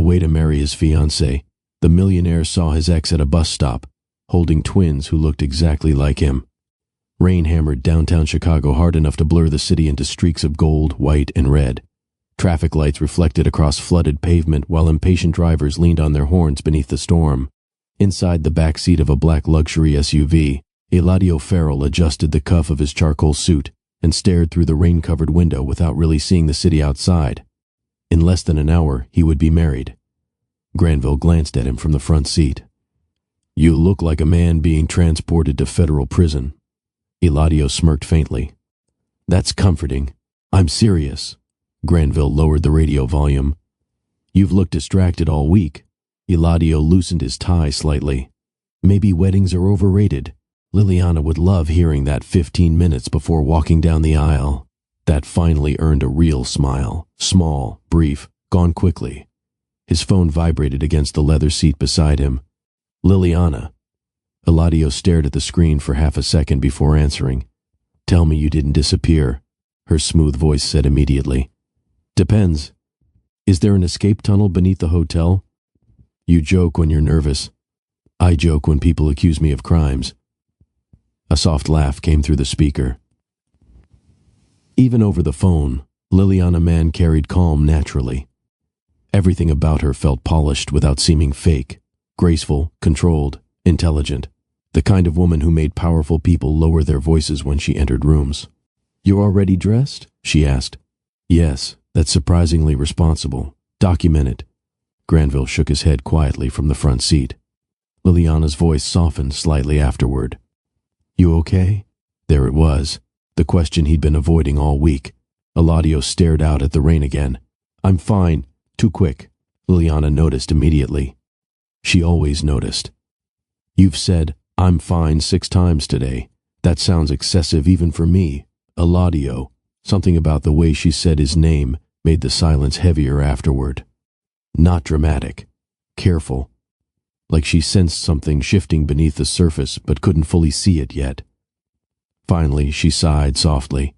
way to marry his fiancée, the millionaire saw his ex at a bus stop, holding twins who looked exactly like him. Rain hammered downtown Chicago hard enough to blur the city into streaks of gold, white, and red. Traffic lights reflected across flooded pavement while impatient drivers leaned on their horns beneath the storm. Inside the back seat of a black luxury SUV, Eladio Farrell adjusted the cuff of his charcoal suit and stared through the rain-covered window without really seeing the city outside. In less than an hour, he would be married. Granville glanced at him from the front seat. "You look like a man being transported to federal prison." Eladio smirked faintly. "That's comforting. I'm serious." Granville lowered the radio volume. "You've looked distracted all week." Eladio loosened his tie slightly. "Maybe weddings are overrated. Liliana would love hearing that 15 minutes before walking down the aisle." That finally earned a real smile. Small, brief, gone quickly. His phone vibrated against the leather seat beside him. "Liliana." Eladio stared at the screen for half a second before answering. "Tell me you didn't disappear," her smooth voice said immediately. "Depends. Is there an escape tunnel beneath the hotel?" "You joke when you're nervous. I joke when people accuse me of crimes." A soft laugh came through the speaker. Even over the phone, Liliana Mann carried calm naturally. Everything about her felt polished without seeming fake, graceful, controlled, intelligent, the kind of woman who made powerful people lower their voices when she entered rooms. "You're already dressed?" she asked. "Yes, that's surprisingly responsible. Document it." Granville shook his head quietly from the front seat. Liliana's voice softened slightly afterward. "You okay?" There it was, the question he'd been avoiding all week. Eladio stared out at the rain again. "I'm fine." Too quick, Liliana noticed immediately. She always noticed. "You've said, 'I'm fine' 6 times today. That sounds excessive even for me." Eladio. Something about the way she said his name made the silence heavier afterward. Not dramatic. Careful. Like she sensed something shifting beneath the surface but couldn't fully see it yet. Finally, she sighed softly.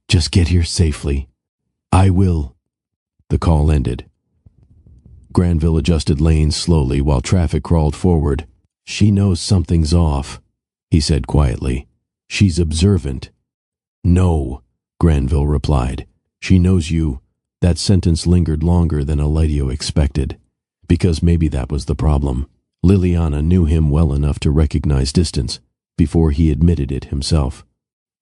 "Just get here safely." "I will." The call ended. Granville adjusted lanes slowly while traffic crawled forward. "She knows something's off," he said quietly. "She's observant." "No," Granville replied. "She knows you." That sentence lingered longer than Eladio expected, because maybe that was the problem. Liliana knew him well enough to recognize distance before he admitted it himself.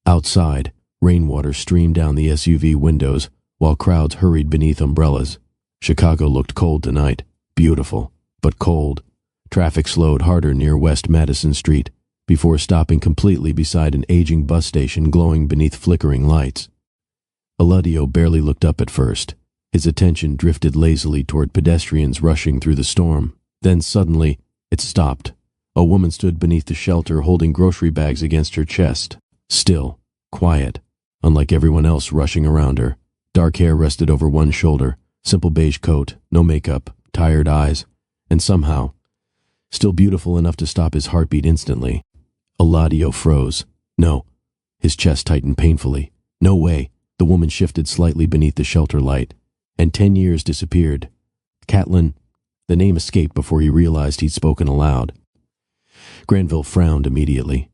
Outside, rainwater streamed down the SUV windows while crowds hurried beneath umbrellas. Chicago looked cold tonight. Beautiful, but cold. Traffic slowed harder near West Madison Street before stopping completely beside an aging bus station glowing beneath flickering lights. Eladio barely looked up at first. His attention drifted lazily toward pedestrians rushing through the storm. Then suddenly, it stopped. A woman stood beneath the shelter holding grocery bags against her chest. Still, quiet, unlike everyone else rushing around her. Dark hair rested over one shoulder, simple beige coat, no makeup, tired eyes, and somehow, still beautiful enough to stop his heartbeat instantly. Eladio froze. No. His chest tightened painfully. No way. The woman shifted slightly beneath the shelter light, and 10 years disappeared. Catelyn. The name escaped before he realized he'd spoken aloud. Granville frowned immediately.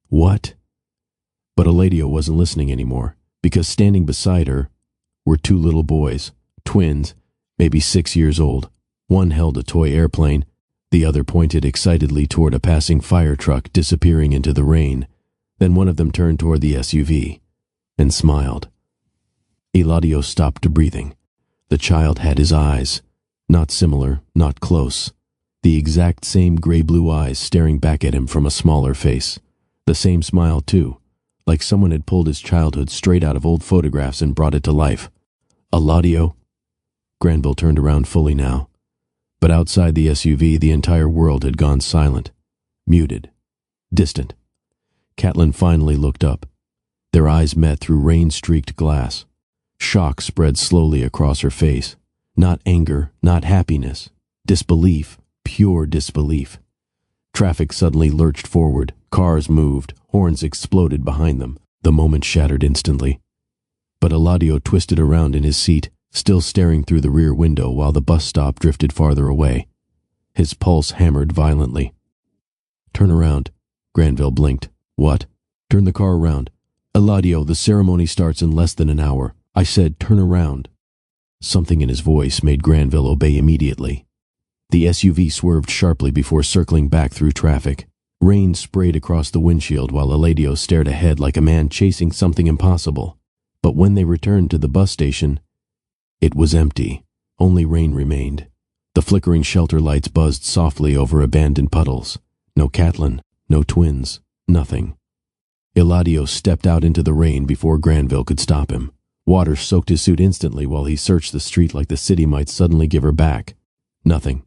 What? But Eladio wasn't listening anymore, because standing beside her were 2 little boys, twins, maybe 6 years old. One held a toy airplane, the other pointed excitedly toward a passing fire truck disappearing into the rain. Then one of them turned toward the SUV and smiled. Eladio stopped breathing. The child had his eyes. Not similar, not close. The exact same gray-blue eyes staring back at him from a smaller face. The same smile, too, like someone had pulled his childhood straight out of old photographs and brought it to life. Eladio? Granville turned around fully now. But outside the SUV, the entire world had gone silent. Muted. Distant. Catelyn finally looked up. Their eyes met through rain-streaked glass. Shock spread slowly across her face. Not anger, not happiness. Disbelief. Pure disbelief. Traffic suddenly lurched forward. Cars moved. Horns exploded behind them. The moment shattered instantly. But Eladio twisted around in his seat, still staring through the rear window while the bus stop drifted farther away. His pulse hammered violently. "Turn around." Granville blinked. "What?" "Turn the car around." "Eladio, the ceremony starts in less than an hour. I said turn around." Something in his voice made Granville obey immediately. The SUV swerved sharply before circling back through traffic. Rain sprayed across the windshield while Eladio stared ahead like a man chasing something impossible. But when they returned to the bus station, it was empty. Only rain remained. The flickering shelter lights buzzed softly over abandoned puddles. No Catelyn, no twins, nothing. Eladio stepped out into the rain before Granville could stop him. Water soaked his suit instantly while he searched the street like the city might suddenly give her back. Nothing.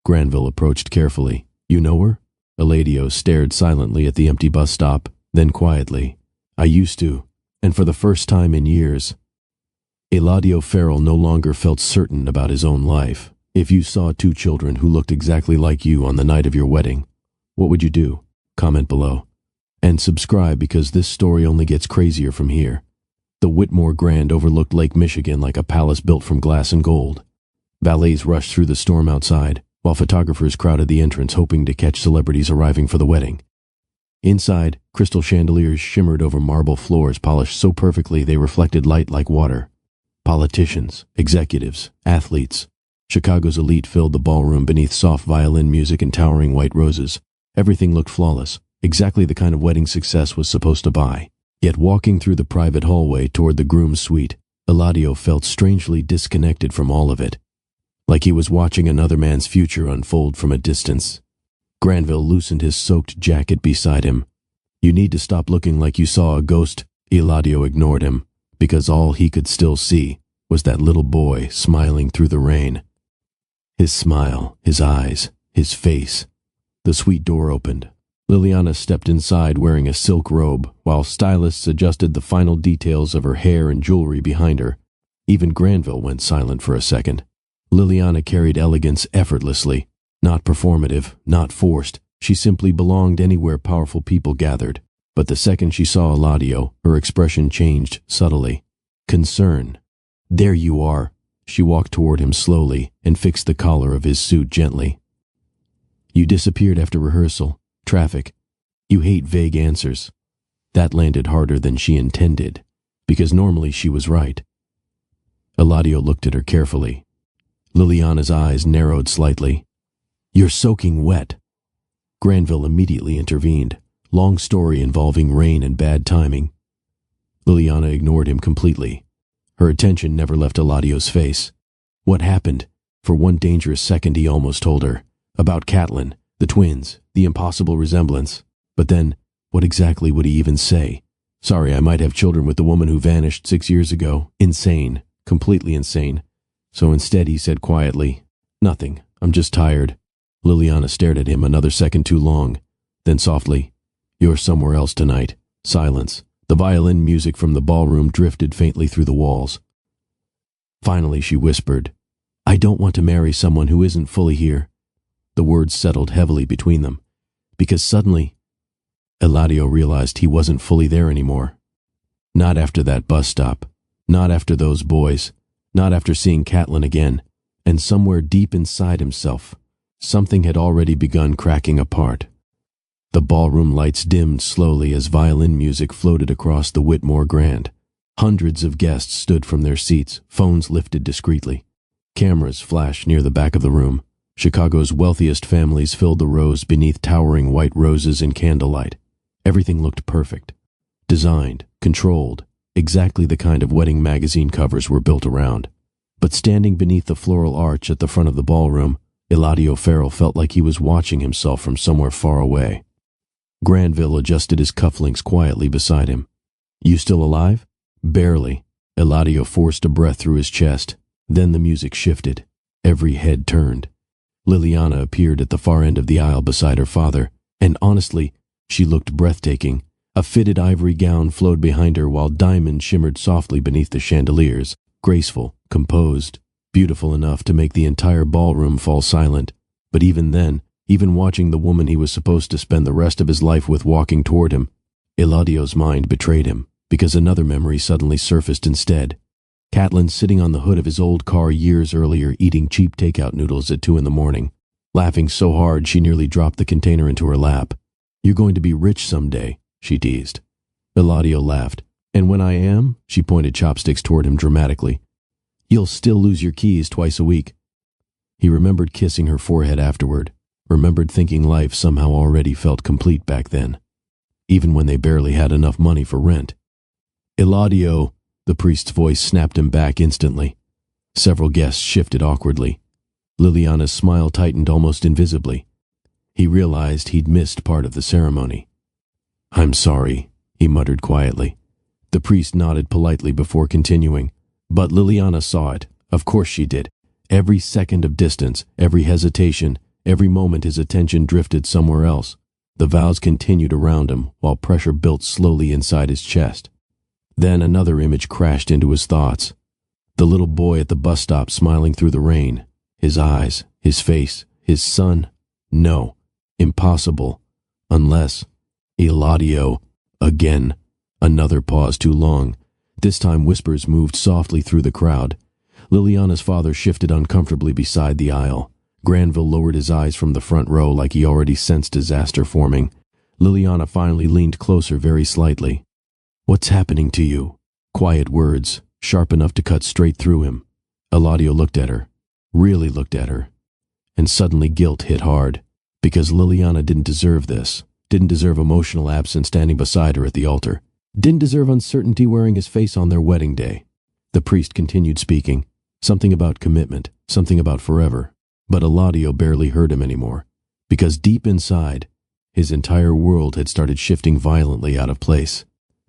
Granville approached carefully. "You know her?" Eladio stared silently at the empty bus stop, then quietly, "I used to, and for the first time in years." Eladio Farrell no longer felt certain about his own life. If you saw two children who looked exactly like you on the night of your wedding, what would you do? Comment below. And subscribe because this story only gets crazier from here. The Whitmore Grand overlooked Lake Michigan like a palace built from glass and gold. Valets rushed through the storm outside, while photographers crowded the entrance hoping to catch celebrities arriving for the wedding. Inside, crystal chandeliers shimmered over marble floors polished so perfectly they reflected light like water. Politicians, executives, athletes. Chicago's elite filled the ballroom beneath soft violin music and towering white roses. Everything looked flawless, exactly the kind of wedding success was supposed to buy. Yet walking through the private hallway toward the groom's suite, Eladio felt strangely disconnected from all of it. Like he was watching another man's future unfold from a distance. Granville loosened his soaked jacket beside him. "You need to stop looking like you saw a ghost." Eladio ignored him, because all he could still see was that little boy smiling through the rain. His smile, his eyes, his face. The suite door opened. Liliana stepped inside wearing a silk robe, while stylists adjusted the final details of her hair and jewelry behind her. Even Granville went silent for a second. Liliana carried elegance effortlessly, not performative, not forced. She simply belonged anywhere powerful people gathered. But the second she saw Eladio, her expression changed subtly. Concern. "There you are." She walked toward him slowly and fixed the collar of his suit gently. "You disappeared after rehearsal. Traffic. You hate vague answers." That landed harder than she intended, because normally she was right. Eladio looked at her carefully. Liliana's eyes narrowed slightly. "You're soaking wet." Granville immediately intervened. Long story involving rain and bad timing. Liliana ignored him completely. Her attention never left Eladio's face. What happened? For one dangerous second he almost told her. About Catelyn, the twins, the impossible resemblance. But then, what exactly would he even say? "Sorry, I might have children with the woman who vanished 6 years ago." Insane. Completely insane. So instead he said quietly, "Nothing. I'm just tired." Liliana stared at him another second too long. Then softly, "You're somewhere else tonight." Silence. The violin music from the ballroom drifted faintly through the walls. Finally she whispered, "I don't want to marry someone who isn't fully here." The words settled heavily between them, because suddenly, Eladio realized he wasn't fully there anymore. Not after that bus stop. Not after those boys. Not after seeing Catelyn again. And somewhere deep inside himself, something had already begun cracking apart. The ballroom lights dimmed slowly as violin music floated across the Whitmore Grand. Hundreds of guests stood from their seats, phones lifted discreetly. Cameras flashed near the back of the room. Chicago's wealthiest families filled the rows beneath towering white roses in candlelight. Everything looked perfect. Designed, controlled, exactly the kind of wedding magazine covers were built around. But standing beneath the floral arch at the front of the ballroom, Eladio Farrell felt like he was watching himself from somewhere far away. Granville adjusted his cufflinks quietly beside him. "You still alive?" "Barely." Eladio forced a breath through his chest. Then the music shifted. Every head turned. Liliana appeared at the far end of the aisle beside her father, and honestly, she looked breathtaking. A fitted ivory gown flowed behind her while diamonds shimmered softly beneath the chandeliers. Graceful, composed, beautiful enough to make the entire ballroom fall silent. But even then, even watching the woman he was supposed to spend the rest of his life with walking toward him, Eladio's mind betrayed him, because another memory suddenly surfaced instead. Catlin sitting on the hood of his old car years earlier eating cheap takeout noodles at 2 a.m, laughing so hard she nearly dropped the container into her lap. "You're going to be rich someday," she teased. Eladio laughed. "And when I am," she pointed chopsticks toward him dramatically, "you'll still lose your keys twice a week." He remembered kissing her forehead afterward, remembered thinking life somehow already felt complete back then, even when they barely had enough money for rent. "Eladio," the priest's voice snapped him back instantly. Several guests shifted awkwardly. Liliana's smile tightened almost invisibly. He realized he'd missed part of the ceremony. "I'm sorry," he muttered quietly. The priest nodded politely before continuing, but Liliana saw it. Of course she did. Every second of distance, every hesitation, every moment his attention drifted somewhere else. The vows continued around him, while pressure built slowly inside his chest. Then another image crashed into his thoughts. The little boy at the bus stop smiling through the rain. His eyes, his face, his son. No, impossible. Unless... Eladio. Again. Another pause too long. This time whispers moved softly through the crowd. Liliana's father shifted uncomfortably beside the aisle. Granville lowered his eyes from the front row like he already sensed disaster forming. Liliana finally leaned closer very slightly. "What's happening to you?" Quiet words, sharp enough to cut straight through him. Eladio looked at her. Really looked at her. And suddenly guilt hit hard. Because Liliana didn't deserve this. Didn't deserve emotional absence standing beside her at the altar. Didn't deserve uncertainty wearing his face on their wedding day. The priest continued speaking. Something about commitment. Something about forever. But Eladio barely heard him anymore. Because deep inside, his entire world had started shifting violently out of place.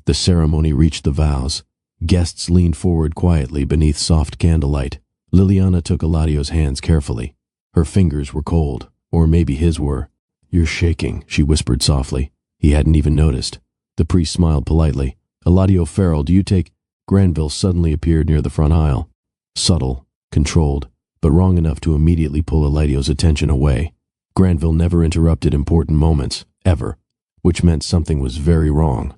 The ceremony reached the vows. Guests leaned forward quietly beneath soft candlelight. Liliana took Eladio's hands carefully. Her fingers were cold, or maybe his were. "You're shaking," she whispered softly. He hadn't even noticed. The priest smiled politely. "Eladio Farrell, do you take—" Granville suddenly appeared near the front aisle. Subtle, controlled, but wrong enough to immediately pull Eladio's attention away. Granville never interrupted important moments, ever, which meant something was very wrong.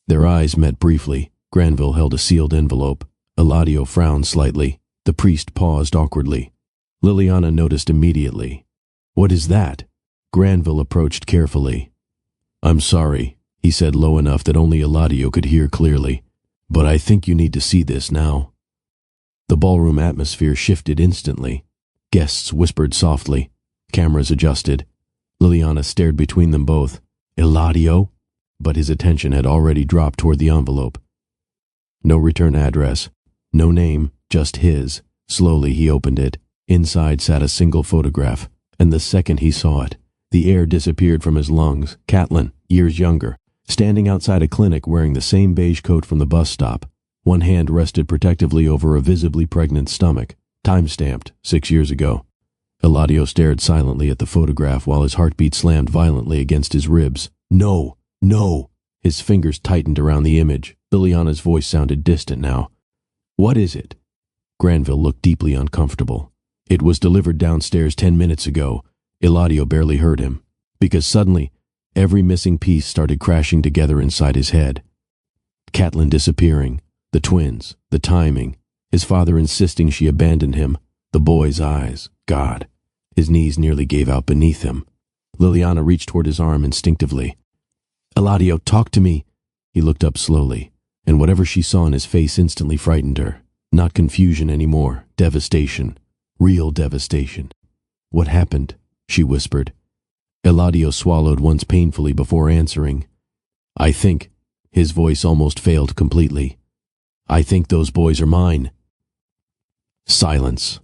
Their eyes met briefly. Granville held a sealed envelope. Eladio frowned slightly. The priest paused awkwardly. Liliana noticed immediately. "What is that?" Granville approached carefully. "I'm sorry," he said low enough that only Eladio could hear clearly, "but I think you need to see this now." The ballroom atmosphere shifted instantly. Guests whispered softly. Cameras adjusted. Liliana stared between them both. "Eladio?" But his attention had already dropped toward the envelope. No return address. No name, just his. Slowly he opened it. Inside sat a single photograph, and the second he saw it, the air disappeared from his lungs. Catlin, years younger, standing outside a clinic wearing the same beige coat from the bus stop. One hand rested protectively over a visibly pregnant stomach, time-stamped 6 years ago. Eladio stared silently at the photograph while his heartbeat slammed violently against his ribs. "No! No!" His fingers tightened around the image. Liliana's voice sounded distant now. "What is it?" Granville looked deeply uncomfortable. "It was delivered downstairs 10 minutes ago." Eladio barely heard him, because suddenly, every missing piece started crashing together inside his head. Catlin disappearing, the twins, the timing, his father insisting she abandoned him, the boy's eyes, God. His knees nearly gave out beneath him. Liliana reached toward his arm instinctively. "Eladio, talk to me." He looked up slowly, and whatever she saw in his face instantly frightened her. Not confusion anymore, devastation. Real devastation. "What happened?" she whispered. Eladio swallowed once painfully before answering. "I think," his voice almost failed completely, "I think those boys are mine." Silence.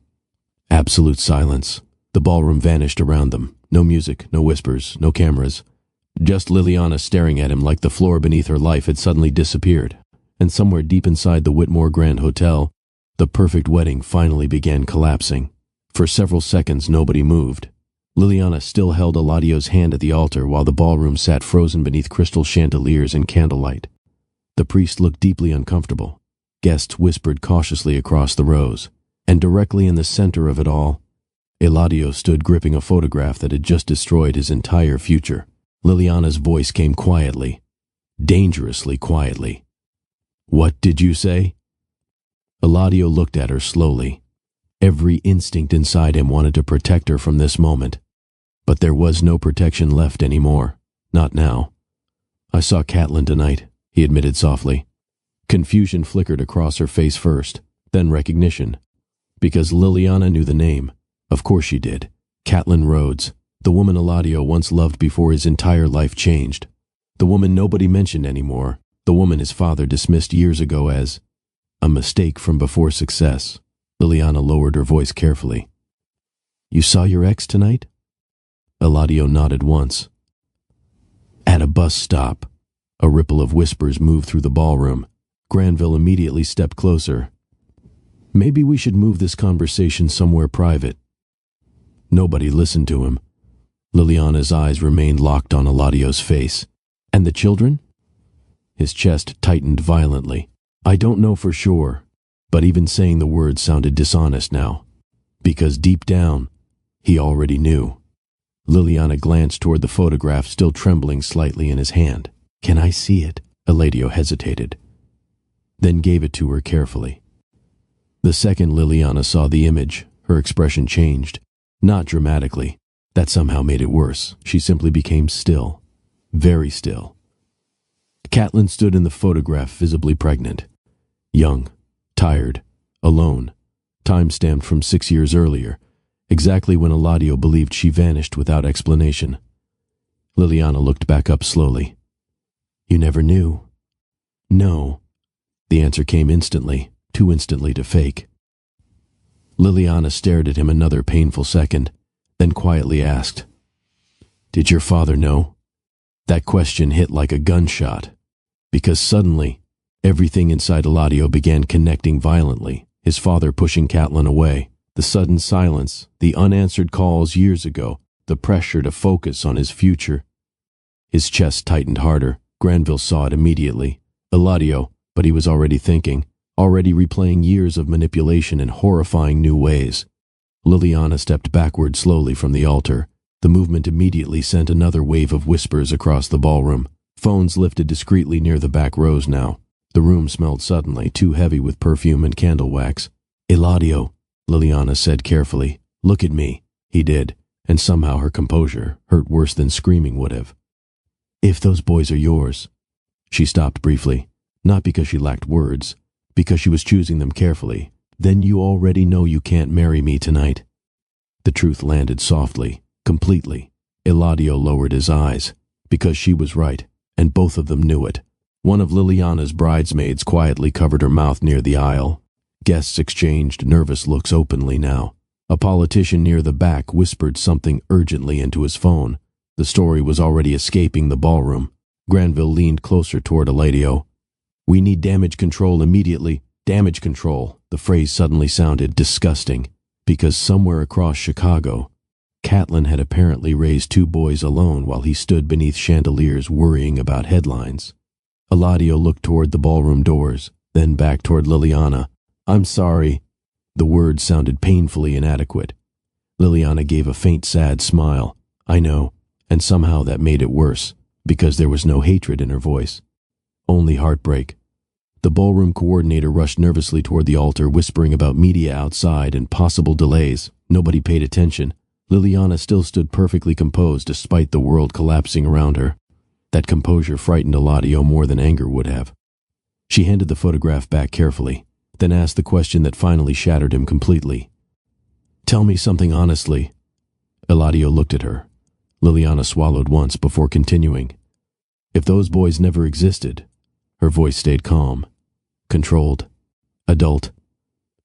Absolute silence. The ballroom vanished around them. No music, no whispers, no cameras. Just Liliana staring at him like the floor beneath her life had suddenly disappeared. And somewhere deep inside the Whitmore Grand Hotel, the perfect wedding finally began collapsing. For several seconds nobody moved. Liliana still held Eladio's hand at the altar while the ballroom sat frozen beneath crystal chandeliers and candlelight. The priest looked deeply uncomfortable. Guests whispered cautiously across the rows. And directly in the center of it all, Eladio stood gripping a photograph that had just destroyed his entire future. Liliana's voice came quietly, dangerously quietly. "What did you say?" Eladio looked at her slowly. Every instinct inside him wanted to protect her from this moment. But there was no protection left anymore. Not now. "I saw Catelyn tonight," he admitted softly. Confusion flickered across her face first, then recognition. Because Liliana knew the name. Of course she did. Catelyn Rhodes, the woman Eladio once loved before his entire life changed. The woman nobody mentioned anymore. The woman his father dismissed years ago as a mistake from before success. Liliana lowered her voice carefully. "You saw your ex tonight?" Eladio nodded once. At a bus stop. A ripple of whispers moved through the ballroom. Granville immediately stepped closer. "Maybe we should move this conversation somewhere private." Nobody listened to him. Liliana's eyes remained locked on Eladio's face. "And the children?" His chest tightened violently. "I don't know for sure," but even saying the words sounded dishonest now. Because deep down, he already knew. Liliana glanced toward the photograph still trembling slightly in his hand. "Can I see it?" Eladio hesitated, then gave it to her carefully. The second Liliana saw the image, her expression changed. Not dramatically. That somehow made it worse. She simply became still. Very still. Catelyn stood in the photograph visibly pregnant. Young, tired, alone. Time stamped from 6 years earlier, exactly when Eladio believed she vanished without explanation. Liliana looked back up slowly. "You never knew?" "No." The answer came instantly, too instantly to fake. Liliana stared at him another painful second, then quietly asked, "Did your father know?" That question hit like a gunshot, because suddenly, everything inside Eladio began connecting violently, his father pushing Catelyn away, the sudden silence, the unanswered calls years ago, the pressure to focus on his future. His chest tightened harder. Granville saw it immediately. Eladio, but he was already thinking, already replaying years of manipulation in horrifying new ways. Liliana stepped backward slowly from the altar. The movement immediately sent another wave of whispers across the ballroom. Phones lifted discreetly near the back rows now. The room smelled suddenly, too heavy with perfume and candle wax. "Eladio," Liliana said carefully. "Look at me." He did, and somehow her composure hurt worse than screaming would have. "If those boys are yours." She stopped briefly, not because she lacked words, because she was choosing them carefully. "Then you already know you can't marry me tonight." The truth landed softly, completely. Eladio lowered his eyes, because she was right, and both of them knew it. One of Liliana's bridesmaids quietly covered her mouth near the aisle. Guests exchanged nervous looks openly now. A politician near the back whispered something urgently into his phone. The story was already escaping the ballroom. Granville leaned closer toward Eladio. "We need damage control immediately. Damage control." The phrase suddenly sounded disgusting, because somewhere across Chicago, Catelyn had apparently raised 2 boys alone while he stood beneath chandeliers worrying about headlines. Eladio looked toward the ballroom doors, then back toward Liliana. "I'm sorry." The words sounded painfully inadequate. Liliana gave a faint sad smile. "I know," and somehow that made it worse, because there was no hatred in her voice. Only heartbreak. The ballroom coordinator rushed nervously toward the altar, whispering about media outside and possible delays. Nobody paid attention. Liliana still stood perfectly composed despite the world collapsing around her. That composure frightened Eladio more than anger would have. She handed the photograph back carefully, then asked the question that finally shattered him completely. "Tell me something honestly." Eladio looked at her. Liliana swallowed once before continuing. "If those boys never existed," her voice stayed calm, controlled, adult,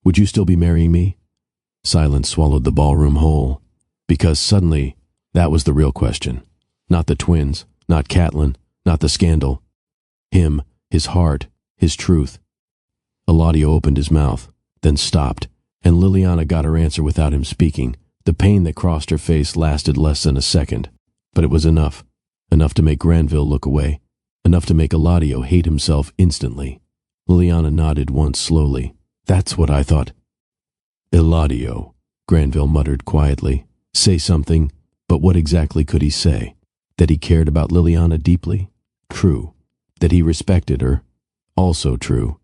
"would you still be marrying me?" Silence swallowed the ballroom whole, because suddenly that was the real question. Not the twins, not Catelyn, not the scandal. Him, his heart, his truth. Eladio opened his mouth, then stopped, and Liliana got her answer without him speaking. The pain that crossed her face lasted less than a second, but it was enough. Enough to make Granville look away, enough to make Eladio hate himself instantly. Liliana nodded once slowly. "That's what I thought." "Eladio," Granville muttered quietly. "Say something," but what exactly could he say? That he cared about Liliana deeply? True. That he respected her? Also true.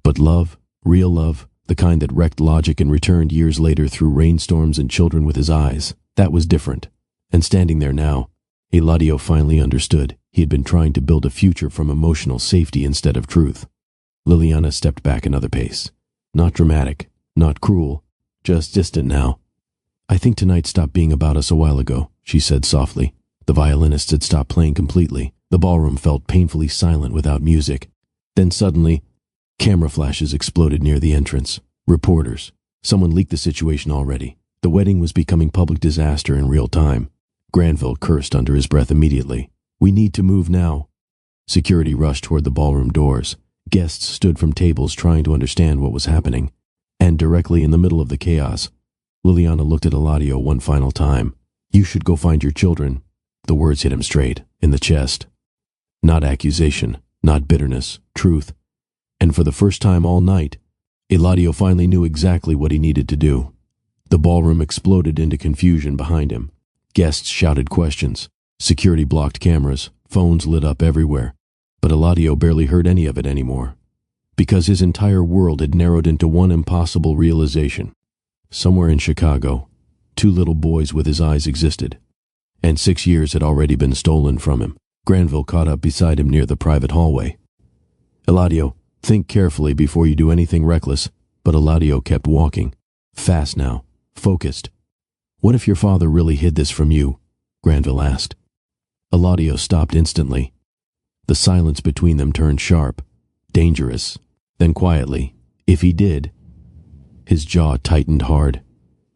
But love, real love, the kind that wrecked logic and returned years later through rainstorms and children with his eyes. That was different. And standing there now, Eladio finally understood. He had been trying to build a future from emotional safety instead of truth. Liliana stepped back another pace. Not dramatic, not cruel, just distant now. "I think tonight stopped being about us a while ago," she said softly. The violinists had stopped playing completely. The ballroom felt painfully silent without music. Then suddenly, camera flashes exploded near the entrance. Reporters. Someone leaked the situation already. The wedding was becoming public disaster in real time. Granville cursed under his breath immediately. "We need to move now." Security rushed toward the ballroom doors. Guests stood from tables trying to understand what was happening. And directly in the middle of the chaos, Liliana looked at Eladio one final time. "You should go find your children." The words hit him straight, in the chest. Not accusation, not bitterness, truth. And for the first time all night, Eladio finally knew exactly what he needed to do. The ballroom exploded into confusion behind him. Guests shouted questions. Security blocked cameras. Phones lit up everywhere. But Eladio barely heard any of it anymore. Because his entire world had narrowed into one impossible realization. Somewhere in Chicago, 2 little boys with his eyes existed. And 6 years had already been stolen from him. Granville caught up beside him near the private hallway. "Eladio, think carefully before you do anything reckless." But Eladio kept walking. Fast now. Focused. "What if your father really hid this from you?" Granville asked. Eladio stopped instantly. The silence between them turned sharp, dangerous. Then quietly, "If he did..." His jaw tightened hard.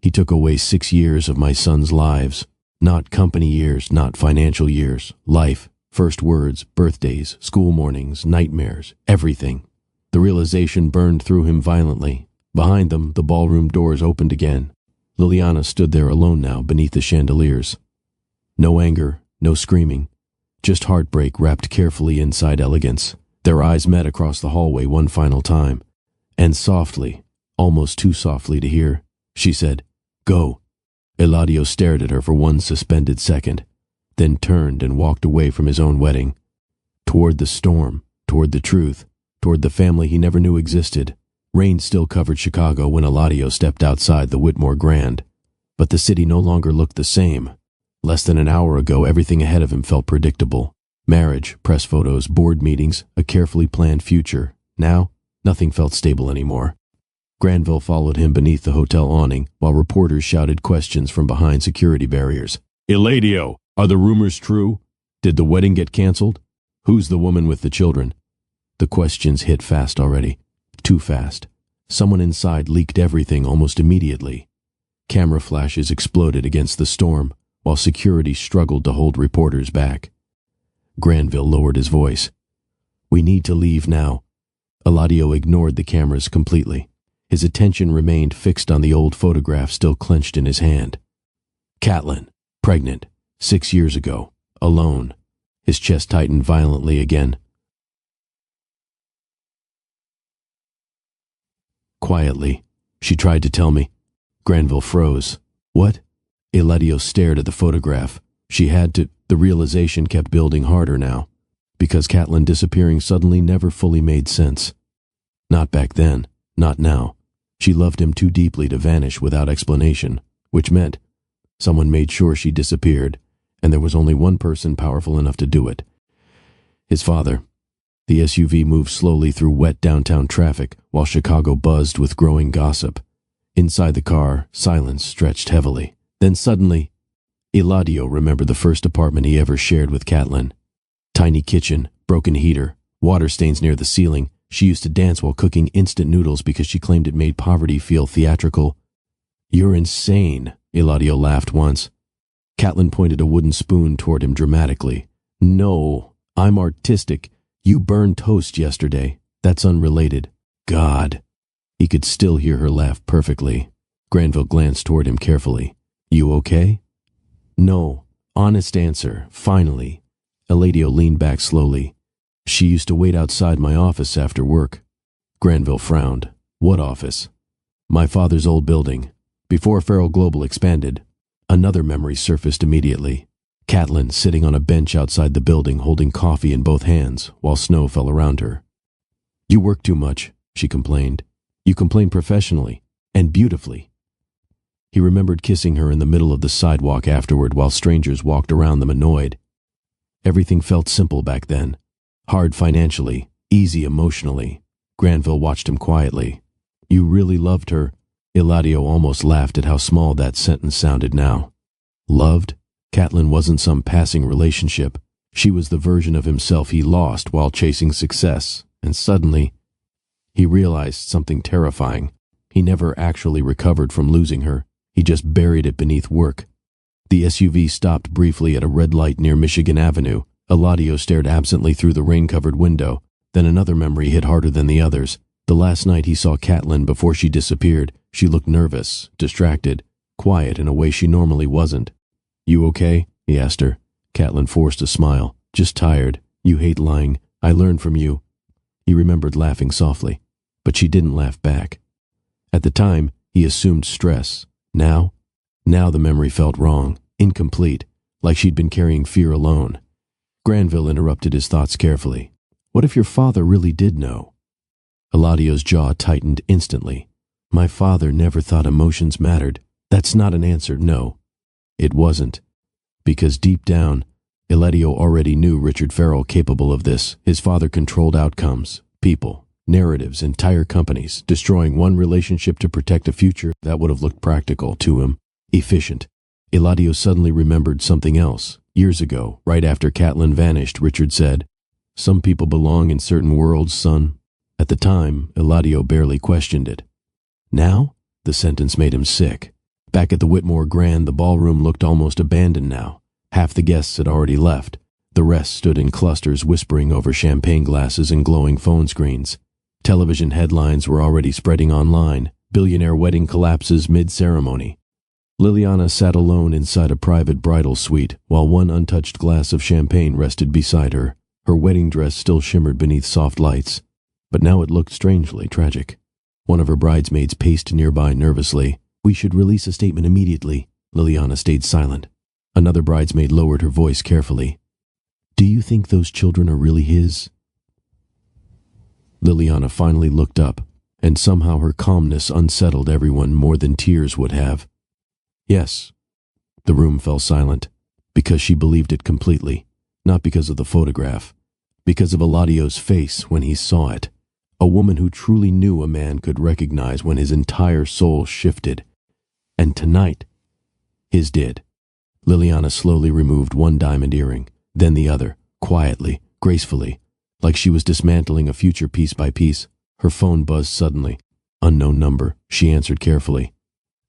"He took away 6 years of my son's lives. Not company years, not financial years. Life, first words, birthdays, school mornings, nightmares, everything." The realization burned through him violently. Behind them, the ballroom doors opened again. Liliana stood there alone now beneath the chandeliers. No anger, no screaming. Just heartbreak wrapped carefully inside elegance. Their eyes met across the hallway one final time. And softly, almost too softly to hear, she said, "Go." Eladio stared at her for one suspended second, then turned and walked away from his own wedding. Toward the storm, toward the truth, toward the family he never knew existed. Rain still covered Chicago when Eladio stepped outside the Whitmore Grand. But the city no longer looked the same. Less than an hour ago, everything ahead of him felt predictable. Marriage, press photos, board meetings, a carefully planned future. Now, nothing felt stable anymore. Granville followed him beneath the hotel awning, while reporters shouted questions from behind security barriers. "Eladio, are the rumors true? Did the wedding get canceled? Who's the woman with the children?" The questions hit fast already. Too fast. Someone inside leaked everything almost immediately. Camera flashes exploded against the storm, while security struggled to hold reporters back. Granville lowered his voice. "We need to leave now." Eladio ignored the cameras completely. His attention remained fixed on the old photograph still clenched in his hand. Catelyn, pregnant, 6 years ago, alone. His chest tightened violently again. "Quietly, she tried to tell me." Granville froze. "What?" Eladio stared at the photograph. She had to. The realization kept building harder now, because Catelyn disappearing suddenly never fully made sense. Not back then, not now. She loved him too deeply to vanish without explanation, which meant someone made sure she disappeared, and there was only one person powerful enough to do it. His father. The SUV moved slowly through wet downtown traffic while Chicago buzzed with growing gossip. Inside the car, silence stretched heavily. Then suddenly, Eladio remembered the first apartment he ever shared with Catelyn. Tiny kitchen, broken heater, water stains near the ceiling. She used to dance while cooking instant noodles because she claimed it made poverty feel theatrical. "You're insane," Eladio laughed once. Catelyn pointed a wooden spoon toward him dramatically. "No, I'm artistic. You burned toast yesterday. That's unrelated." God. He could still hear her laugh perfectly. Granville glanced toward him carefully. "You okay?" "No. Honest answer, finally." Eladio leaned back slowly. "She used to wait outside my office after work." Granville frowned. "What office?" "My father's old building. Before Farrell Global expanded." Another memory surfaced immediately. Catelyn sitting on a bench outside the building holding coffee in both hands while snow fell around her. "You work too much," she complained. You complain professionally and beautifully." He remembered kissing her in the middle of the sidewalk afterward while strangers walked around them annoyed. Everything felt simple back then. Hard financially, easy emotionally. Granville watched him quietly. "You really loved her?" Eladio almost laughed at how small that sentence sounded now. Loved? Catelyn wasn't some passing relationship. She was the version of himself he lost while chasing success, and suddenly, he realized something terrifying. He never actually recovered from losing her. He just buried it beneath work. The SUV stopped briefly at a red light near Michigan Avenue. Eladio stared absently through the rain-covered window. Then another memory hit harder than the others. The last night he saw Catelyn before she disappeared. She looked nervous, distracted, quiet in a way she normally wasn't. "You okay?" he asked her. Catelyn forced a smile. "Just tired. You hate lying. I learned from you." He remembered laughing softly, but she didn't laugh back. At the time, he assumed stress. Now the memory felt wrong, incomplete, like she'd been carrying fear alone. Granville interrupted his thoughts carefully. "What if your father really did know?" Eladio's jaw tightened instantly. "My father never thought emotions mattered." That's not an answer, no. It wasn't. Because deep down, Eladio already knew Richard Farrell capable of this. His father controlled outcomes, people, narratives, entire companies, destroying one relationship to protect a future that would have looked practical to him, efficient. Eladio suddenly remembered something else. Years ago, right after Catelyn vanished, Richard said, "Some people belong in certain worlds, son." At the time, Eladio barely questioned it. Now, the sentence made him sick. Back at the Whitmore Grand, the ballroom looked almost abandoned now. Half the guests had already left. The rest stood in clusters whispering over champagne glasses and glowing phone screens. Television headlines were already spreading online. Billionaire wedding collapses mid-ceremony. Liliana sat alone inside a private bridal suite while one untouched glass of champagne rested beside her. Her wedding dress still shimmered beneath soft lights, but now it looked strangely tragic. One of her bridesmaids paced nearby nervously. "We should release a statement immediately." Liliana stayed silent. Another bridesmaid lowered her voice carefully. "Do you think those children are really his?" Liliana finally looked up, and somehow her calmness unsettled everyone more than tears would have. "Yes." The room fell silent, because she believed it completely, not because of the photograph, because of Eladio's face when he saw it. A woman who truly knew a man could recognize when his entire soul shifted. And tonight, his did. Liliana slowly removed one diamond earring, then the other, quietly, gracefully, like she was dismantling a future piece by piece. Her phone buzzed suddenly. Unknown number. She answered carefully.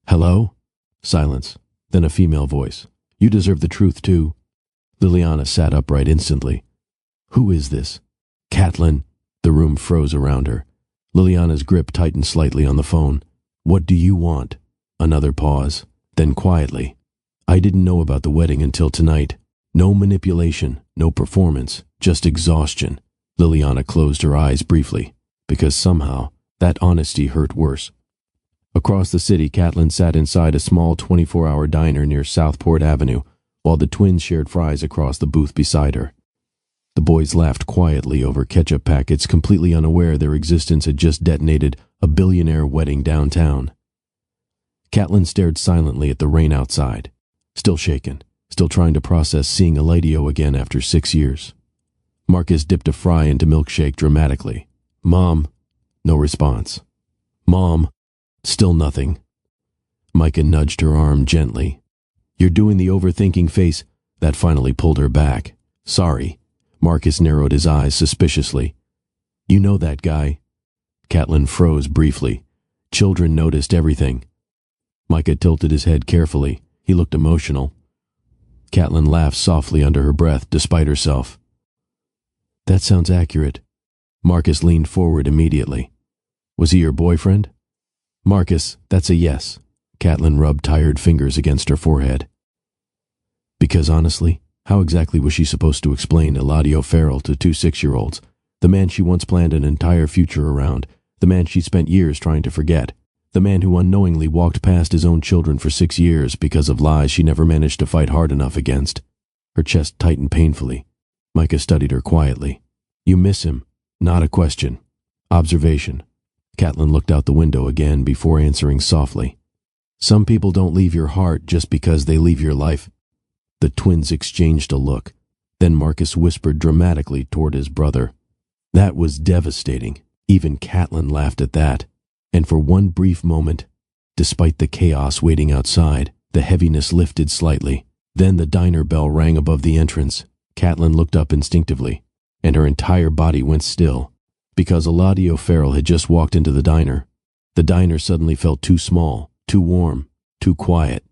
"Hello?" Silence. Then a female voice. "You deserve the truth, too." Liliana sat upright instantly. "Who is this?" "Catelyn." The room froze around her. Liliana's grip tightened slightly on the phone. "What do you want?" Another pause. Then quietly. "I didn't know about the wedding until tonight. No manipulation, no performance, just exhaustion." Liliana closed her eyes briefly, because somehow that honesty hurt worse. Across the city, Catelyn sat inside a small 24-hour diner near Southport Avenue, while the twins shared fries across the booth beside her. The boys laughed quietly over ketchup packets, completely unaware their existence had just detonated a billionaire wedding downtown. Catelyn stared silently at the rain outside, still shaken, still trying to process seeing Eladio again after 6 years. Marcus dipped a fry into milkshake dramatically. "Mom." No response. "Mom." Still nothing. Micah nudged her arm gently. "You're doing the overthinking face." That finally pulled her back. "Sorry." Marcus narrowed his eyes suspiciously. "You know that guy?" Catelyn froze briefly. Children noticed everything. Micah tilted his head carefully. He looked emotional. Catelyn laughed softly under her breath, despite herself. "That sounds accurate." Marcus leaned forward immediately. "Was he your boyfriend?" "Marcus, that's a yes." Catelyn rubbed tired fingers against her forehead. Because honestly, how exactly was she supposed to explain Eladio Farrell to 2 6-year-olds? The man she once planned an entire future around. The man she spent years trying to forget. The man who unknowingly walked past his own children for 6 years because of lies she never managed to fight hard enough against. Her chest tightened painfully. Micah studied her quietly. "You miss him." Not a question. Observation. Catelyn looked out the window again before answering softly. Some people don't leave your heart just because they leave your life. The twins exchanged a look. Then Marcus whispered dramatically toward his brother. That was devastating. Even Catelyn laughed at that. And for one brief moment, despite the chaos waiting outside, the heaviness lifted slightly. Then the diner bell rang above the entrance. Catelyn looked up instinctively, and her entire body went still. Because Eladio Farrell had just walked into the diner. The diner suddenly felt too small, too warm, too quiet.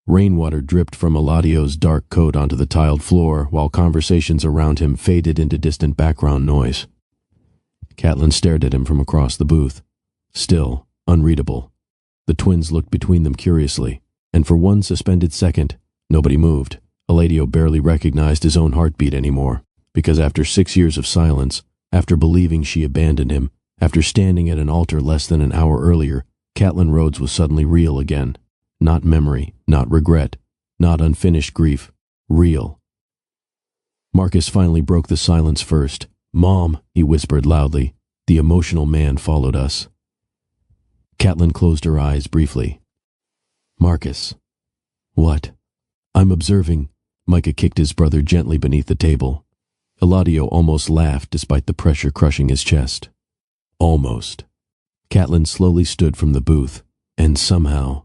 Rainwater dripped from Eladio's dark coat onto the tiled floor, while conversations around him faded into distant background noise. Catelyn stared at him from across the booth. Still, unreadable. The twins looked between them curiously, and for one suspended second, nobody moved. Eladio barely recognized his own heartbeat anymore, because after 6 years of silence, after believing she abandoned him, after standing at an altar less than an hour earlier, Catelyn Rhodes was suddenly real again. Not memory, not regret, not unfinished grief. Real. Marcus finally broke the silence first. "Mom," he whispered loudly. The emotional man followed us. Catelyn closed her eyes briefly. "Marcus." "What?" "I'm observing." Micah kicked his brother gently beneath the table. Eladio almost laughed despite the pressure crushing his chest. Almost. Catelyn slowly stood from the booth, and somehow,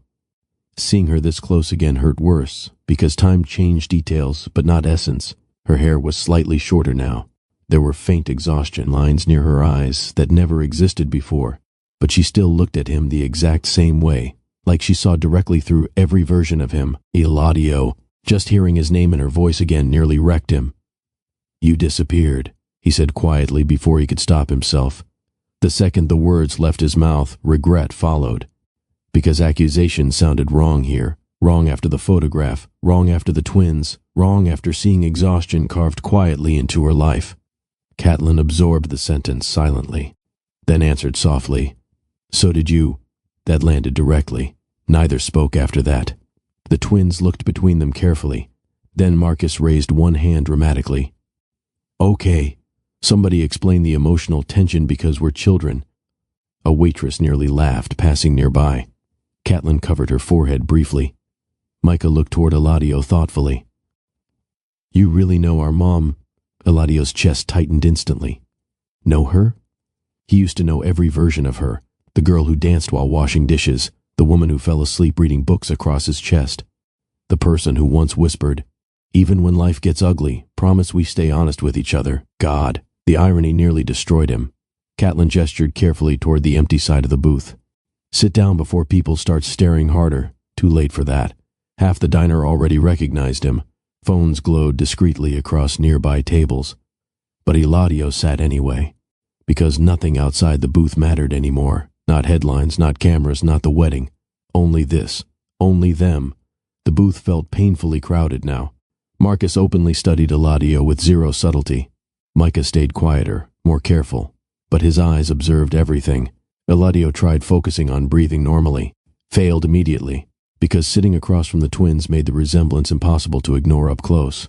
seeing her this close again hurt worse, because time changed details but not essence. Her hair was slightly shorter now. There were faint exhaustion lines near her eyes that never existed before, but she still looked at him the exact same way, like she saw directly through every version of him. Eladio. Just hearing his name and her voice again nearly wrecked him. "You disappeared," he said quietly before he could stop himself. The second the words left his mouth, regret followed. Because accusation sounded wrong here. Wrong after the photograph, wrong after the twins, wrong after seeing exhaustion carved quietly into her life. Catelyn absorbed the sentence silently, then answered softly, "So did you." That landed directly. Neither spoke after that. The twins looked between them carefully. Then Marcus raised one hand dramatically. "Okay. Somebody explain the emotional tension because we're children." A waitress nearly laughed, passing nearby. Catelyn covered her forehead briefly. Micah looked toward Eladio thoughtfully. "You really know our mom?" Eladio's chest tightened instantly. "Know her?" He used to know every version of her. The girl who danced while washing dishes. The woman who fell asleep reading books across his chest. The person who once whispered, "Even when life gets ugly, promise we stay honest with each other." God, the irony nearly destroyed him. Catelyn gestured carefully toward the empty side of the booth. "Sit down before people start staring harder." Too late for that. Half the diner already recognized him. Phones glowed discreetly across nearby tables. But Eladio sat anyway, because nothing outside the booth mattered anymore. Not headlines, not cameras, not the wedding. Only this. Only them. The booth felt painfully crowded now. Marcus openly studied Eladio with zero subtlety. Micah stayed quieter, more careful, but his eyes observed everything. Eladio tried focusing on breathing normally. Failed immediately, because sitting across from the twins made the resemblance impossible to ignore up close.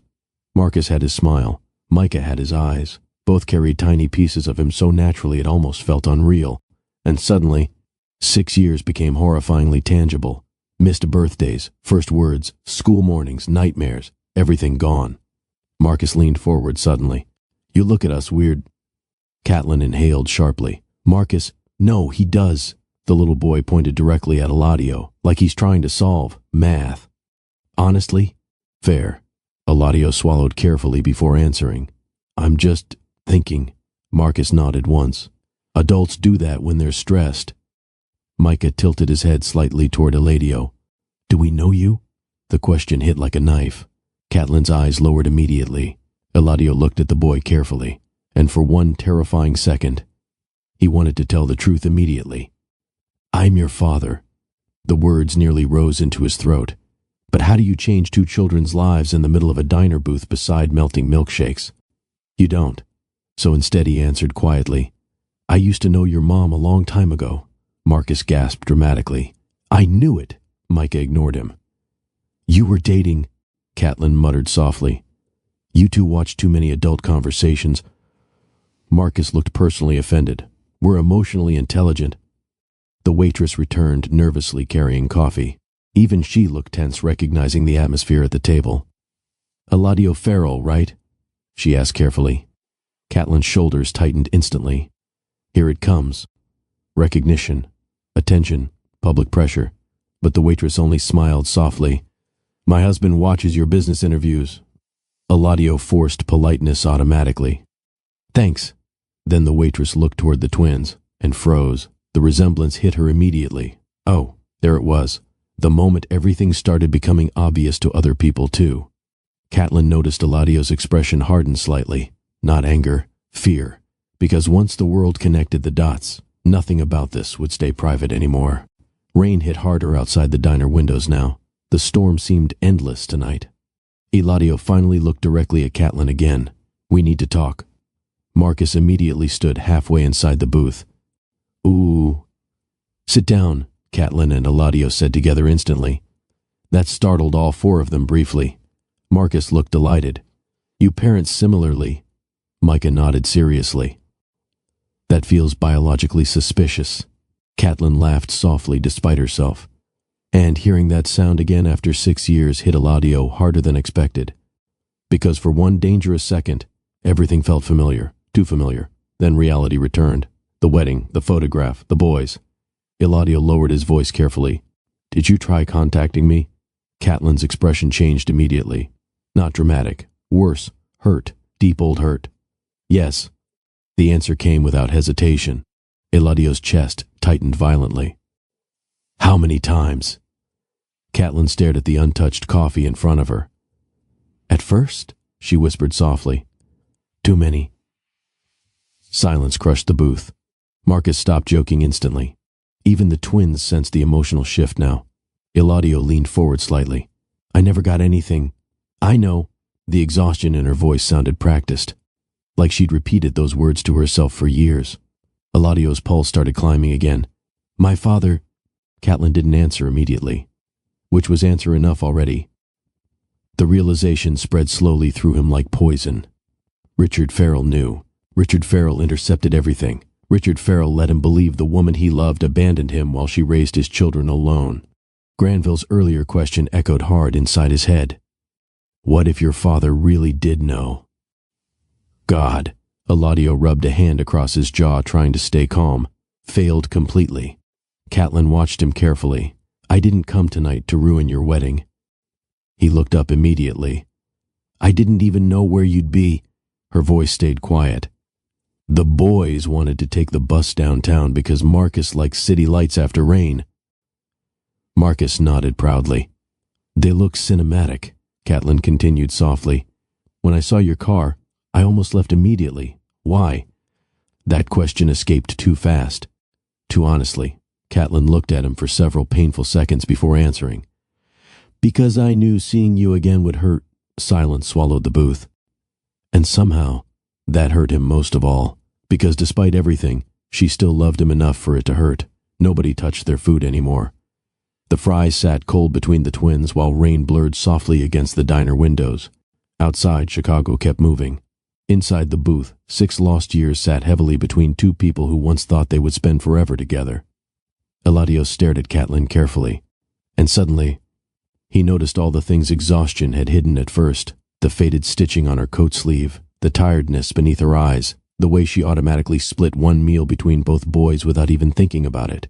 Marcus had his smile. Micah had his eyes. Both carried tiny pieces of him so naturally it almost felt unreal. And suddenly, 6 years became horrifyingly tangible. Missed birthdays, first words, school mornings, nightmares, everything gone. Marcus leaned forward suddenly. "You look at us weird." Catelyn inhaled sharply. "Marcus, no, he does." The little boy pointed directly at Eladio, like he's trying to solve math. "Honestly?" "Fair." Eladio swallowed carefully before answering. "I'm just thinking." Marcus nodded once. "Adults do that when they're stressed." Micah tilted his head slightly toward Eladio. "Do we know you?" The question hit like a knife. Catelyn's eyes lowered immediately. Eladio looked at the boy carefully, and for one terrifying second, he wanted to tell the truth immediately. "I'm your father." The words nearly rose into his throat. But how do you change two children's lives in the middle of a diner booth beside melting milkshakes? You don't. So instead he answered quietly, "I used to know your mom a long time ago." Marcus gasped dramatically. "I knew it." Micah ignored him. "You were dating," Catelyn muttered softly. "You two watch too many adult conversations." Marcus looked personally offended. "We're emotionally intelligent. The waitress returned, nervously carrying coffee. Even she looked tense, recognizing the atmosphere at the table. "Eladio Farrell, right?" she asked carefully. Catelyn's shoulders tightened instantly. Here it comes. Recognition, attention, public pressure. But the waitress only smiled softly. "My husband watches your business interviews." Eladio forced politeness automatically. "Thanks." Then the waitress looked toward the twins and froze. The resemblance hit her immediately. Oh, there it was. The moment everything started becoming obvious to other people too. Catelyn noticed Eladio's expression harden slightly. Not anger, fear. Because once the world connected the dots, nothing about this would stay private anymore. Rain hit harder outside the diner windows now. The storm seemed endless tonight. Eladio finally looked directly at Catelyn again. "We need to talk." Marcus immediately stood halfway inside the booth. "Ooh." "Sit down," Catelyn and Eladio said together instantly. That startled all four of them briefly. Marcus looked delighted. "You parent similarly." Micah nodded seriously. "That feels biologically suspicious." Catelyn laughed softly despite herself. And hearing that sound again after 6 years hit Eladio harder than expected. Because for one dangerous second, everything felt familiar, too familiar. Then reality returned. The wedding, the photograph, the boys. Eladio lowered his voice carefully. "Did you try contacting me?" Catelyn's expression changed immediately. Not dramatic. Worse. Hurt. Deep old hurt. "Yes." The answer came without hesitation. Eladio's chest tightened violently. "How many times?" Catelyn stared at the untouched coffee in front of her. "At first," she whispered softly, "too many." Silence crushed the booth. Marcus stopped joking instantly. Even the twins sensed the emotional shift now. Eladio leaned forward slightly. "I never got anything." "I know." The exhaustion in her voice sounded practiced, like she'd repeated those words to herself for years. Eladio's pulse started climbing again. "My father—" Catelyn didn't answer immediately, which was answer enough already. The realization spread slowly through him like poison. Richard Farrell knew. Richard Farrell intercepted everything. Richard Farrell let him believe the woman he loved abandoned him while she raised his children alone. Granville's earlier question echoed hard inside his head. What if your father really did know? God. Eladio rubbed a hand across his jaw, trying to stay calm. Failed completely. Catelyn watched him carefully. "I didn't come tonight to ruin your wedding." He looked up immediately. "I didn't even know where you'd be." Her voice stayed quiet. "The boys wanted to take the bus downtown because Marcus likes city lights after rain." Marcus nodded proudly. "They look cinematic," Catelyn continued softly. "When I saw your car, I almost left immediately. Why?" That question escaped too fast. Too honestly, Catelyn looked at him for several painful seconds before answering. "Because I knew seeing you again would hurt." Silence swallowed the booth. And somehow, that hurt him most of all, because despite everything, she still loved him enough for it to hurt. Nobody touched their food anymore. The fries sat cold between the twins while rain blurred softly against the diner windows. Outside, Chicago kept moving. Inside the booth, 6 lost years sat heavily between two people who once thought they would spend forever together. Eladio stared at Catelyn carefully, and suddenly, he noticed all the things exhaustion had hidden at first. The faded stitching on her coat sleeve, the tiredness beneath her eyes, the way she automatically split one meal between both boys without even thinking about it.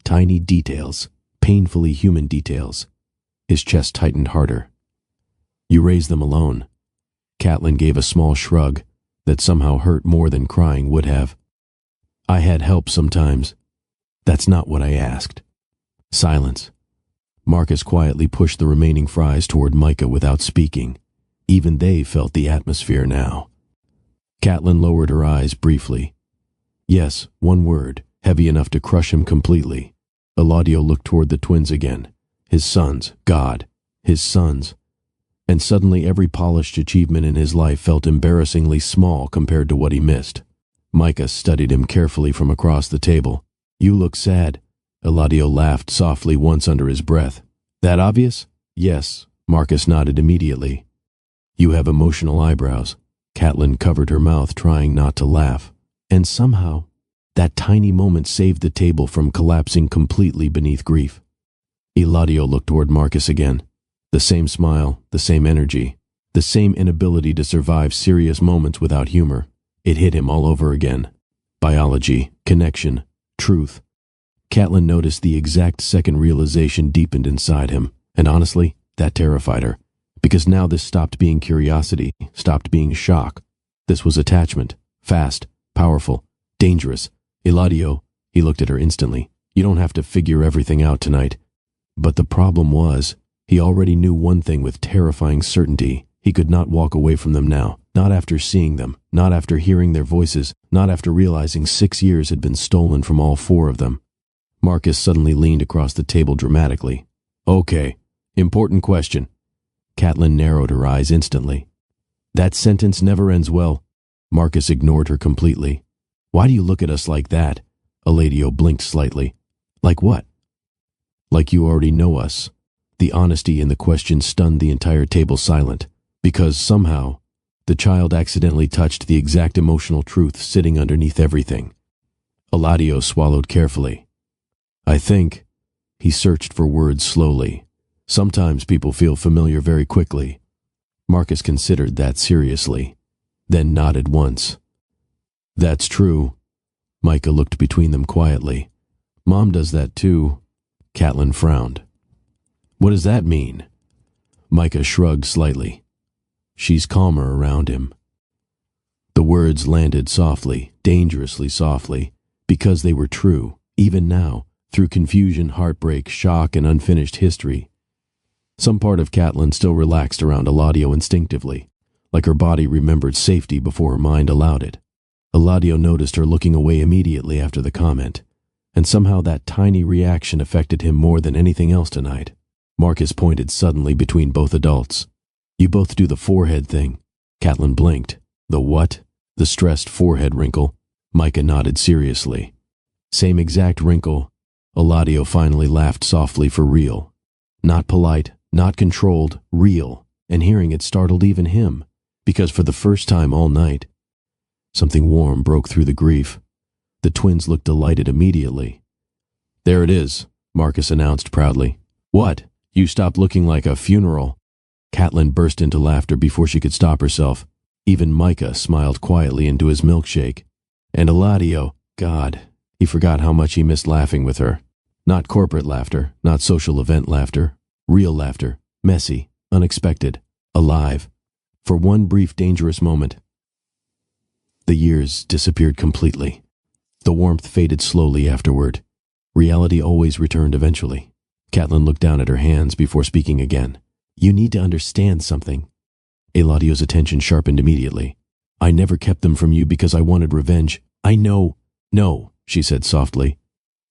Tiny details, painfully human details. His chest tightened harder. "You raised them alone." Catelyn gave a small shrug that somehow hurt more than crying would have. "I had help sometimes." "That's not what I asked." Silence. Marcus quietly pushed the remaining fries toward Micah without speaking. Even they felt the atmosphere now. Catelyn lowered her eyes briefly. Yes, one word, heavy enough to crush him completely. Eladio looked toward the twins again. His sons, God, his sons. And suddenly every polished achievement in his life felt embarrassingly small compared to what he missed. Micah studied him carefully from across the table. "You look sad." Eladio laughed softly once under his breath. "That obvious?" "Yes." Marcus nodded immediately. "You have emotional eyebrows." Catelyn covered her mouth, trying not to laugh. "And somehow," That tiny moment saved the table from collapsing completely beneath grief. Eladio looked toward Marcus again. The same smile, the same energy, the same inability to survive serious moments without humor. It hit him all over again. Biology, connection, truth. Catelyn noticed the exact second realization deepened inside him, and honestly, that terrified her. Because now this stopped being curiosity, stopped being shock. This was attachment. Fast, powerful, dangerous. Eladio, he looked at her instantly. You don't have to figure everything out tonight. But the problem was, he already knew one thing with terrifying certainty. He could not walk away from them now. Not after seeing them, not after hearing their voices, not after realizing 6 years had been stolen from all 4 of them. Marcus suddenly leaned across the table dramatically. Okay, important question. Catelyn narrowed her eyes instantly. That sentence never ends well. Marcus ignored her completely. Why do you look at us like that? Eladio blinked slightly. Like what? Like you already know us. The honesty in the question stunned the entire table silent, because somehow, the child accidentally touched the exact emotional truth sitting underneath everything. Eladio swallowed carefully. I think, he searched for words slowly. Sometimes people feel familiar very quickly. Marcus considered that seriously, then nodded once. That's true. Micah looked between them quietly. Mom does that too. Catelyn frowned. What does that mean? Micah shrugged slightly. She's calmer around him. The words landed softly, dangerously softly, because they were true, even now, through confusion, heartbreak, shock, and unfinished history. Some part of Catelyn still relaxed around Eladio instinctively, like her body remembered safety before her mind allowed it. Eladio noticed her looking away immediately after the comment, and somehow that tiny reaction affected him more than anything else tonight. Marcus pointed suddenly between both adults. You both do the forehead thing. Catelyn blinked. The what? The stressed forehead wrinkle. Micah nodded seriously. Same exact wrinkle. Eladio finally laughed softly for real. Not polite, not controlled, real, and hearing it startled even him, because for the first time all night, something warm broke through the grief. The twins looked delighted immediately. There it is, Marcus announced proudly. What? You stopped looking like a funeral. Catelyn burst into laughter before she could stop herself. Even Micah smiled quietly into his milkshake. And Eladio, God, he forgot how much he missed laughing with her. Not corporate laughter, not social event laughter. Real laughter, messy, unexpected, alive. For one brief dangerous moment. The years disappeared completely. The warmth faded slowly afterward. Reality always returned eventually. Catelyn looked down at her hands before speaking again. You need to understand something. Eladio's attention sharpened immediately. I never kept them from you because I wanted revenge. I know. No, she said softly.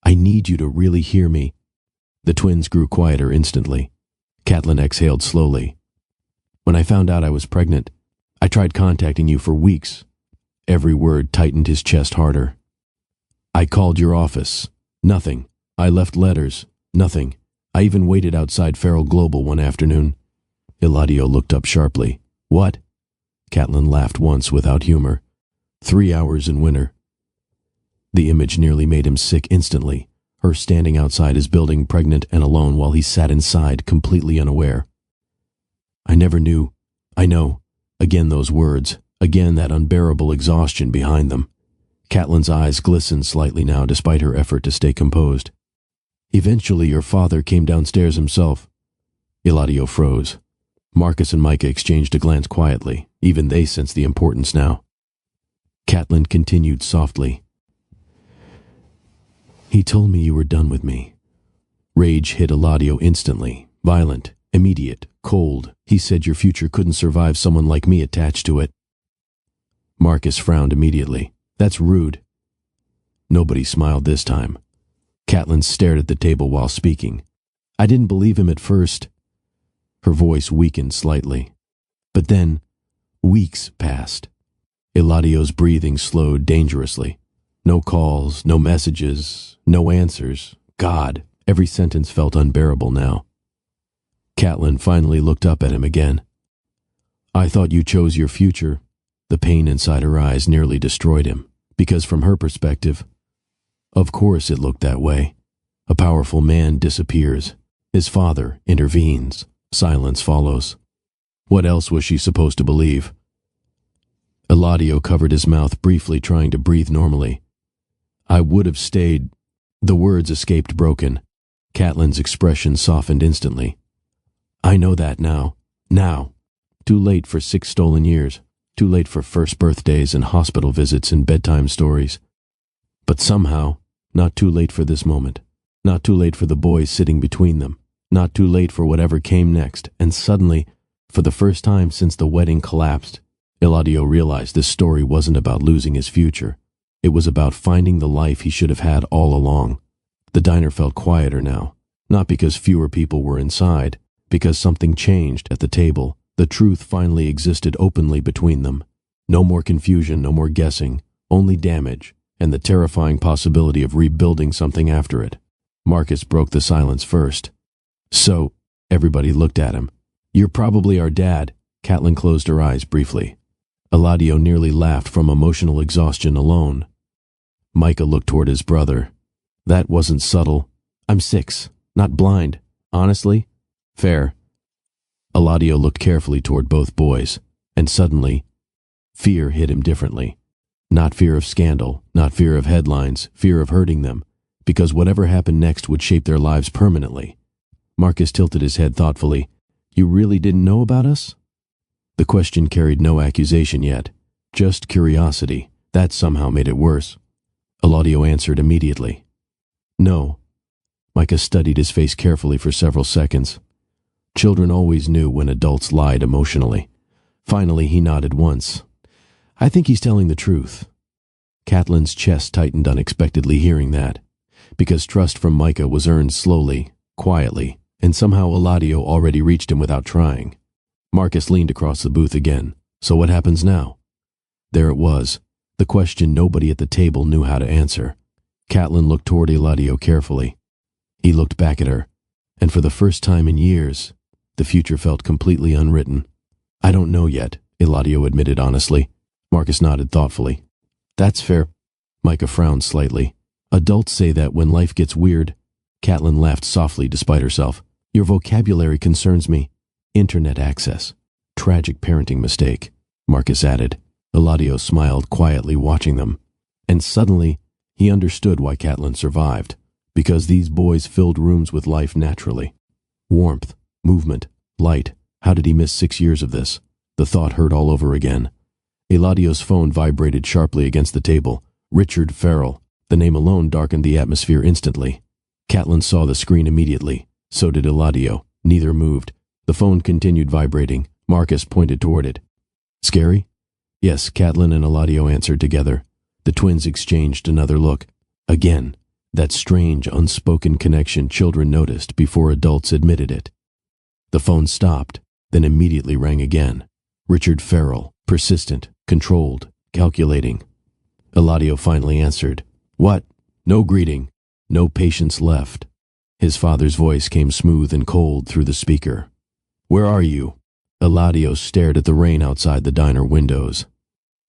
I need you to really hear me. The twins grew quieter instantly. Catelyn exhaled slowly. When I found out I was pregnant, I tried contacting you for weeks. Every word tightened his chest harder. I called your office. Nothing. I left letters. Nothing. I even waited outside Feral Global one afternoon. Eladio looked up sharply. What? Catelyn laughed once without humor. 3 hours in winter. The image nearly made him sick instantly, her standing outside his building pregnant and alone while he sat inside completely unaware. I never knew. I know. Again those words. Again that unbearable exhaustion behind them. Catelyn's eyes glistened slightly now despite her effort to stay composed. Eventually your father came downstairs himself. Eladio froze. Marcus and Micah exchanged a glance quietly. Even they sensed the importance now. Catelyn continued softly. He told me you were done with me. Rage hit Eladio instantly. Violent, immediate, cold. He said your future couldn't survive someone like me attached to it. Marcus frowned immediately. That's rude. Nobody smiled this time. Catelyn stared at the table while speaking. I didn't believe him at first. Her voice weakened slightly. But then, weeks passed. Eladio's breathing slowed dangerously. No calls, no messages, no answers. God, every sentence felt unbearable now. Catelyn finally looked up at him again. I thought you chose your future. The pain inside her eyes nearly destroyed him, because from her perspective, Of course it looked that way. A powerful man disappears. His father intervenes. Silence follows. What else was she supposed to believe? Eladio covered his mouth briefly, trying to breathe normally. I would have stayed. The words escaped broken. Catelyn's expression softened instantly. I know that now. Now. Too late for 6 stolen years. Too late for first birthdays and hospital visits and bedtime stories. But somehow, not too late for this moment. Not too late for the boys sitting between them. Not too late for whatever came next. And suddenly, for the first time since the wedding collapsed, Eladio realized this story wasn't about losing his future. It was about finding the life he should have had all along. The diner felt quieter now, not because fewer people were inside, because something changed at the table. The truth finally existed openly between them. No more confusion, no more guessing, only damage, and the terrifying possibility of rebuilding something after it. Marcus broke the silence first. So, everybody looked at him. You're probably our dad. Catelyn closed her eyes briefly. Eladio nearly laughed from emotional exhaustion alone. Micah looked toward his brother. That wasn't subtle. I'm 6, not blind. Honestly? Fair. Eladio looked carefully toward both boys, and suddenly, fear hit him differently. Not fear of scandal, not fear of headlines, fear of hurting them, because whatever happened next would shape their lives permanently. Marcus tilted his head thoughtfully. You really didn't know about us? The question carried no accusation yet, just curiosity. That somehow made it worse. Eladio answered immediately. No. Micah studied his face carefully for several seconds. Children always knew when adults lied emotionally. Finally, he nodded once. I think he's telling the truth. Catelyn's chest tightened unexpectedly hearing that, because trust from Micah was earned slowly, quietly, and somehow Eladio already reached him without trying. Marcus leaned across the booth again. So what happens now? There it was, the question nobody at the table knew how to answer. Catelyn looked toward Eladio carefully. He looked back at her, and for the first time in years, the future felt completely unwritten. I don't know yet, Eladio admitted honestly. Marcus nodded thoughtfully. That's fair. Micah frowned slightly. Adults say that when life gets weird. Catelyn laughed softly despite herself. Your vocabulary concerns me. Internet access. Tragic parenting mistake, Marcus added. Eladio smiled quietly watching them. And suddenly, he understood why Catelyn survived. Because these boys filled rooms with life naturally. Warmth, movement, light. How did he miss 6 years of this? The thought hurt all over again. Eladio's phone vibrated sharply against the table. Richard Farrell. The name alone darkened the atmosphere instantly. Catelyn saw the screen immediately. So did Eladio. Neither moved. The phone continued vibrating. Marcus pointed toward it. Scary? Yes, Catelyn and Eladio answered together. The twins exchanged another look. Again, that strange, unspoken connection children noticed before adults admitted it. The phone stopped, then immediately rang again. Richard Farrell, persistent, controlled, calculating. Eladio finally answered. What? No greeting. No patience left. His father's voice came smooth and cold through the speaker. Where are you? Eladio stared at the rain outside the diner windows.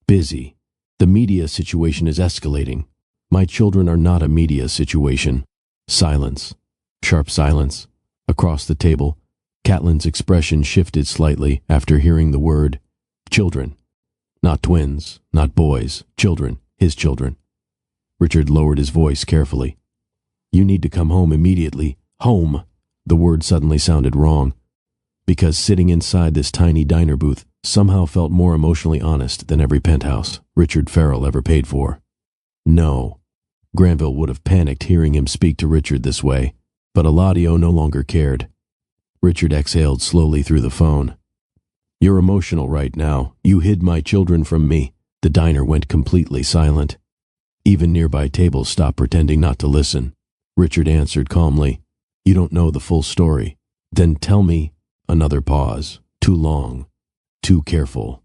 Busy. The media situation is escalating. My children are not a media situation. Silence. Sharp silence. Across the table, Catelyn's expression shifted slightly after hearing the word children. Not twins, not boys, children, his children. Richard lowered his voice carefully. You need to come home immediately. Home. The word suddenly sounded wrong. Because sitting inside this tiny diner booth somehow felt more emotionally honest than every penthouse Richard Farrell ever paid for. No. Granville would have panicked hearing him speak to Richard this way, but Eladio no longer cared. Richard exhaled slowly through the phone. You're emotional right now. You hid my children from me. The diner went completely silent. Even nearby tables stopped pretending not to listen. Richard answered calmly. You don't know the full story. Then tell me. Another pause. Too long. Too careful.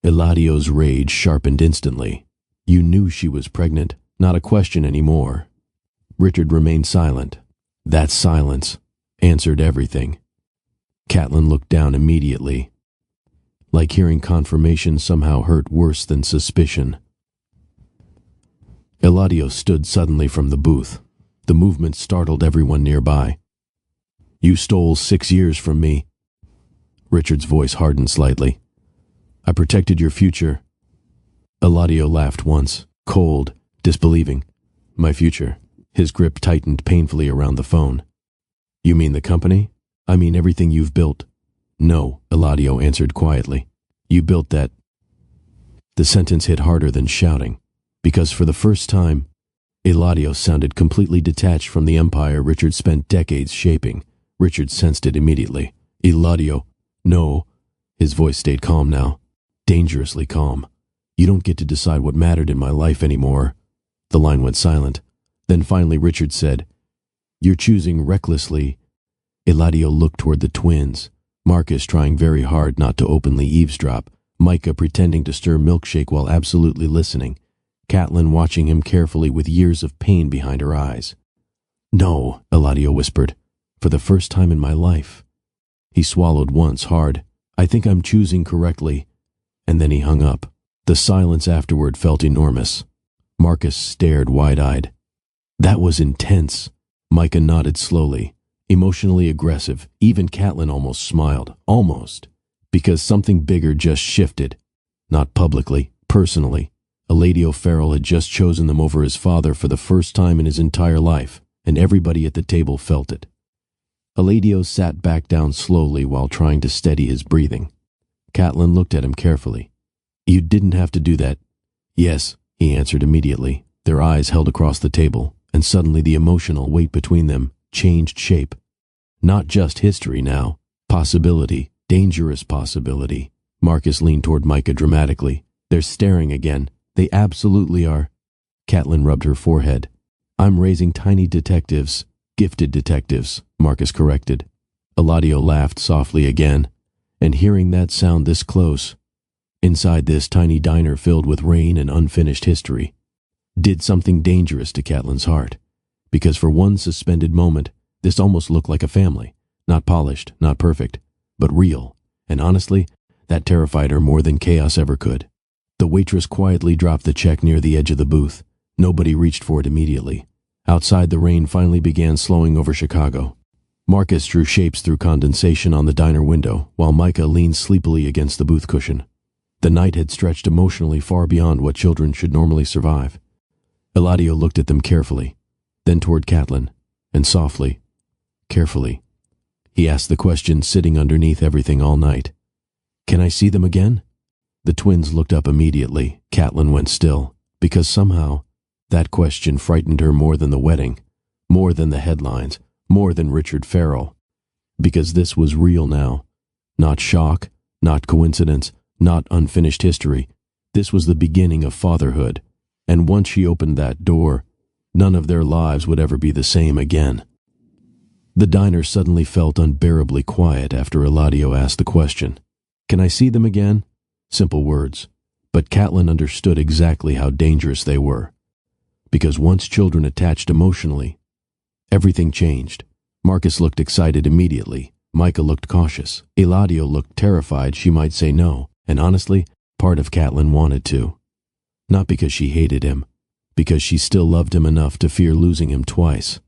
Eladio's rage sharpened instantly. You knew she was pregnant. Not a question anymore. Richard remained silent. That silence answered everything. Catelyn looked down immediately. Like hearing confirmation somehow hurt worse than suspicion. Eladio stood suddenly from the booth. The movement startled everyone nearby. "You stole 6 years from me." Richard's voice hardened slightly. "I protected your future." Eladio laughed once, cold, disbelieving. "My future?" His grip tightened painfully around the phone. "You mean the company? I mean everything you've built." "No," Eladio answered quietly. "You built that." The sentence hit harder than shouting, because for the first time, Eladio sounded completely detached from the empire Richard spent decades shaping. Richard sensed it immediately. "Eladio, no." His voice stayed calm now, dangerously calm. "You don't get to decide what mattered in my life anymore." The line went silent. Then finally Richard said, "You're choosing recklessly." Eladio looked toward the twins, Marcus trying very hard not to openly eavesdrop, Micah pretending to stir milkshake while absolutely listening, Catelyn watching him carefully with years of pain behind her eyes. "No," Eladio whispered, "for the first time in my life." He swallowed once hard. "I think I'm choosing correctly." And then he hung up. The silence afterward felt enormous. Marcus stared wide-eyed. "That was intense." Micah nodded slowly, emotionally aggressive. Even Catelyn almost smiled. Almost. Because something bigger just shifted. Not publicly, personally. Eladio Farrell had just chosen them over his father for the first time in his entire life, and everybody at the table felt it. Eladio sat back down slowly while trying to steady his breathing. Catelyn looked at him carefully. "You didn't have to do that." "Yes," he answered immediately. Their eyes held across the table, and suddenly the emotional weight between them changed shape. Not just history now. Possibility. Dangerous possibility. Marcus leaned toward Micah dramatically. "They're staring again. They absolutely are." Catelyn rubbed her forehead. "I'm raising tiny detectives. Gifted detectives," Marcus corrected. Eladio laughed softly again, and hearing that sound this close, inside this tiny diner filled with rain and unfinished history, did something dangerous to Catelyn's heart. Because for one suspended moment, this almost looked like a family. Not polished, not perfect, but real. And honestly, that terrified her more than chaos ever could. The waitress quietly dropped the check near the edge of the booth. Nobody reached for it immediately. Outside, the rain finally began slowing over Chicago. Marcus drew shapes through condensation on the diner window, while Micah leaned sleepily against the booth cushion. The night had stretched emotionally far beyond what children should normally survive. Eladio looked at them carefully, then toward Catelyn, and softly, carefully, he asked the question sitting underneath everything all night. "Can I see them again?" The twins looked up immediately. Catelyn went still, because somehow that question frightened her more than the wedding, more than the headlines, more than Richard Farrell. Because this was real now. Not shock, not coincidence, not unfinished history. This was the beginning of fatherhood. And once she opened that door, none of their lives would ever be the same again. The diner suddenly felt unbearably quiet after Eladio asked the question. "Can I see them again?" Simple words. But Catelyn understood exactly how dangerous they were. Because once children attached emotionally, everything changed. Marcus looked excited immediately. Micah looked cautious. Eladio looked terrified she might say no. And honestly, part of Catelyn wanted to. Not because she hated him, because she still loved him enough to fear losing him twice.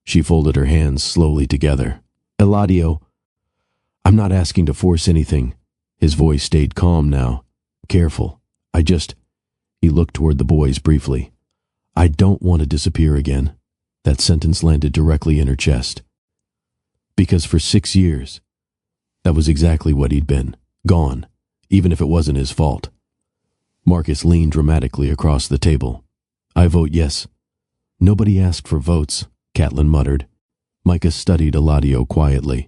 She folded her hands slowly together. "Eladio, I'm not asking to force anything." His voice stayed calm now. "Careful. He looked toward the boys briefly. "I don't want to disappear again." That sentence landed directly in her chest. Because for 6 years, that was exactly what he'd been. Gone, even if it wasn't his fault. Marcus leaned dramatically across the table. "I vote yes." "Nobody asked for votes," Catelyn muttered. Micah studied Eladio quietly.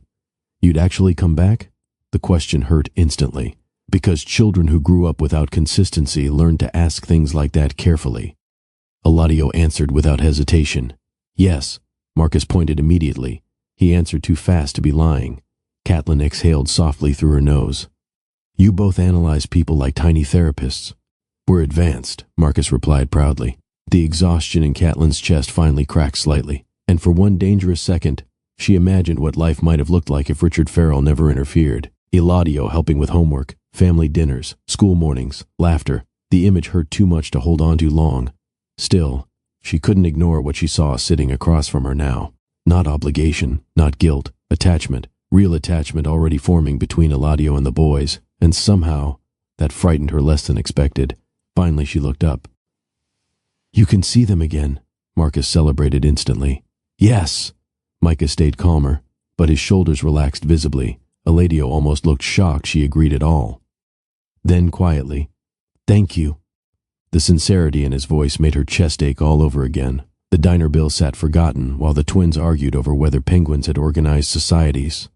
"You'd actually come back?" The question hurt instantly, because children who grew up without consistency learned to ask things like that carefully. Eladio answered without hesitation. "Yes." Marcus pointed immediately. He answered too fast to be lying. Catelyn exhaled softly through her nose. "You both analyze people like tiny therapists." "We're advanced," Marcus replied proudly. The exhaustion in Catelyn's chest finally cracked slightly, and for one dangerous second, she imagined what life might have looked like if Richard Farrell never interfered. Eladio helping with homework, family dinners, school mornings, laughter. The image hurt too much to hold on to long. Still, she couldn't ignore what she saw sitting across from her now. Not obligation, not guilt, attachment, real attachment already forming between Eladio and the boys, and somehow that frightened her less than expected. Finally she looked up. "You can see them again," Marcus celebrated instantly. "Yes!" Micah stayed calmer, but his shoulders relaxed visibly. Eladio almost looked shocked she agreed at all. Then quietly, "Thank you." The sincerity in his voice made her chest ache all over again. The diner bill sat forgotten while the twins argued over whether penguins had organized societies.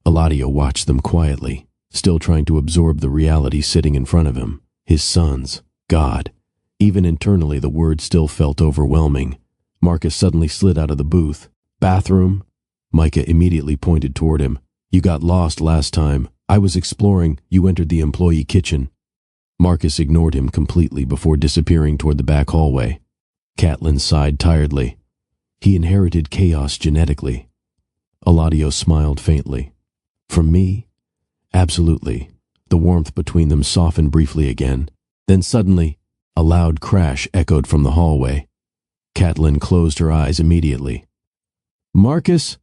Eladio watched them quietly, still trying to absorb the reality sitting in front of him. His sons, God. Even internally the word still felt overwhelming. Marcus suddenly slid out of the booth. "Bathroom?" Micah immediately pointed toward him. "You got lost last time. I was exploring. You entered the employee kitchen." Marcus ignored him completely before disappearing toward the back hallway. Catelyn sighed tiredly. He inherited chaos genetically. Eladio smiled faintly. "From me?" "Absolutely." The warmth between them softened briefly again. Then suddenly, a loud crash echoed from the hallway. Catelyn closed her eyes immediately. "Marcus!"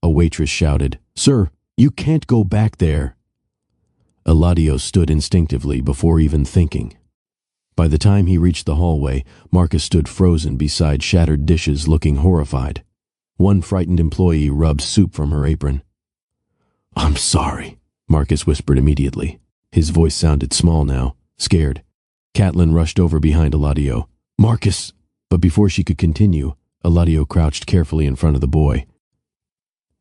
a waitress shouted. "Sir, you can't go back there." Eladio stood instinctively before even thinking. By the time he reached the hallway, Marcus stood frozen beside shattered dishes looking horrified. One frightened employee rubbed soup from her apron. "I'm sorry," Marcus whispered immediately. His voice sounded small now, scared. Catelyn rushed over behind Eladio. "Marcus!" But before she could continue, Eladio crouched carefully in front of the boy.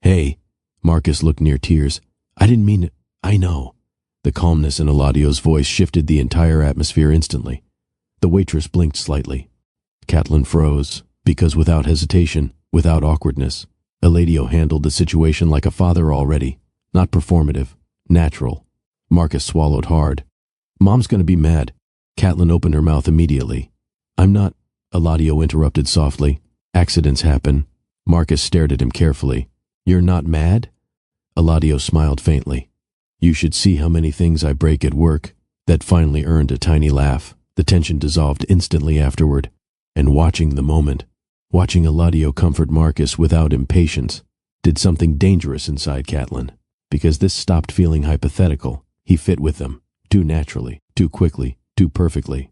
"Hey," Marcus looked near tears. "I didn't mean it. I know." The calmness in Eladio's voice shifted the entire atmosphere instantly. The waitress blinked slightly. Catelyn froze, because without hesitation, without awkwardness, Eladio handled the situation like a father already. Not performative, natural. Marcus swallowed hard. "Mom's gonna be mad." Catelyn opened her mouth immediately. "I'm not," Eladio interrupted softly. "Accidents happen." Marcus stared at him carefully. "You're not mad?" Eladio smiled faintly. "You should see how many things I break at work." That finally earned a tiny laugh. The tension dissolved instantly afterward. And watching the moment, watching Eladio comfort Marcus without impatience, did something dangerous inside Catelyn. Because this stopped feeling hypothetical. He fit with them, too naturally, too quickly, too perfectly.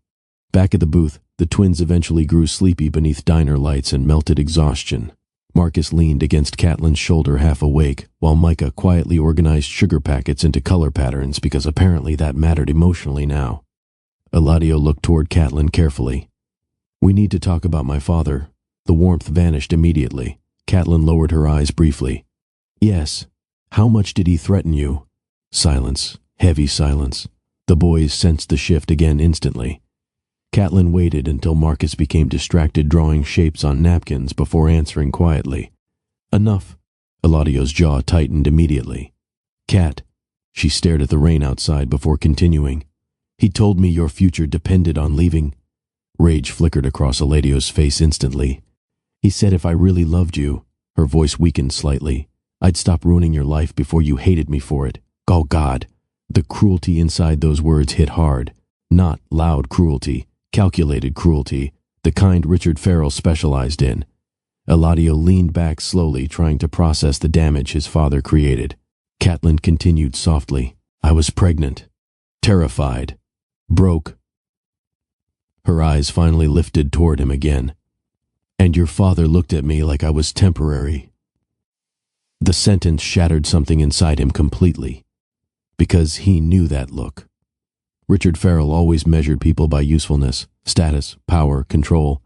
Back at the booth, the twins eventually grew sleepy beneath diner lights and melted exhaustion. Marcus leaned against Catelyn's shoulder half awake, while Micah quietly organized sugar packets into color patterns because apparently that mattered emotionally now. Eladio looked toward Catelyn carefully. "We need to talk about my father." The warmth vanished immediately. Catelyn lowered her eyes briefly. "Yes. How much did he threaten you?" Silence. Heavy silence. The boys sensed the shift again instantly. Catelyn waited until Marcus became distracted drawing shapes on napkins before answering quietly. "Enough." Eladio's jaw tightened immediately. "Cat." She stared at the rain outside before continuing. "He told me your future depended on leaving." Rage flickered across Eladio's face instantly. "He said if I really loved you," her voice weakened slightly, "I'd stop ruining your life before you hated me for it." Oh God! The cruelty inside those words hit hard. Not loud cruelty. Calculated cruelty, the kind Richard Farrell specialized in. Eladio leaned back slowly, trying to process the damage his father created. Catelyn continued softly. "I was pregnant. Terrified. Broke." Her eyes finally lifted toward him again. "And your father looked at me like I was temporary." The sentence shattered something inside him completely. Because he knew that look. Richard Farrell always measured people by usefulness, status, power, control.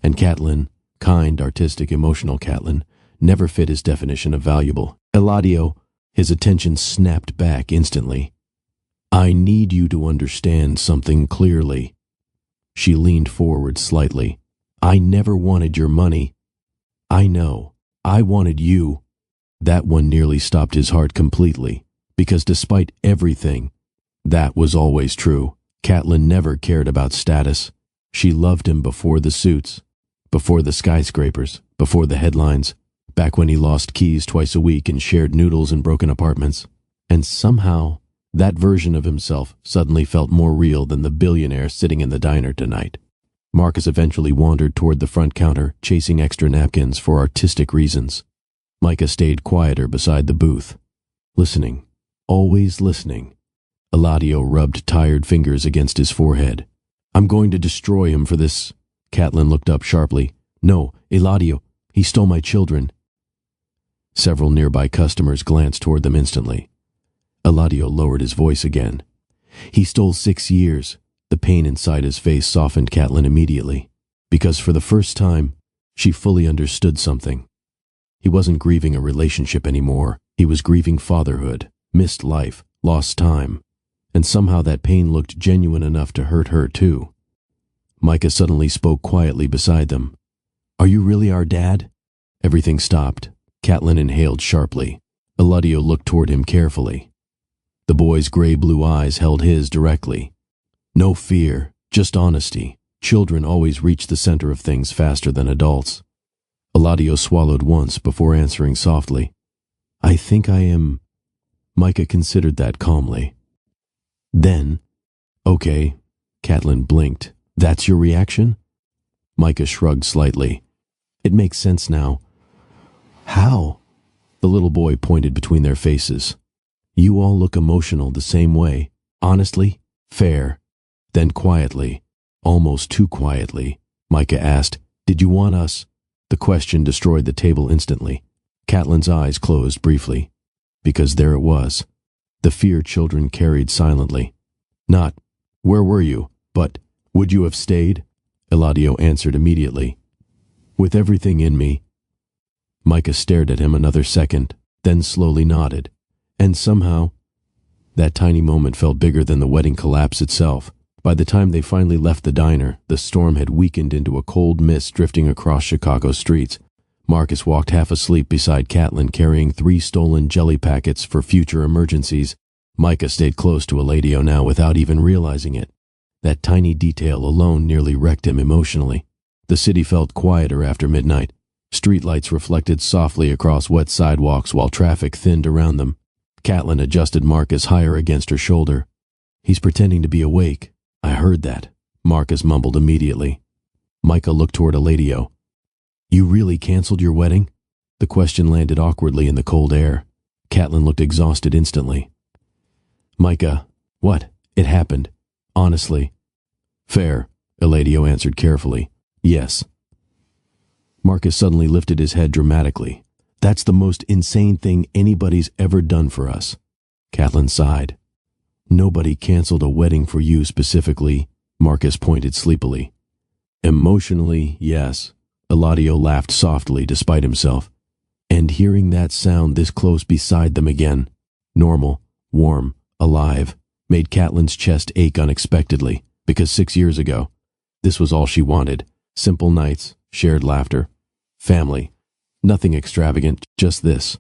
And Catelyn, kind, artistic, emotional Catelyn, never fit his definition of valuable. Eladio, his attention snapped back instantly. "I need you to understand something clearly." She leaned forward slightly. "I never wanted your money. I know. I wanted you." That one nearly stopped his heart completely, because despite everything, that was always true. Catelyn never cared about status. She loved him before the suits, before the skyscrapers, before the headlines, back when he lost keys twice a week and shared noodles in broken apartments. And somehow, that version of himself suddenly felt more real than the billionaire sitting in the diner tonight. Marcus eventually wandered toward the front counter, chasing extra napkins for artistic reasons. Micah stayed quieter beside the booth. Listening. Always listening. Eladio rubbed tired fingers against his forehead. I'm going to destroy him for this. Catelyn looked up sharply. No, Eladio, he stole my children. Several nearby customers glanced toward them instantly. Eladio lowered his voice again. He stole 6 years. The pain inside his face softened Catelyn immediately, because for the first time, she fully understood something. He wasn't grieving a relationship anymore. He was grieving fatherhood, missed life, lost time, and somehow that pain looked genuine enough to hurt her too. Micah suddenly spoke quietly beside them. Are you really our dad? Everything stopped. Catelyn inhaled sharply. Eladio looked toward him carefully. The boy's gray-blue eyes held his directly. No fear, just honesty. Children always reach the center of things faster than adults. Eladio swallowed once before answering softly. I think I am. Micah considered that calmly. Then, okay, Catelyn blinked. That's your reaction? Micah shrugged slightly. It makes sense now. How? The little boy pointed between their faces. You all look emotional the same way. Honestly, fair. Then quietly, almost too quietly, Micah asked, Did you want us? The question destroyed the table instantly. Catelyn's eyes closed briefly, because there it was, the fear children carried silently. Not, where were you, but, would you have stayed? Eladio answered immediately. With everything in me. Micah stared at him another second, then slowly nodded, and somehow, that tiny moment felt bigger than the wedding collapse itself. By the time they finally left the diner, the storm had weakened into a cold mist drifting across Chicago streets. Marcus walked half asleep beside Catelyn, carrying 3 stolen jelly packets for future emergencies. Micah stayed close to Eladio now without even realizing it. That tiny detail alone nearly wrecked him emotionally. The city felt quieter after midnight. Streetlights reflected softly across wet sidewalks while traffic thinned around them. Catelyn adjusted Marcus higher against her shoulder. He's pretending to be awake. I heard that, Marcus mumbled immediately. Micah looked toward Eladio. You really canceled your wedding? The question landed awkwardly in the cold air. Catelyn looked exhausted instantly. Micah, what? It happened. Honestly. Fair, Eladio answered carefully. Yes. Marcus suddenly lifted his head dramatically. That's the most insane thing anybody's ever done for us. Catelyn sighed. Nobody canceled a wedding for you specifically, Marcus pointed sleepily. Emotionally, yes. Eladio laughed softly despite himself. And hearing that sound this close beside them again, normal, warm, alive, made Catelyn's chest ache unexpectedly, because 6 years ago, this was all she wanted. Simple nights, shared laughter, family. Nothing extravagant, just this.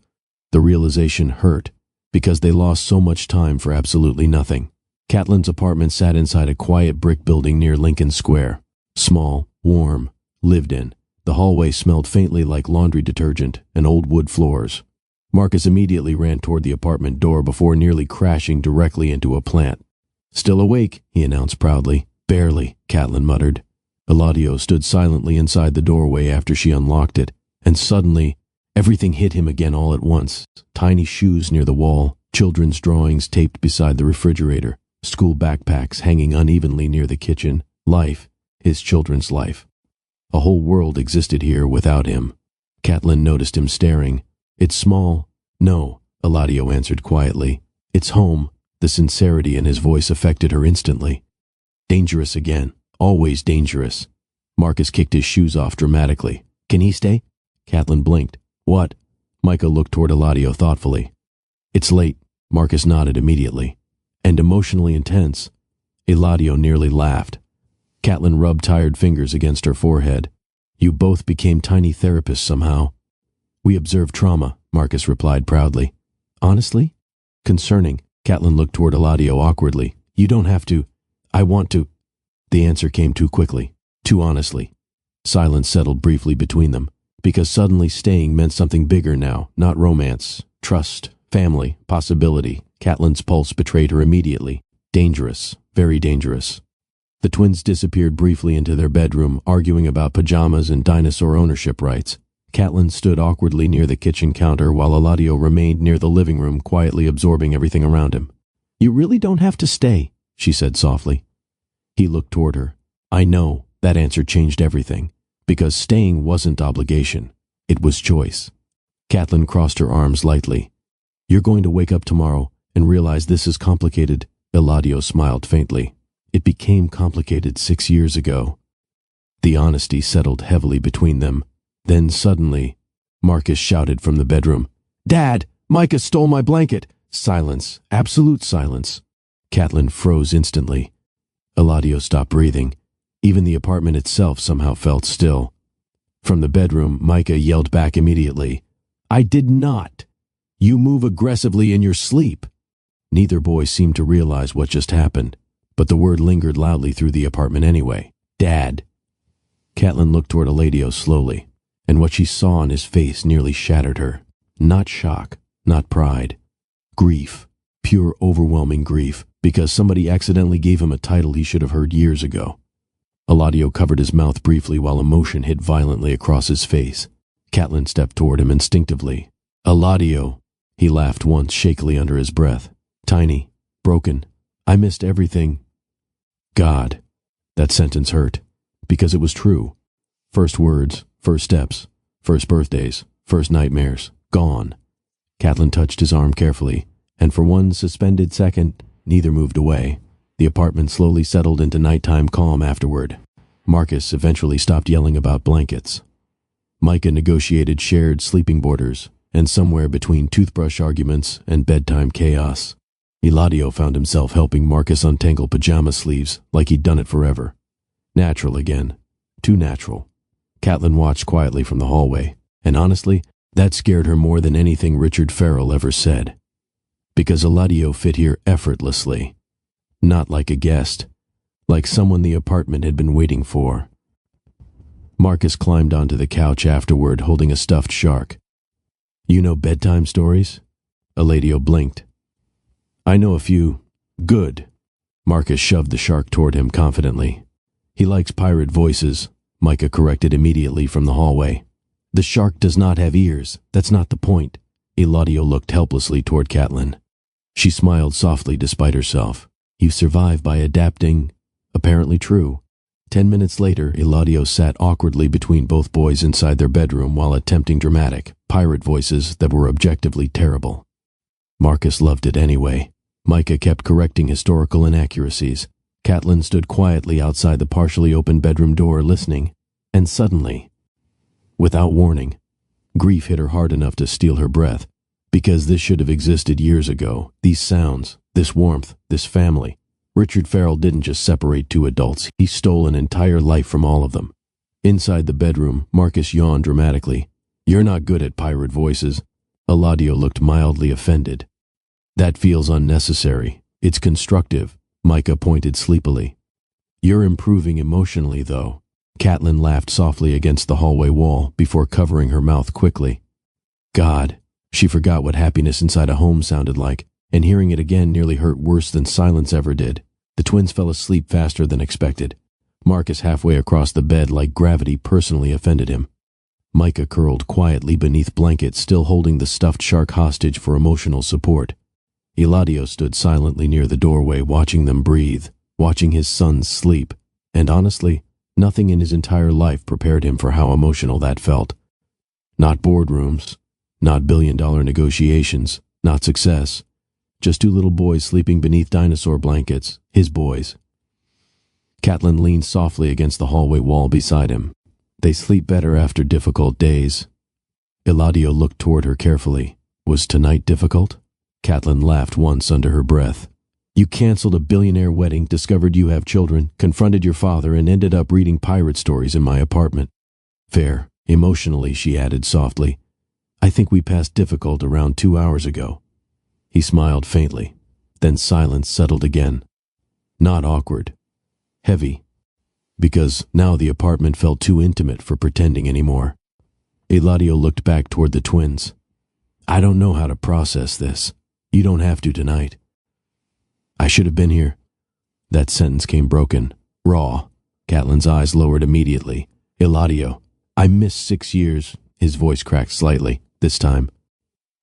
The realization hurt, because they lost so much time for absolutely nothing. Catelyn's apartment sat inside a quiet brick building near Lincoln Square. Small, warm, lived in. The hallway smelled faintly like laundry detergent and old wood floors. Marcus immediately ran toward the apartment door before nearly crashing directly into a plant. Still awake, he announced proudly. Barely, Catelyn muttered. Eladio stood silently inside the doorway after she unlocked it, and suddenly, everything hit him again all at once. Tiny shoes near the wall, children's drawings taped beside the refrigerator, school backpacks hanging unevenly near the kitchen. Life, his children's life. A whole world existed here without him. Catelyn noticed him staring. It's small. No, Eladio answered quietly. It's home. The sincerity in his voice affected her instantly. Dangerous again. Always dangerous. Marcus kicked his shoes off dramatically. Can he stay? Catelyn blinked. What? Micah looked toward Eladio thoughtfully. It's late. Marcus nodded immediately. And emotionally intense. Eladio nearly laughed. Catelyn rubbed tired fingers against her forehead. You both became tiny therapists somehow. We observed trauma, Marcus replied proudly. Honestly? Concerning. Catelyn looked toward Eladio awkwardly. You don't have to. I want to. The answer came too quickly, too honestly. Silence settled briefly between them, because suddenly staying meant something bigger now, not romance, trust, family, possibility. Catelyn's pulse betrayed her immediately. Dangerous, very dangerous. The twins disappeared briefly into their bedroom, arguing about pajamas and dinosaur ownership rights. Catelyn stood awkwardly near the kitchen counter while Eladio remained near the living room, quietly absorbing everything around him. "You really don't have to stay," she said softly. He looked toward her. "I know." That answer changed everything, because staying wasn't obligation. It was choice. Catelyn crossed her arms lightly. "You're going to wake up tomorrow and realize this is complicated." Eladio smiled faintly. "It became complicated 6 years ago." The honesty settled heavily between them. Then suddenly, Marcus shouted from the bedroom, "Dad, Micah stole my blanket!" Silence, absolute silence. Catelyn froze instantly. Eladio stopped breathing. Even the apartment itself somehow felt still. From the bedroom, Micah yelled back immediately, "I did not! You move aggressively in your sleep!" Neither boy seemed to realize what just happened, but the word lingered loudly through the apartment anyway. "Dad!" Catelyn looked toward Eladio slowly, and what she saw on his face nearly shattered her. Not shock, not pride. Grief. Pure, overwhelming grief, because somebody accidentally gave him a title he should have heard years ago. Eladio covered his mouth briefly while emotion hit violently across his face. Catelyn stepped toward him instinctively. "Eladio!" He laughed once shakily under his breath. "Tiny. Broken. I missed everything." God. That sentence hurt, because it was true. First words, first steps, first birthdays, first nightmares, gone. Catelyn touched his arm carefully, and for one suspended second, neither moved away. The apartment slowly settled into nighttime calm afterward. Marcus eventually stopped yelling about blankets. Micah negotiated shared sleeping quarters, and somewhere between toothbrush arguments and bedtime chaos, Eladio found himself helping Marcus untangle pajama sleeves like he'd done it forever. Natural again. Too natural. Catelyn watched quietly from the hallway, and honestly, that scared her more than anything Richard Farrell ever said. Because Eladio fit here effortlessly. Not like a guest, like someone the apartment had been waiting for. Marcus climbed onto the couch afterward, holding a stuffed shark. "You know bedtime stories?" Eladio blinked. "I know a few. Good." Marcus shoved the shark toward him confidently. "He likes pirate voices," Micah corrected immediately from the hallway. "The shark does not have ears. That's not the point." Eladio looked helplessly toward Catelyn. She smiled softly despite herself. "You survive by adapting." Apparently true. 10 minutes later, Eladio sat awkwardly between both boys inside their bedroom while attempting dramatic, pirate voices that were objectively terrible. Marcus loved it anyway. Micah kept correcting historical inaccuracies. Catelyn stood quietly outside the partially open bedroom door listening, and suddenly, without warning, grief hit her hard enough to steal her breath, because this should have existed years ago. These sounds, this warmth, this family. Richard Farrell didn't just separate two adults, he stole an entire life from all of them. Inside the bedroom, Marcus yawned dramatically. "You're not good at pirate voices." Eladio looked mildly offended. "That feels unnecessary. It's constructive," Micah pointed sleepily. "You're improving emotionally, though." Catelyn laughed softly against the hallway wall before covering her mouth quickly. God, she forgot what happiness inside a home sounded like, and hearing it again nearly hurt worse than silence ever did. The twins fell asleep faster than expected. Marcus halfway across the bed like gravity personally offended him. Micah curled quietly beneath blankets, still holding the stuffed shark hostage for emotional support. Eladio stood silently near the doorway, watching them breathe, watching his sons sleep, and honestly, nothing in his entire life prepared him for how emotional that felt. Not boardrooms, not billion-dollar negotiations, not success. Just two little boys sleeping beneath dinosaur blankets, his boys. Catelyn leaned softly against the hallway wall beside him. They sleep better after difficult days. Eladio looked toward her carefully. Was tonight difficult? Catelyn laughed once under her breath. You canceled a billionaire wedding, discovered you have children, confronted your father, and ended up reading pirate stories in my apartment. Fair. Emotionally, she added softly. I think we passed difficult around 2 hours ago. He smiled faintly. Then silence settled again. Not awkward. Heavy. Because now the apartment felt too intimate for pretending anymore. Eladio looked back toward the twins. I don't know how to process this. You don't have to tonight. I should have been here. That sentence came broken. Raw. Catelyn's eyes lowered immediately. Eladio, I missed 6 years. His voice cracked slightly, this time.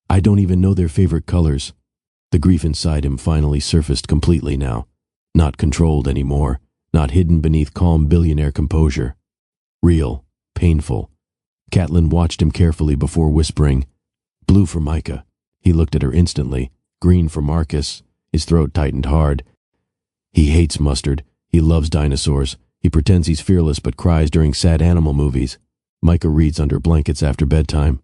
I don't even know their favorite colors. The grief inside him finally surfaced completely now. Not controlled anymore. Not hidden beneath calm billionaire composure. Real. Painful. Catelyn watched him carefully before whispering, "Blue for Micah." He looked at her instantly. Green for Marcus. His throat tightened hard. He hates mustard. He loves dinosaurs. He pretends he's fearless but cries during sad animal movies. Micah reads under blankets after bedtime.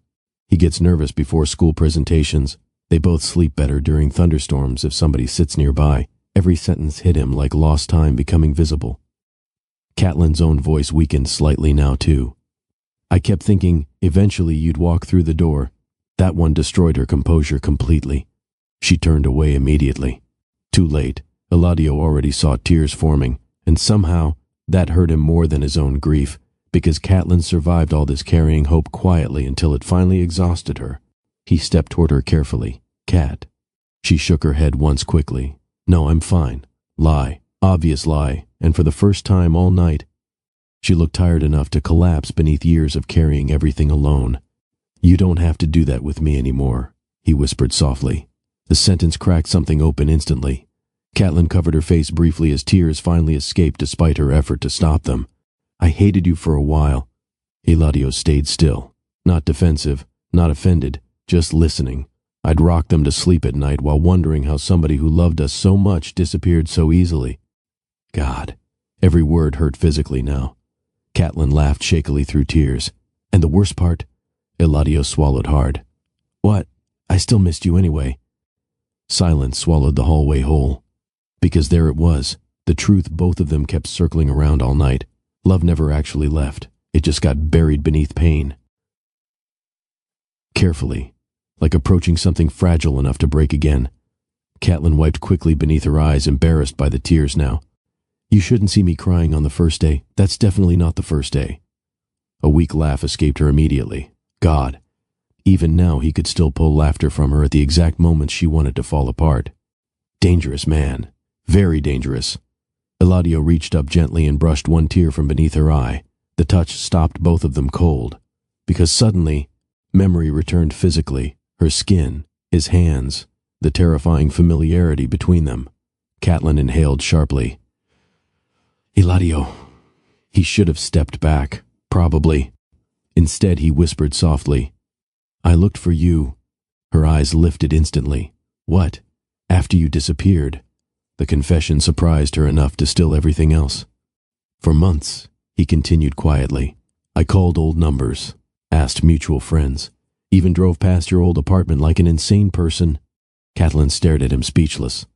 He gets nervous before school presentations. They both sleep better during thunderstorms if somebody sits nearby. Every sentence hit him like lost time becoming visible. Catelyn's own voice weakened slightly now too. I kept thinking, eventually you'd walk through the door. That one destroyed her composure completely. She turned away immediately. Too late. Eladio already saw tears forming, and somehow that hurt him more than his own grief, because Catelyn survived all this carrying hope quietly until it finally exhausted her. He stepped toward her carefully. "Cat." She shook her head once quickly. "No, I'm fine." Lie. Obvious lie, and for the first time all night, she looked tired enough to collapse beneath years of carrying everything alone. "You don't have to do that with me anymore," he whispered softly. The sentence cracked something open instantly. Catelyn covered her face briefly as tears finally escaped despite her effort to stop them. "I hated you for a while." Eladio stayed still. Not defensive, not offended, just listening. I'd rock them to sleep at night while wondering how somebody who loved us so much disappeared so easily. God. Every word hurt physically now. Catelyn laughed shakily through tears. "And the worst part?" Eladio swallowed hard. "What? I still missed you anyway." Silence swallowed the hallway whole. Because there it was, the truth both of them kept circling around all night. Love never actually left. It just got buried beneath pain. Carefully, like approaching something fragile enough to break again, Catelyn wiped quickly beneath her eyes, embarrassed by the tears now. "You shouldn't see me crying on the first day. That's definitely not the first day." A weak laugh escaped her immediately. God. Even now he could still pull laughter from her at the exact moments she wanted to fall apart. Dangerous man. Very dangerous. Eladio reached up gently and brushed one tear from beneath her eye. The touch stopped both of them cold. Because suddenly, memory returned physically. Her skin, his hands, the terrifying familiarity between them. Catelyn inhaled sharply. "Eladio." He should have stepped back, probably. Instead he whispered softly, "I looked for you." Her eyes lifted instantly. "What? After you disappeared?" The confession surprised her enough to still everything else. "For months," he continued quietly. "I called old numbers, asked mutual friends, even drove past your old apartment like an insane person." Catelyn stared at him speechless.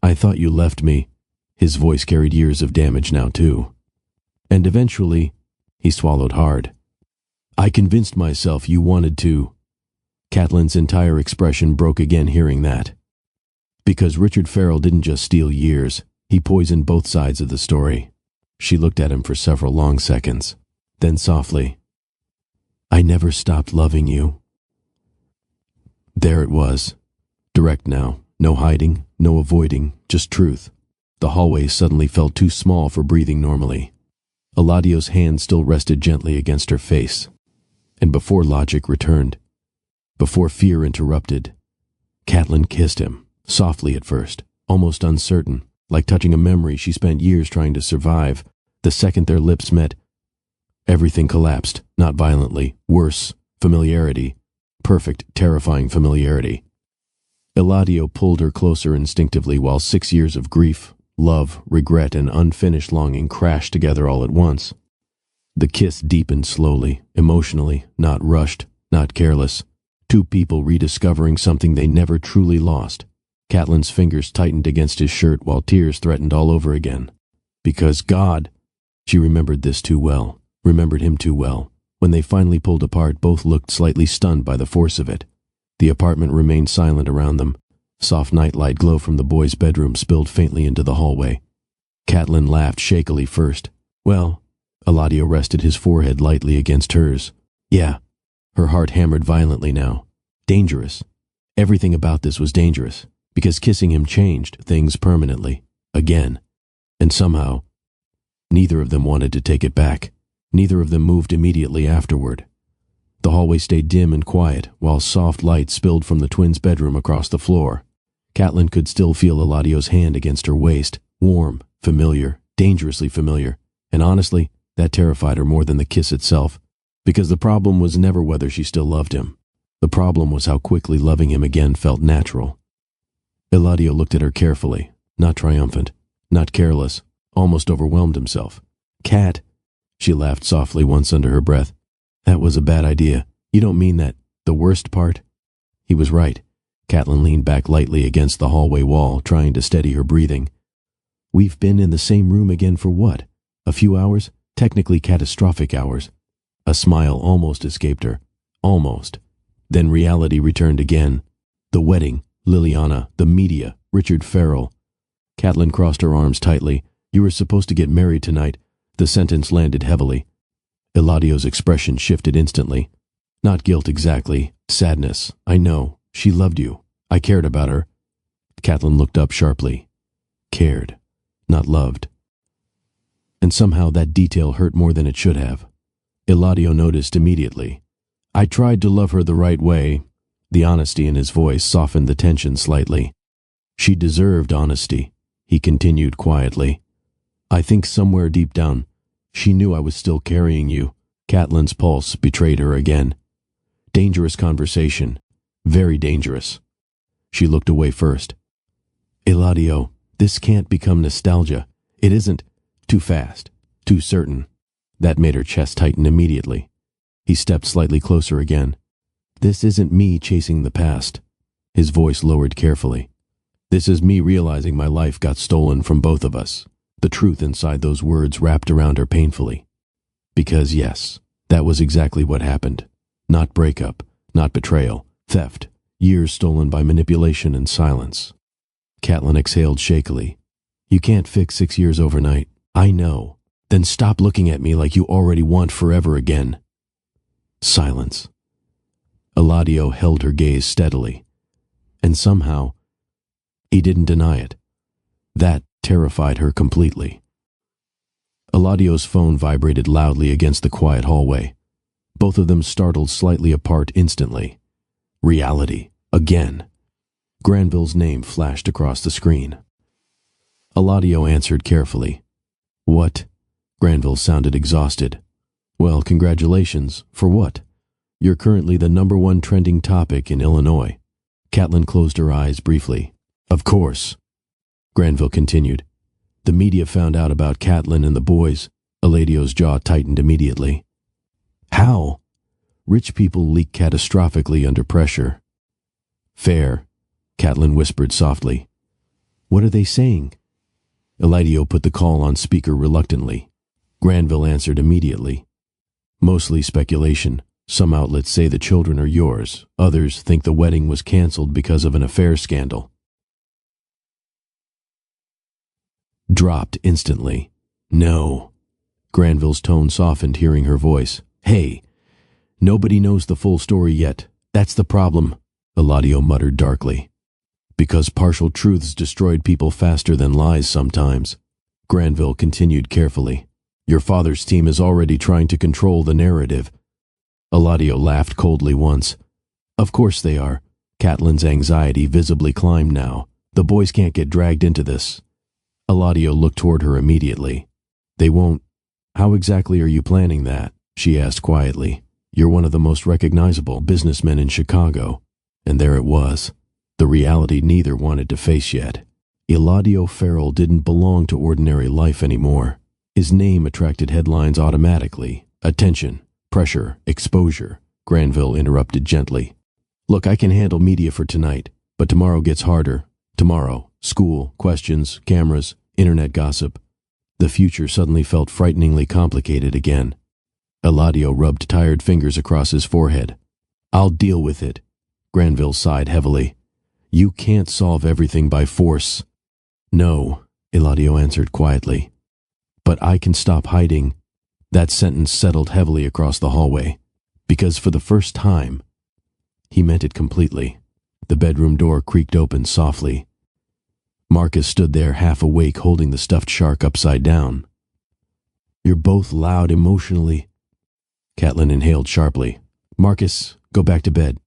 "I thought you left me." His voice carried years of damage now too. "And eventually," he swallowed hard, "I convinced myself you wanted to." Catelyn's entire expression broke again hearing that. Because Richard Farrell didn't just steal years, he poisoned both sides of the story. She looked at him for several long seconds. Then softly, "I never stopped loving you." There it was. Direct now. No hiding, no avoiding, just truth. The hallway suddenly felt too small for breathing normally. Eladio's hand still rested gently against her face. And before logic returned, before fear interrupted, Catelyn kissed him. Softly at first, almost uncertain, like touching a memory she spent years trying to survive. The second their lips met, everything collapsed, not violently, worse, familiarity, perfect, terrifying familiarity. Eladio pulled her closer instinctively while 6 years of grief, love, regret, and unfinished longing crashed together all at once. The kiss deepened slowly, emotionally, not rushed, not careless. Two people rediscovering something they never truly lost. Catelyn's fingers tightened against his shirt while tears threatened all over again. Because God, she remembered this too well, remembered him too well. When they finally pulled apart, both looked slightly stunned by the force of it. The apartment remained silent around them. Soft nightlight glow from the boys' bedroom spilled faintly into the hallway. Catelyn laughed shakily first. "Well," Eladio rested his forehead lightly against hers. "Yeah." Her heart hammered violently now. Dangerous. Everything about this was dangerous. Because kissing him changed things permanently. Again. And somehow, Neither of them wanted to take it back. Neither of them moved immediately afterward. The hallway stayed dim and quiet, while soft light spilled from the twins' bedroom across the floor. Catelyn could still feel Eladio's hand against her waist, warm, familiar, dangerously familiar, and honestly, that terrified her more than the kiss itself, because the problem was never whether she still loved him. The problem was how quickly loving him again felt natural. Eladio looked at her carefully, not triumphant, not careless, almost overwhelmed himself. "Cat," she laughed softly once under her breath. "That was a bad idea. You don't mean that. The worst part?" He was right. Catelyn leaned back lightly against the hallway wall, trying to steady her breathing. "We've been in the same room again for what? A few hours? Technically catastrophic hours." A smile almost escaped her. Almost. Then reality returned again. The wedding, Liliana, the media, Richard Farrell. Catelyn crossed her arms tightly. "You were supposed to get married tonight." The sentence landed heavily. Eladio's expression shifted instantly. Not guilt exactly, sadness. "I know. She loved you. I cared about her." Catelyn looked up sharply. Cared, not loved. And somehow that detail hurt more than it should have. Eladio noticed immediately. "I tried to love her the right way." The honesty in his voice softened the tension slightly. "She deserved honesty," he continued quietly. "I think somewhere deep down, she knew I was still carrying you." Catelyn's pulse betrayed her again. Dangerous conversation. Very dangerous. She looked away first. "Eladio, this can't become nostalgia. It isn't. Too fast. Too certain." That made her chest tighten immediately. He stepped slightly closer again. "This isn't me chasing the past." His voice lowered carefully. "This is me realizing my life got stolen from both of us." The truth inside those words wrapped around her painfully. Because yes, that was exactly what happened. Not breakup, not betrayal, theft, years stolen by manipulation and silence. Catelyn exhaled shakily. "You can't fix 6 years overnight." "I know. Then stop looking at me like you already want forever again." Silence. Eladio held her gaze steadily. And somehow, he didn't deny it. That terrified her completely. Eladio's phone vibrated loudly against the quiet hallway. Both of them startled slightly apart instantly. Reality. Again. Granville's name flashed across the screen. Eladio answered carefully. "What?" Granville sounded exhausted. "Well, congratulations. For what?" "You're currently the #1 trending topic in Illinois." Catelyn closed her eyes briefly. "Of course," Granville continued. "The media found out about Catelyn and the boys." Eladio's jaw tightened immediately. "How?" "Rich people leak catastrophically under pressure." "Fair," Catelyn whispered softly. "What are they saying?" Eladio put the call on speaker reluctantly. Granville answered immediately. "Mostly speculation. Some outlets say the children are yours. Others think the wedding was canceled because of an affair scandal." Dropped instantly. "No." Granville's tone softened hearing her voice. "Hey, nobody knows the full story yet. That's the problem," Eladio muttered darkly. "Because partial truths destroyed people faster than lies sometimes." Granville continued carefully. "Your father's team is already trying to control the narrative." Eladio laughed coldly once. "Of course they are." Catelyn's anxiety visibly climbed now. "The boys can't get dragged into this." Eladio looked toward her immediately. "They won't." "How exactly are you planning that?" she asked quietly. "You're one of the most recognizable businessmen in Chicago." And there it was. The reality neither wanted to face yet. Eladio Farrell didn't belong to ordinary life anymore. His name attracted headlines automatically. Attention, pressure, exposure. Granville interrupted gently. "Look, I can handle media for tonight, but tomorrow gets harder. Tomorrow, school, questions, cameras, internet gossip." The future suddenly felt frighteningly complicated again. Eladio rubbed tired fingers across his forehead. "I'll deal with it." Granville sighed heavily. "You can't solve everything by force." "No," Eladio answered quietly. "But I can stop hiding." That sentence settled heavily across the hallway. Because for the first time, he meant it completely. The bedroom door creaked open softly. Marcus stood there half awake holding the stuffed shark upside down. You're both loud emotionally. Catelyn inhaled sharply. Marcus, go back to bed.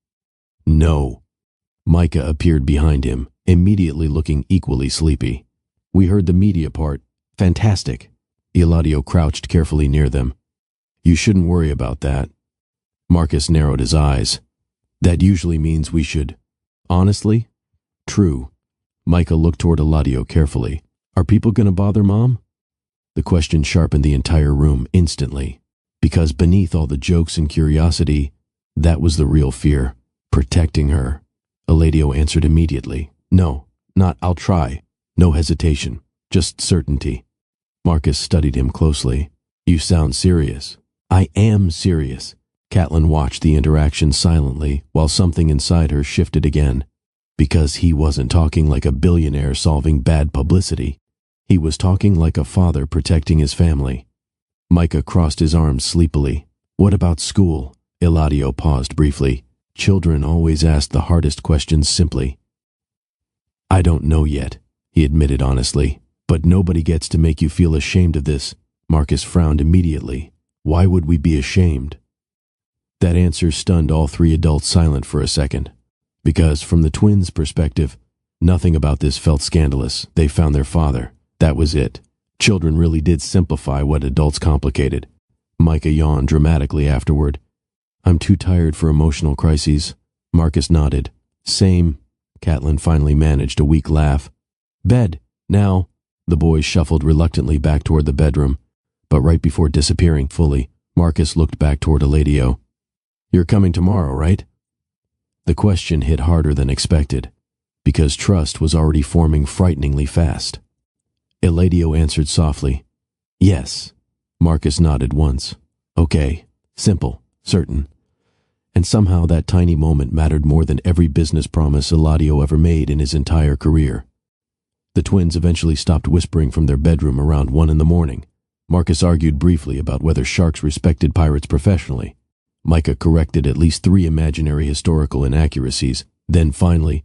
No. Micah appeared behind him, immediately looking equally sleepy. We heard the media part. Fantastic. Eladio crouched carefully near them. You shouldn't worry about that. Marcus narrowed his eyes. That usually means we should. Honestly? True. Micah looked toward Eladio carefully. Are people going to bother Mom? The question sharpened the entire room instantly, because beneath all the jokes and curiosity, that was the real fear. Protecting her. Eladio answered immediately. No, not I'll try. No hesitation. Just certainty. Marcus studied him closely. You sound serious. I am serious. Catelyn watched the interaction silently while something inside her shifted again. Because he wasn't talking like a billionaire solving bad publicity. He was talking like a father protecting his family. Micah crossed his arms sleepily. What about school? Eladio paused briefly. Children always ask the hardest questions simply. I don't know yet, he admitted honestly. But nobody gets to make you feel ashamed of this. Marcus frowned immediately. Why would we be ashamed? That answer stunned all three adults silent for a second. Because from the twins' perspective, nothing about this felt scandalous. They found their father. That was it. Children really did simplify what adults complicated. Micah yawned dramatically afterward. I'm too tired for emotional crises. Marcus nodded. Same. Catelyn finally managed a weak laugh. Bed, now. The boys shuffled reluctantly back toward the bedroom, but right before disappearing fully, Marcus looked back toward Eladio. You're coming tomorrow, right? The question hit harder than expected, because trust was already forming frighteningly fast. Eladio answered softly. Yes. Marcus nodded once. Okay. Simple. Certain. And somehow that tiny moment mattered more than every business promise Eladio ever made in his entire career. The twins eventually stopped whispering from their bedroom around 1 a.m. Marcus argued briefly about whether sharks respected pirates professionally. Micah corrected at least 3 imaginary historical inaccuracies. Then finally,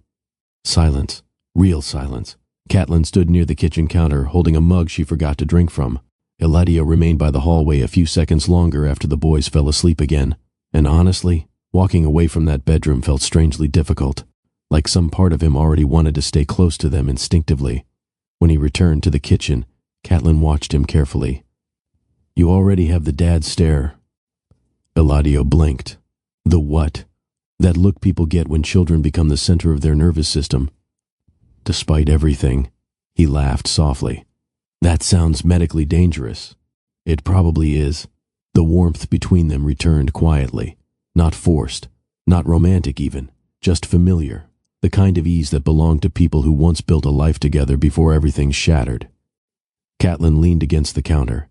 silence. Real silence. Catelyn stood near the kitchen counter, holding a mug she forgot to drink from. Eladio remained by the hallway a few seconds longer after the boys fell asleep again. And honestly, walking away from that bedroom felt strangely difficult. Like some part of him already wanted to stay close to them instinctively. When he returned to the kitchen, Catelyn watched him carefully. You already have the dad stare. Eladio blinked. The what? That look people get when children become the center of their nervous system. Despite everything, he laughed softly. That sounds medically dangerous. It probably is. The warmth between them returned quietly. Not forced. Not romantic even. Just familiar. The kind of ease that belonged to people who once built a life together before everything shattered. Catelyn leaned against the counter.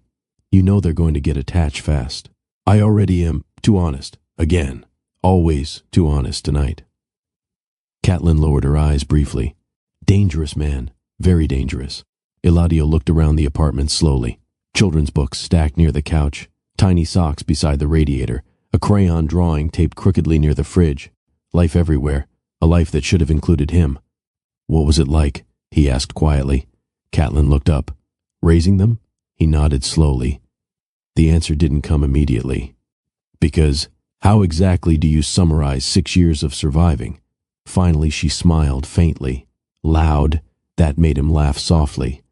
You know they're going to get attached fast. I already am too honest. Again. Always too honest tonight. Catelyn lowered her eyes briefly. Dangerous man. Very dangerous. Eladio looked around the apartment slowly. Children's books stacked near the couch. Tiny socks beside the radiator. A crayon drawing taped crookedly near the fridge. Life everywhere. A life that should have included him. What was it like? He asked quietly. Catelyn looked up. Raising them? He nodded slowly. The answer didn't come immediately. Because, how exactly do you summarize 6 years of surviving? Finally she smiled faintly. Loud. That made him laugh softly.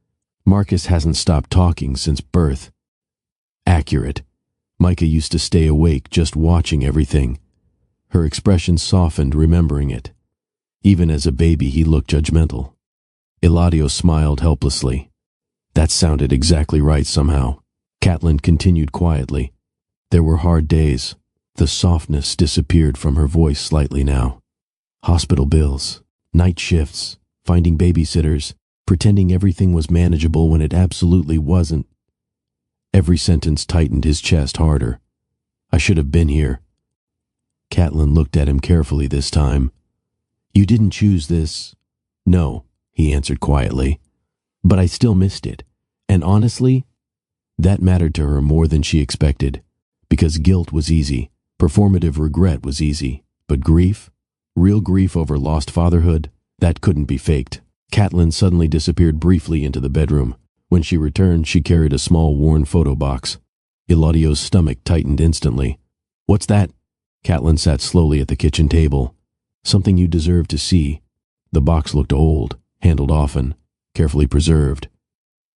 Marcus hasn't stopped talking since birth. Accurate. Micah used to stay awake just watching everything. Her expression softened, remembering it. Even as a baby he looked judgmental. Eladio smiled helplessly. That sounded exactly right somehow. Catelyn continued quietly. There were hard days. The softness disappeared from her voice slightly now. Hospital bills, night shifts, finding babysitters, pretending everything was manageable when it absolutely wasn't. Every sentence tightened his chest harder. I should have been here. Catelyn looked at him carefully this time. You didn't choose this. No, he answered quietly. But I still missed it. And honestly, that mattered to her more than she expected. Because guilt was easy. Performative regret was easy. But grief? Real grief over lost fatherhood? That couldn't be faked. Catelyn suddenly disappeared briefly into the bedroom. When she returned, she carried a small worn photo box. Eladio's stomach tightened instantly. "What's that?" Catelyn sat slowly at the kitchen table. "Something you deserve to see." The box looked old, handled often, carefully preserved.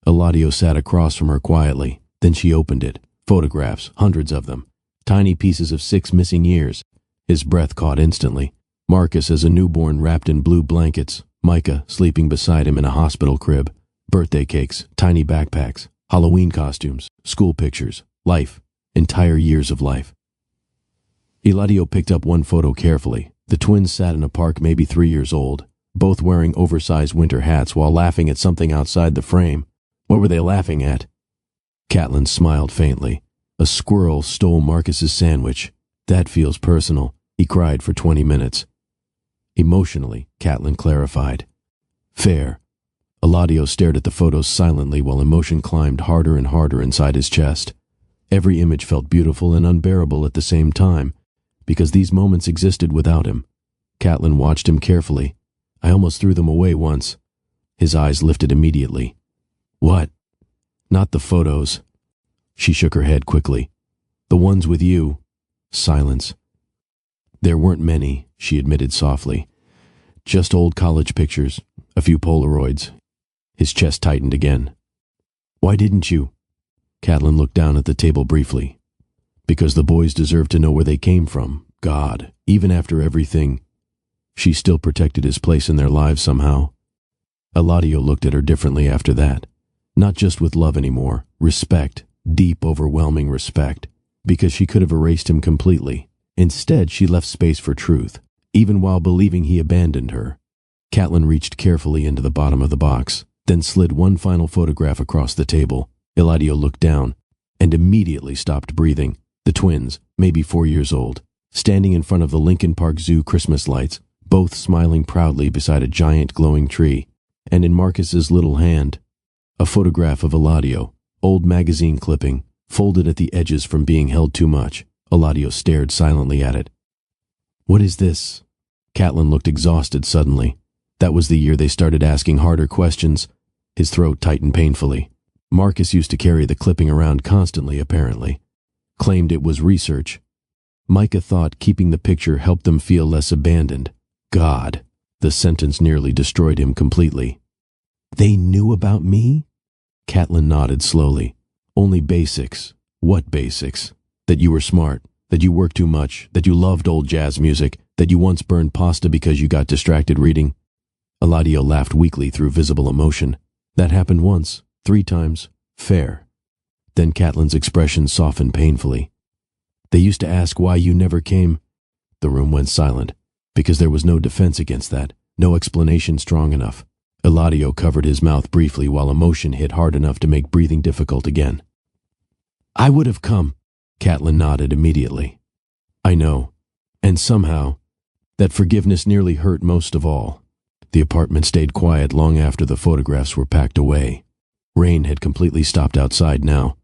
Eladio sat across from her quietly. Then she opened it. Photographs, hundreds of them. Tiny pieces of 6 missing years. His breath caught instantly. Marcus as a newborn wrapped in blue blankets. Micah sleeping beside him in a hospital crib. Birthday cakes, tiny backpacks, Halloween costumes, school pictures, life, entire years of life. Eladio picked up one photo carefully. The twins sat in a park maybe 3 years old, both wearing oversized winter hats while laughing at something outside the frame. What were they laughing at? Catelyn smiled faintly. A squirrel stole Marcus's sandwich. That feels personal. He cried for 20 minutes. Emotionally, Catelyn clarified. Fair. Eladio stared at the photos silently while emotion climbed harder and harder inside his chest. Every image felt beautiful and unbearable at the same time, because these moments existed without him. Catelyn watched him carefully. I almost threw them away once. His eyes lifted immediately. What? Not the photos. She shook her head quickly. The ones with you. Silence. There weren't many, she admitted softly. Just old college pictures, a few Polaroids. His chest tightened again. Why didn't you? Catelyn looked down at the table briefly. Because the boys deserved to know where they came from. God, even after everything. She still protected his place in their lives somehow. Eladio looked at her differently after that. Not just with love anymore. Respect. Deep, overwhelming respect. Because she could have erased him completely. Instead, she left space for truth, even while believing he abandoned her. Catelyn reached carefully into the bottom of the box, then slid one final photograph across the table. Eladio looked down, and immediately stopped breathing. The twins, maybe 4 years old, standing in front of the Lincoln Park Zoo Christmas lights, both smiling proudly beside a giant glowing tree, and in Marcus's little hand, a photograph of Eladio, old magazine clipping, folded at the edges from being held too much. Eladio stared silently at it. What is this? Catelyn looked exhausted suddenly. That was the year they started asking harder questions. His throat tightened painfully. Marcus used to carry the clipping around constantly, apparently. Claimed it was research. Micah thought keeping the picture helped them feel less abandoned. God, the sentence nearly destroyed him completely. They knew about me? Catelyn nodded slowly. Only basics. What basics? That you were smart, that you worked too much, that you loved old jazz music, that you once burned pasta because you got distracted reading. Eladio laughed weakly through visible emotion. That happened once, 3 times. Fair. Then Catelyn's expression softened painfully. They used to ask why you never came. The room went silent, because there was no defense against that, no explanation strong enough. Eladio covered his mouth briefly while emotion hit hard enough to make breathing difficult again. I would have come. Catelyn nodded immediately. I know. And somehow, that forgiveness nearly hurt most of all. The apartment stayed quiet long after the photographs were packed away. Rain had completely stopped outside now.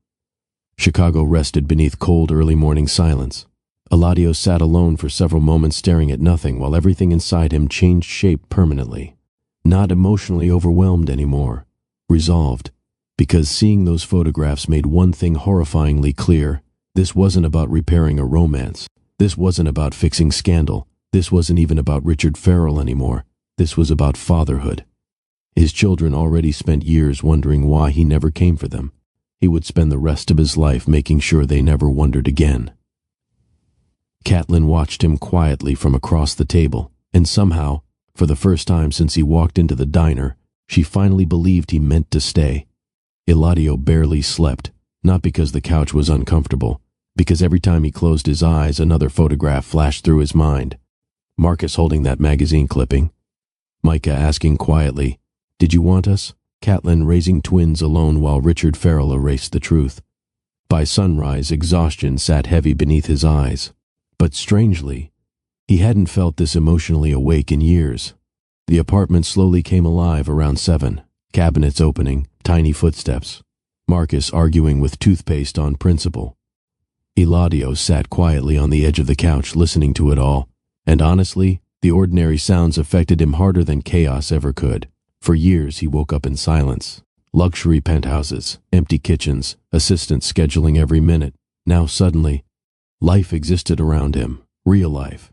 Chicago rested beneath cold early morning silence. Eladio sat alone for several moments staring at nothing while everything inside him changed shape permanently. Not emotionally overwhelmed anymore. Resolved. Because seeing those photographs made one thing horrifyingly clear. This wasn't about repairing a romance. This wasn't about fixing scandal. This wasn't even about Richard Farrell anymore. This was about fatherhood. His children already spent years wondering why he never came for them. He would spend the rest of his life making sure they never wondered again. Catelyn watched him quietly from across the table, and somehow, for the first time since he walked into the diner, she finally believed he meant to stay. Eladio barely slept, not because the couch was uncomfortable, because every time he closed his eyes, another photograph flashed through his mind. Marcus holding that magazine clipping. Micah asking quietly, Did you want us? Catelyn raising twins alone while Richard Farrell erased the truth. By sunrise, exhaustion sat heavy beneath his eyes. But strangely, he hadn't felt this emotionally awake in years. The apartment slowly came alive around 7. Cabinets opening, tiny footsteps. Marcus arguing with toothpaste on principle. Eladio sat quietly on the edge of the couch listening to it all, and honestly, the ordinary sounds affected him harder than chaos ever could. For years he woke up in silence, Luxury penthouses, empty kitchens, assistants scheduling every minute. Now suddenly, life existed around him, real life.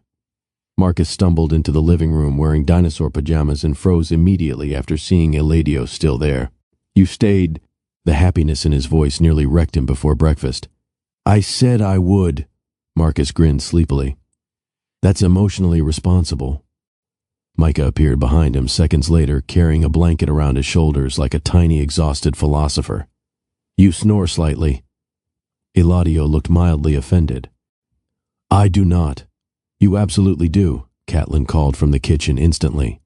Marcus stumbled into the living room wearing dinosaur pajamas and froze immediately after seeing Eladio still there. "You stayed." The happiness in his voice nearly wrecked him before breakfast. "I said I would." Marcus grinned sleepily. "That's emotionally responsible." Micah appeared behind him seconds later, carrying a blanket around his shoulders like a tiny, exhausted philosopher. "You snore slightly." Eladio looked mildly offended. "I do not." "You absolutely do," Catelyn called from the kitchen instantly.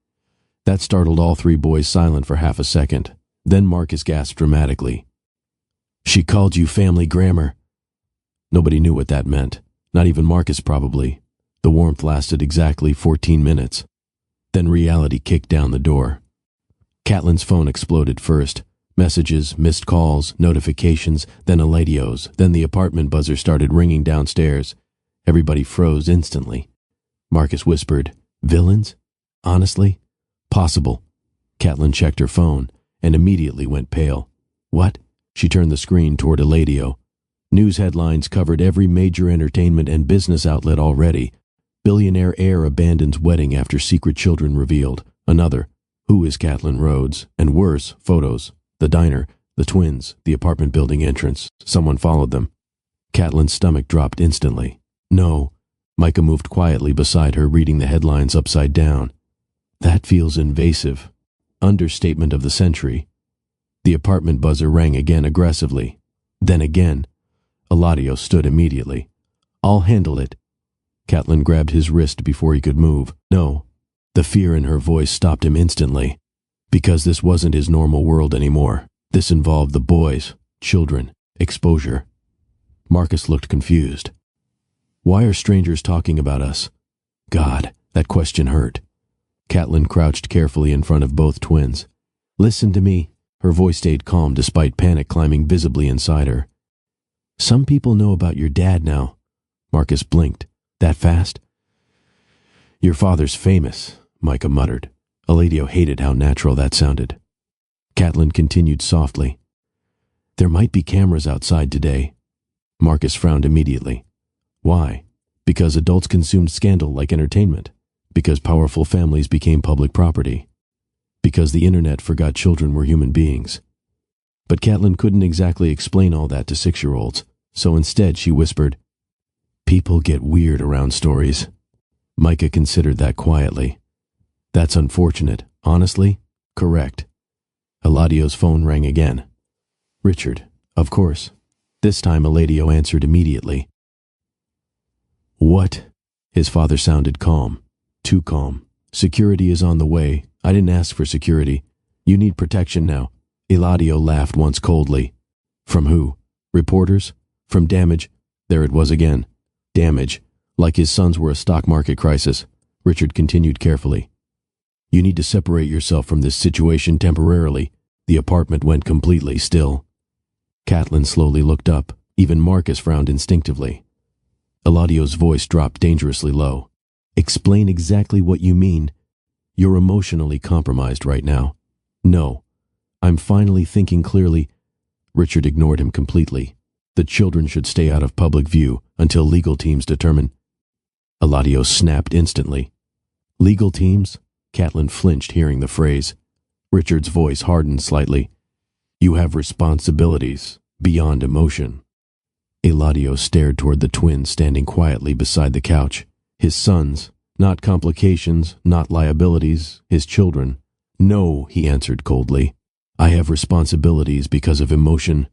That startled all three boys silent for half a second. Then Marcus gasped dramatically. "She called you family grammar." Nobody knew what that meant. Not even Marcus, probably. The warmth lasted exactly 14 minutes. Then reality kicked down the door. Catelyn's phone exploded first. Messages, missed calls, notifications, then Eladio's, then the apartment buzzer started ringing downstairs. Everybody froze instantly. Marcus whispered, "Villains? Honestly? Possible." Catelyn checked her phone and immediately went pale. "What?" She turned the screen toward Eladio. News headlines covered every major entertainment and business outlet already. Billionaire heir abandons wedding after secret children revealed. Another, who is Catelyn Rhodes? And worse, photos. The diner, the twins, the apartment building entrance. Someone followed them. Catelyn's stomach dropped instantly. "No." Micah moved quietly beside her, reading the headlines upside down. "That feels invasive." Understatement of the century. The apartment buzzer rang again aggressively. Then again. Eladio stood immediately. "I'll handle it." Catelyn grabbed his wrist before he could move. "No." The fear in her voice stopped him instantly. Because this wasn't his normal world anymore. This involved the boys, children, exposure. Marcus looked confused. "Why are strangers talking about us?" God, that question hurt. Catelyn crouched carefully in front of both twins. "Listen to me." Her voice stayed calm despite panic climbing visibly inside her. "Some people know about your dad now." Marcus blinked. "That fast?" "Your father's famous," Micah muttered. Eladio hated how natural that sounded. Catelyn continued softly. "There might be cameras outside today." Marcus frowned immediately. "Why?" "Because adults consumed scandal like entertainment. Because powerful families became public property. Because the internet forgot children were human beings." But Catelyn couldn't exactly explain all that to 6-year-olds, so instead she whispered, "People get weird around stories." Micah considered that quietly. "That's unfortunate. Honestly, correct." Eladio's phone rang again. "Richard, of course." This time Eladio answered immediately. "What?" His father sounded calm. Too calm. "Security is on the way. I didn't ask for security. You need protection now." Eladio laughed once coldly. "From who? Reporters? From damage?" There it was again. Damage. Like his sons were a stock market crisis. Richard continued carefully. "You need to separate yourself from this situation temporarily." The apartment went completely still. Catelyn slowly looked up. Even Marcus frowned instinctively. Eladio's voice dropped dangerously low. "Explain exactly what you mean. You're emotionally compromised right now." "No. I'm finally thinking clearly." Richard ignored him completely. "The children should stay out of public view until legal teams determine." Eladio snapped instantly. "Legal teams?" Catelyn flinched hearing the phrase. Richard's voice hardened slightly. "You have responsibilities beyond emotion." Eladio stared toward the twins standing quietly beside the couch. His sons, not complications, not liabilities, his children. "No," he answered coldly. "I have responsibilities because of emotion."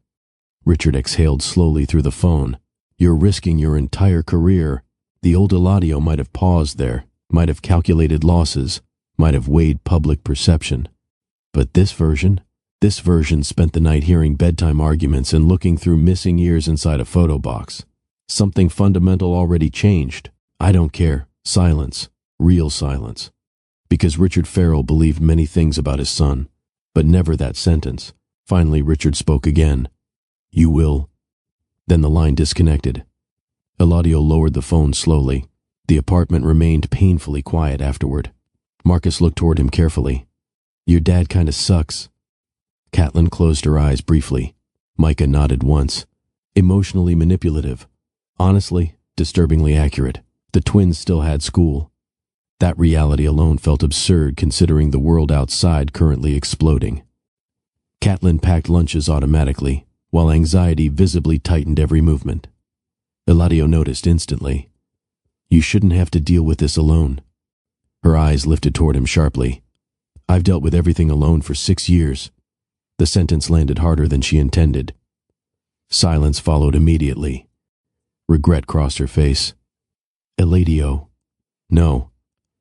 Richard exhaled slowly through the phone. "You're risking your entire career." The old Eladio might have paused there, might have calculated losses, might have weighed public perception. But this version spent the night hearing bedtime arguments and looking through missing years inside a photo box. Something fundamental already changed. "I don't care." Silence. Real silence. Because Richard Farrell believed many things about his son, but never that sentence. Finally, Richard spoke again. "You will." Then the line disconnected. Eladio lowered the phone slowly. The apartment remained painfully quiet afterward. Marcus looked toward him carefully. "Your dad kinda sucks." Catelyn closed her eyes briefly. Micah nodded once. Emotionally manipulative. Honestly, disturbingly accurate. The twins still had school. That reality alone felt absurd considering the world outside currently exploding. Catelyn packed lunches automatically, while anxiety visibly tightened every movement. Eladio noticed instantly. You shouldn't have to deal with this alone. Her eyes lifted toward him sharply. I've dealt with everything alone for 6 years. The sentence landed harder than she intended. Silence followed immediately. Regret crossed her face. Eladio. No.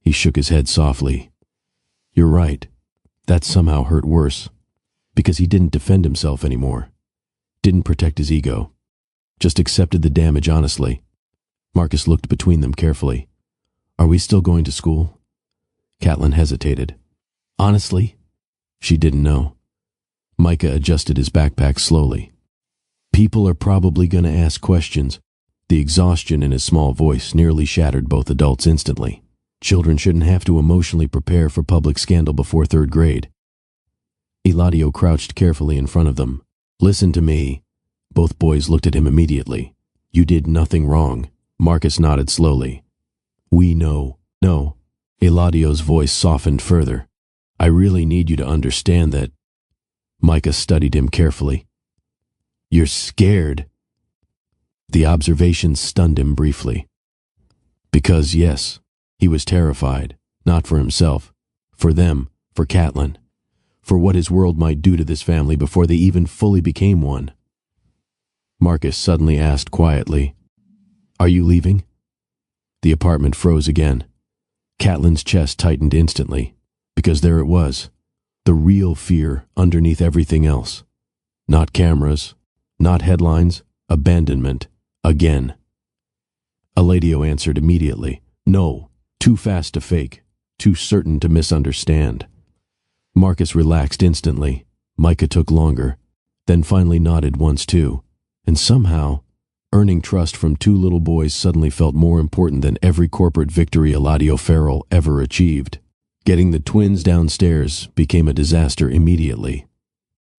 He shook his head softly. You're right. That somehow hurt worse. Because he didn't defend himself anymore. Didn't protect his ego. Just accepted the damage honestly. Marcus looked between them carefully. Are we still going to school? Catelyn hesitated. Honestly? She didn't know. Micah adjusted his backpack slowly. People are probably going to ask questions. The exhaustion in his small voice nearly shattered both adults instantly. Children shouldn't have to emotionally prepare for public scandal before 3rd grade. Eladio crouched carefully in front of them. Listen to me. Both boys looked at him immediately. You did nothing wrong. Marcus nodded slowly. We know. No. Eladio's voice softened further. I really need you to understand that. Micah studied him carefully. You're scared. The observation stunned him briefly. Because, yes, he was terrified, not for himself, for them, for Catelyn, for what his world might do to this family before they even fully became one. Marcus suddenly asked quietly, Are you leaving? The apartment froze again. Catelyn's chest tightened instantly, because there it was, the real fear underneath everything else. Not cameras, not headlines, abandonment, again. Eladio answered immediately, No, too fast to fake, too certain to misunderstand. Marcus relaxed instantly. Micah took longer, then finally nodded once too, and somehow, earning trust from 2 little boys suddenly felt more important than every corporate victory Eladio Farrell ever achieved. Getting the twins downstairs became a disaster immediately.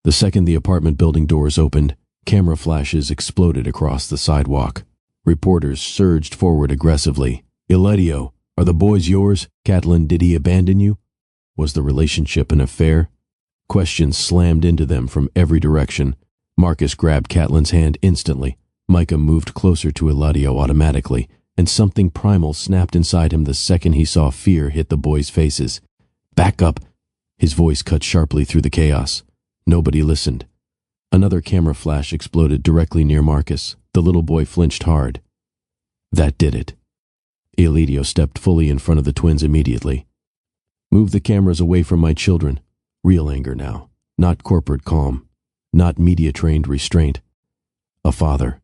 The second the apartment building doors opened, camera flashes exploded across the sidewalk. Reporters surged forward aggressively. Eladio, are the boys yours? Catelyn, did he abandon you? Was the relationship an affair? Questions slammed into them from every direction. Marcus grabbed Catelyn's hand instantly. Micah moved closer to Eladio automatically, and something primal snapped inside him the second he saw fear hit the boys' faces. Back up! His voice cut sharply through the chaos. Nobody listened. Another camera flash exploded directly near Marcus. The little boy flinched hard. That did it. Eladio stepped fully in front of the twins immediately. Move the cameras away from my children. Real anger now. Not corporate calm. Not media-trained restraint. A father.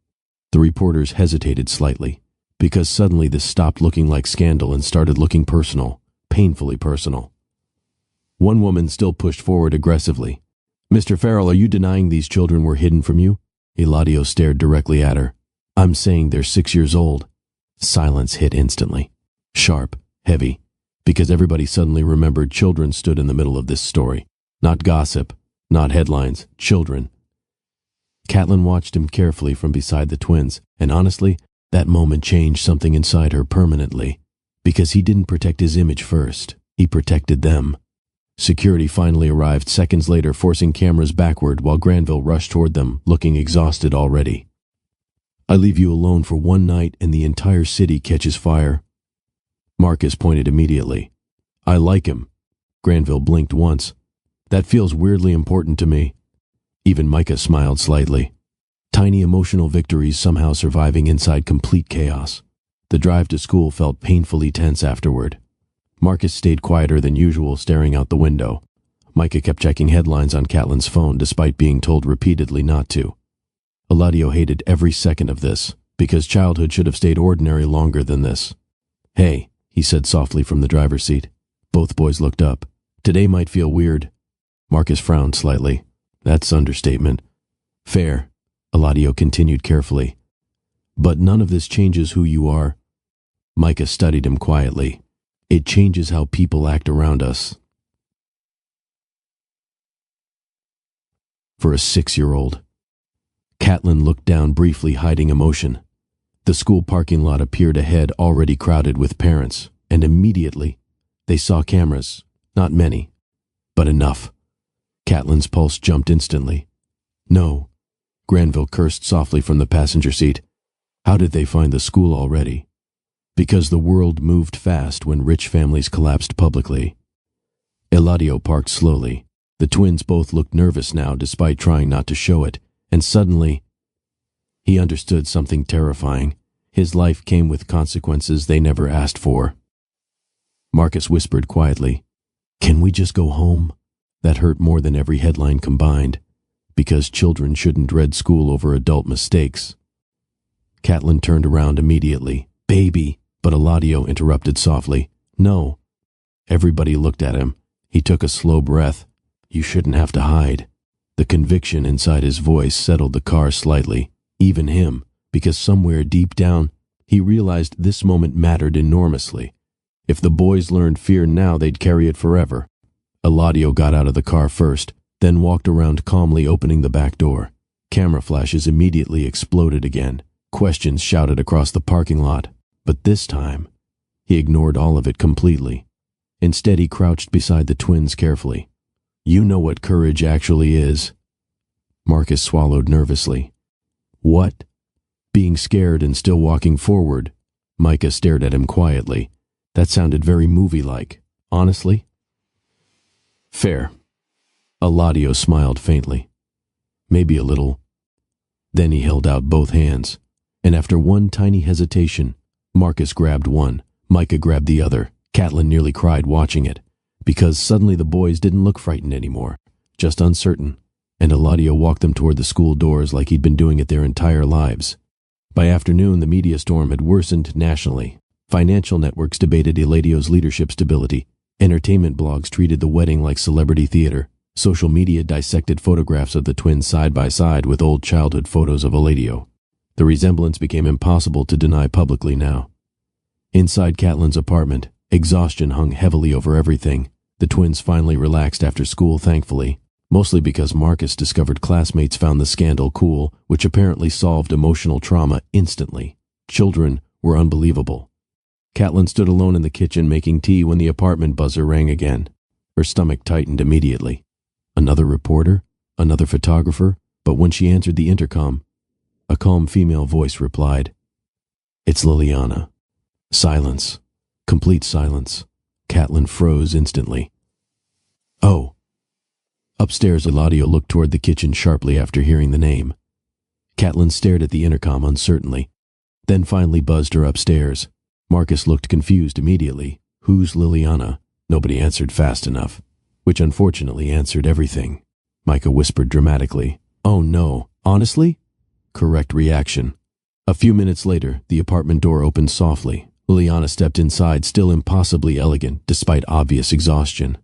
The reporters hesitated slightly, because suddenly this stopped looking like scandal and started looking personal, painfully personal. One woman still pushed forward aggressively. Mr. Farrell, are you denying these children were hidden from you? Eladio stared directly at her. I'm saying they're 6 years old. Silence hit instantly. Sharp, heavy, because everybody suddenly remembered children stood in the middle of this story. Not gossip, not headlines, children. Catelyn watched him carefully from beside the twins, and honestly, that moment changed something inside her permanently. Because he didn't protect his image first, he protected them. Security finally arrived seconds later, forcing cameras backward while Granville rushed toward them, looking exhausted already. I leave you alone for 1 night and the entire city catches fire. Marcus pointed immediately. I like him. Granville blinked once. That feels weirdly important to me. Even Micah smiled slightly. Tiny emotional victories somehow surviving inside complete chaos. The drive to school felt painfully tense afterward. Marcus stayed quieter than usual, staring out the window. Micah kept checking headlines on Catelyn's phone despite being told repeatedly not to. Eladio hated every second of this, because childhood should have stayed ordinary longer than this. Hey, he said softly from the driver's seat. Both boys looked up. Today might feel weird. Marcus frowned slightly. That's understatement. Fair, Eladio continued carefully. But none of this changes who you are. Micah studied him quietly. It changes how people act around us. for a 6-year-old. Catelyn looked down briefly, hiding emotion. The school parking lot appeared ahead, already crowded with parents, and immediately they saw cameras. Not many, but enough. Catelyn's pulse jumped instantly. No, Granville cursed softly from the passenger seat. How did they find the school already? Because the world moved fast when rich families collapsed publicly. Eladio parked slowly. The twins both looked nervous now, despite trying not to show it, and suddenly he understood something terrifying. His life came with consequences they never asked for. Marcus whispered quietly, "Can we just go home?" That hurt more than every headline combined, because children shouldn't dread school over adult mistakes. Catelyn turned around immediately. "Baby," but Eladio interrupted softly. "No." Everybody looked at him. He took a slow breath. "You shouldn't have to hide." The conviction inside his voice settled the car slightly, even him, because somewhere deep down, he realized this moment mattered enormously. If the boys learned fear now, they'd carry it forever. Eladio got out of the car first, then walked around calmly, opening the back door. Camera flashes immediately exploded again. Questions shouted across the parking lot, but this time, he ignored all of it completely. Instead, he crouched beside the twins carefully. "You know what courage actually is." Marcus swallowed nervously. "What?" "Being scared and still walking forward." Micah stared at him quietly. "That sounded very movie-like. Honestly?" "Fair." Eladio smiled faintly. "Maybe a little." Then he held out both hands, and after one tiny hesitation, Marcus grabbed one, Micah grabbed the other. Catelyn nearly cried watching it, because suddenly the boys didn't look frightened anymore, just uncertain, and Eladio walked them toward the school doors like he'd been doing it their entire lives. By afternoon, the media storm had worsened nationally. Financial networks debated Eladio's leadership stability. Entertainment blogs treated the wedding like celebrity theater. Social media dissected photographs of the twins side by side with old childhood photos of Eladio. The resemblance became impossible to deny publicly now. Inside Catelyn's apartment, exhaustion hung heavily over everything. The twins finally relaxed after school, thankfully, mostly because Marcus discovered classmates found the scandal cool, which apparently solved emotional trauma instantly. Children were unbelievable. Catelyn stood alone in the kitchen making tea when the apartment buzzer rang again. Her stomach tightened immediately. Another reporter? Another photographer? But when she answered the intercom, a calm female voice replied, "It's Liliana." Silence. Complete silence. Catelyn froze instantly. "Oh." Upstairs, Eladio looked toward the kitchen sharply after hearing the name. Catelyn stared at the intercom uncertainly, then finally buzzed her upstairs. Marcus looked confused immediately. "Who's Liliana?" Nobody answered fast enough, which unfortunately answered everything. Micah whispered dramatically, "Oh no, honestly?" Correct reaction. A few minutes later, the apartment door opened softly. Liliana stepped inside, still impossibly elegant despite obvious exhaustion.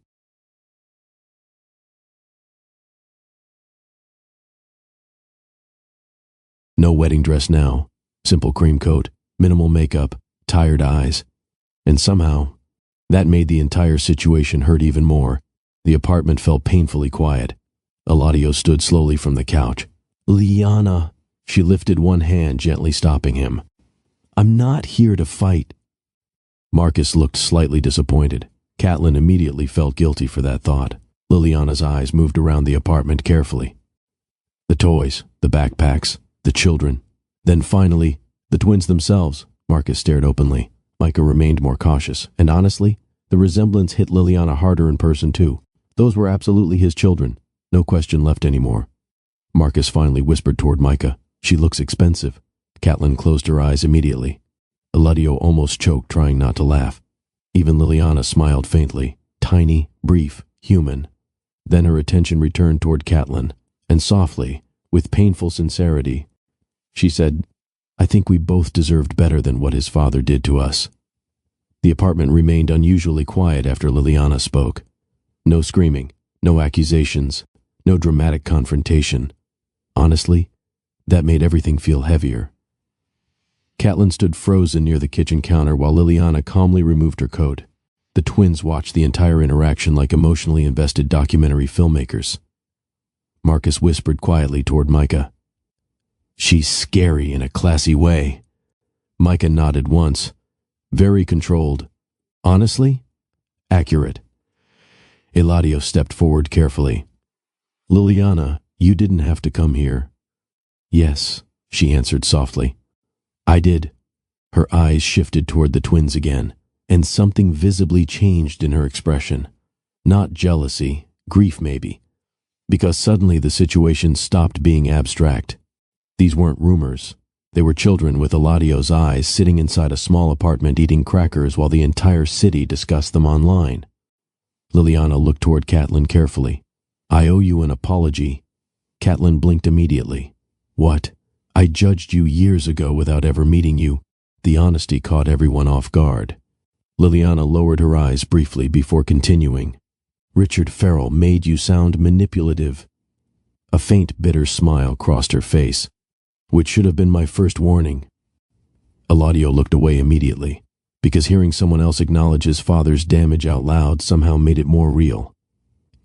No wedding dress now, simple cream coat, minimal makeup, tired eyes. And somehow, that made the entire situation hurt even more. The apartment felt painfully quiet. Eladio stood slowly from the couch. "Liliana." She lifted one hand, gently stopping him. "I'm not here to fight." Marcus looked slightly disappointed. Catelyn immediately felt guilty for that thought. Liliana's eyes moved around the apartment carefully. The toys, the backpacks, the children. Then finally, the twins themselves. Marcus stared openly. Micah remained more cautious, and honestly, the resemblance hit Liliana harder in person too. Those were absolutely his children. No question left anymore. Marcus finally whispered toward Micah, "She looks expensive." Catelyn closed her eyes immediately. Eladio almost choked, trying not to laugh. Even Liliana smiled faintly, tiny, brief, human. Then her attention returned toward Catelyn, and softly, with painful sincerity, she said, "I think we both deserved better than what his father did to us." The apartment remained unusually quiet after Liliana spoke. No screaming, no accusations, no dramatic confrontation. Honestly, that made everything feel heavier. Catelyn stood frozen near the kitchen counter while Liliana calmly removed her coat. The twins watched the entire interaction like emotionally invested documentary filmmakers. Marcus whispered quietly toward Micah. She's scary in a classy way. Micah nodded once. Very controlled. Honestly? Accurate. Eladio stepped forward carefully. Liliana, you didn't have to come here. Yes, she answered softly. I did. Her eyes shifted toward the twins again, and something visibly changed in her expression. Not jealousy, grief maybe. Because suddenly the situation stopped being abstract. These weren't rumors. They were children with Eladio's eyes sitting inside a small apartment eating crackers while the entire city discussed them online. Liliana looked toward Catelyn carefully. I owe you an apology. Catelyn blinked immediately. What? I judged you years ago without ever meeting you. The honesty caught everyone off guard. Liliana lowered her eyes briefly before continuing. Richard Farrell made you sound manipulative. A faint, bitter smile crossed her face, which should have been my first warning. Eladio looked away immediately, because hearing someone else acknowledge his father's damage out loud somehow made it more real.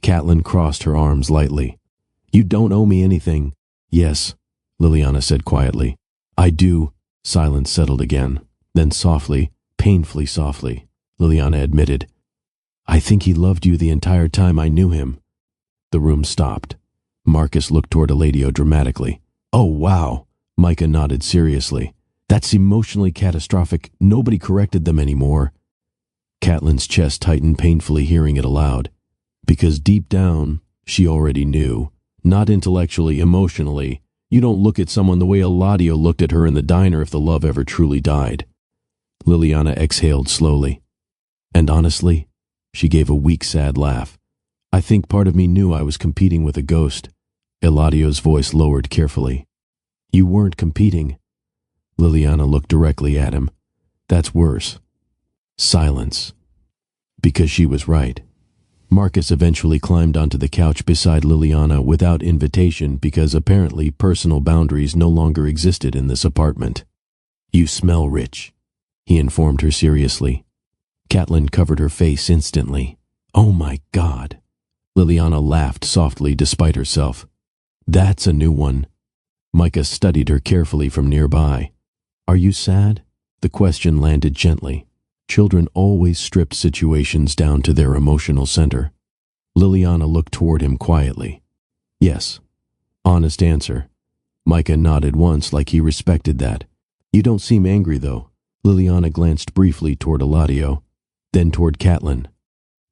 Catelyn crossed her arms lightly. You don't owe me anything. Yes, Liliana said quietly. I do. Silence settled again. Then softly, painfully softly, Liliana admitted, I think he loved you the entire time I knew him. The room stopped. Marcus looked toward Eladio dramatically. Oh, wow. Micah nodded seriously. That's emotionally catastrophic. Nobody corrected them anymore. Catelyn's chest tightened painfully hearing it aloud. Because deep down, she already knew. Not intellectually, emotionally. You don't look at someone the way Eladio looked at her in the diner if the love ever truly died. Liliana exhaled slowly. And honestly, she gave a weak, sad laugh. I think part of me knew I was competing with a ghost. Eladio's voice lowered carefully. You weren't competing. Liliana looked directly at him. That's worse. Silence. Because she was right. Marcus eventually climbed onto the couch beside Liliana without invitation because apparently personal boundaries no longer existed in this apartment. You smell rich, he informed her seriously. Catelyn covered her face instantly. Oh my God. Liliana laughed softly despite herself. That's a new one. Micah studied her carefully from nearby. Are you sad? The question landed gently. Children always stripped situations down to their emotional center. Liliana looked toward him quietly. Yes. Honest answer. Micah nodded once like he respected that. You don't seem angry, though. Liliana glanced briefly toward Eladio, then toward Catelyn.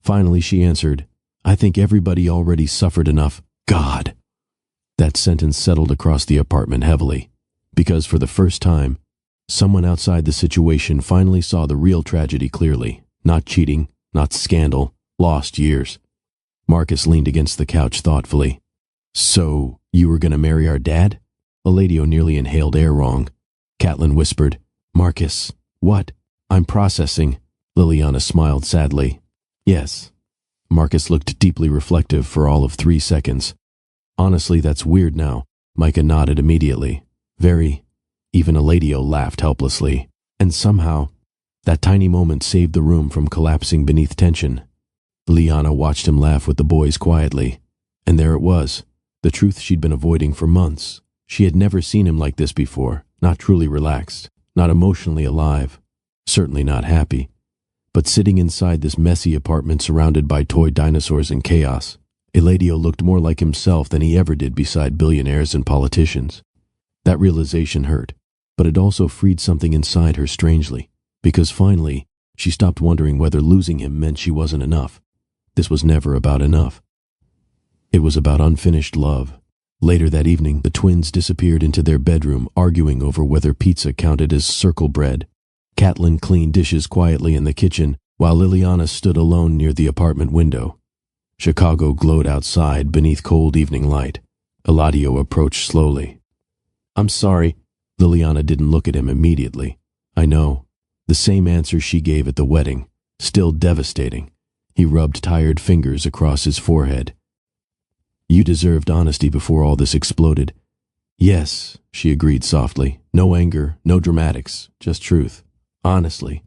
Finally she answered, I think everybody already suffered enough. God! That sentence settled across the apartment heavily, because for the first time, someone outside the situation finally saw the real tragedy clearly. Not cheating, not scandal, lost years. Marcus leaned against the couch thoughtfully. So, you were going to marry our dad? Eladio nearly inhaled air wrong. Catelyn whispered, Marcus, what? I'm processing. Liliana smiled sadly. Yes. Marcus looked deeply reflective for all of 3 seconds. Honestly, that's weird now. Micah nodded immediately. Very. Even Eladio laughed helplessly. And somehow, that tiny moment saved the room from collapsing beneath tension. Liliana watched him laugh with the boys quietly. And there it was, the truth she'd been avoiding for months. She had never seen him like this before, not truly relaxed, not emotionally alive, certainly not happy. But sitting inside this messy apartment surrounded by toy dinosaurs and chaos, Eladio looked more like himself than he ever did beside billionaires and politicians. That realization hurt, but it also freed something inside her strangely, because finally, she stopped wondering whether losing him meant she wasn't enough. This was never about enough. It was about unfinished love. Later that evening, the twins disappeared into their bedroom, arguing over whether pizza counted as circle bread. Catelyn cleaned dishes quietly in the kitchen, while Liliana stood alone near the apartment window. Chicago glowed outside beneath cold evening light. Eladio approached slowly. I'm sorry. Liliana didn't look at him immediately. I know. The same answer she gave at the wedding. Still devastating. He rubbed tired fingers across his forehead. You deserved honesty before all this exploded. Yes, she agreed softly. No anger, no dramatics, just truth. Honestly.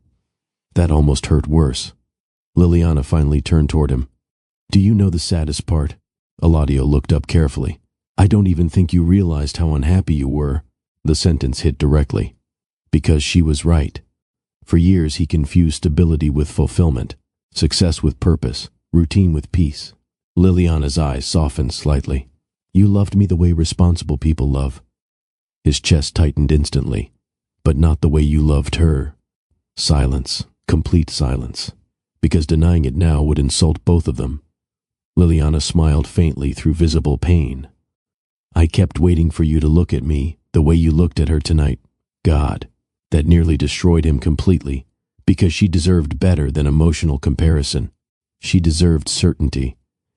That almost hurt worse. Liliana finally turned toward him. Do you know the saddest part? Eladio looked up carefully. I don't even think you realized how unhappy you were. The sentence hit directly. Because she was right. For years he confused stability with fulfillment, success with purpose, routine with peace. Liliana's eyes softened slightly. You loved me the way responsible people love. His chest tightened instantly, but not the way you loved her. Silence, complete silence, because denying it now would insult both of them. Liliana smiled faintly through visible pain. I kept waiting for you to look at me the way you looked at her tonight. God, that nearly destroyed him completely, because she deserved better than emotional comparison. She deserved certainty,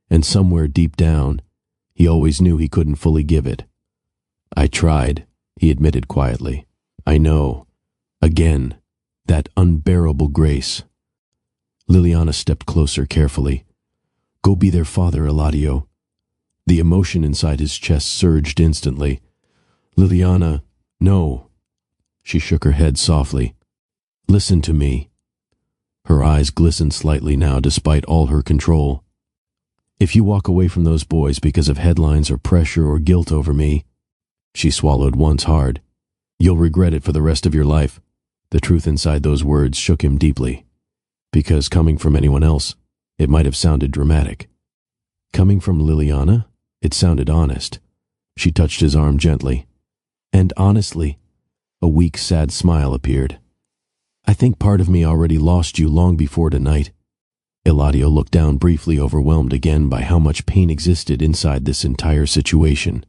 and somewhere deep down, he always knew he couldn't fully give it. I tried, he admitted quietly. I know. Again, that unbearable grace. Liliana stepped closer carefully. Go be their father, Eladio. The emotion inside his chest surged instantly. Liliana, no. She shook her head softly. Listen to me. Her eyes glistened slightly now despite all her control. If you walk away from those boys because of headlines or pressure or guilt over me, she swallowed once hard, you'll regret it for the rest of your life. The truth inside those words shook him deeply. Because coming from anyone else, it might have sounded dramatic. Coming from Liliana, it sounded honest. She touched his arm gently. And honestly, a weak, sad smile appeared. I think part of me already lost you long before tonight. Eladio looked down briefly, overwhelmed again by how much pain existed inside this entire situation.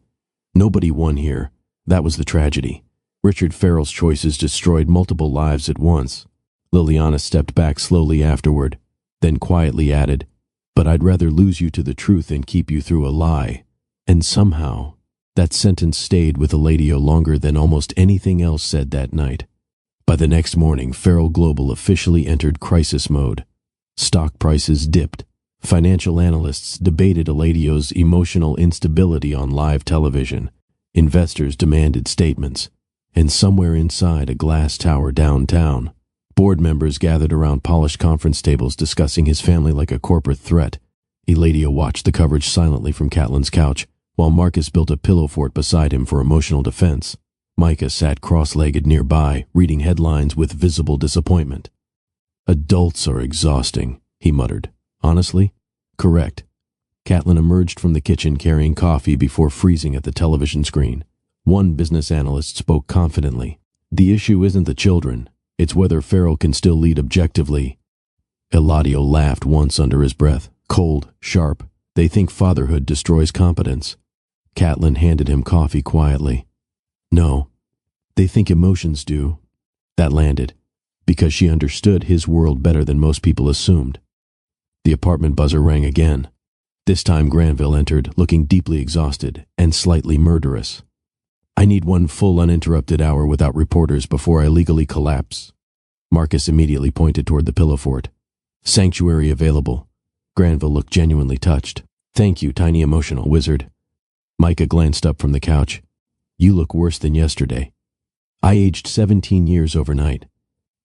Nobody won here. That was the tragedy. Richard Farrell's choices destroyed multiple lives at once. Liliana stepped back slowly afterward, then quietly added, But I'd rather lose you to the truth than keep you through a lie. And somehow, that sentence stayed with Eladio longer than almost anything else said that night. By the next morning, Farrell Global officially entered crisis mode. Stock prices dipped. Financial analysts debated Eladio's emotional instability on live television. Investors demanded statements. And somewhere inside a glass tower downtown, board members gathered around polished conference tables discussing his family like a corporate threat. Eladio watched the coverage silently from Catelyn's couch, while Marcus built a pillow fort beside him for emotional defense. Micah sat cross-legged nearby, reading headlines with visible disappointment. Adults are exhausting, he muttered. Honestly? Correct. Catelyn emerged from the kitchen carrying coffee before freezing at the television screen. One business analyst spoke confidently. The issue isn't the children. It's whether Farrell can still lead objectively. Eladio laughed once under his breath. Cold, sharp. They think fatherhood destroys competence. Catelyn handed him coffee quietly. No, they think emotions do. That landed, because she understood his world better than most people assumed. The apartment buzzer rang again. This time Granville entered, looking deeply exhausted and slightly murderous. I need one full uninterrupted hour without reporters before I legally collapse. Marcus immediately pointed toward the pillow fort. Sanctuary available. Granville looked genuinely touched. Thank you, tiny emotional wizard. Micah glanced up from the couch. You look worse than yesterday. I aged 17 years overnight.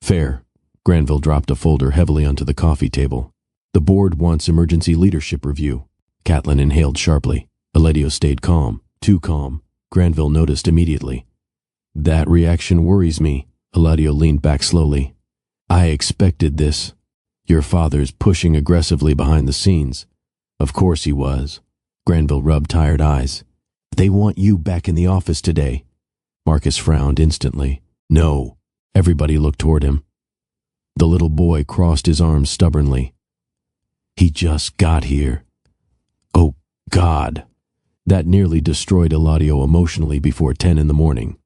Fair. Granville dropped a folder heavily onto the coffee table. The board wants emergency leadership review. Catelyn inhaled sharply. Eladio stayed calm, too calm. Granville noticed immediately. That reaction worries me. Eladio leaned back slowly. I expected this. Your father's pushing aggressively behind the scenes. Of course he was. Granville rubbed tired eyes. They want you back in the office today. Marcus frowned instantly. No. Everybody looked toward him. The little boy crossed his arms stubbornly. He just got here. Oh, God. That nearly destroyed Eladio emotionally before 10 in the morning.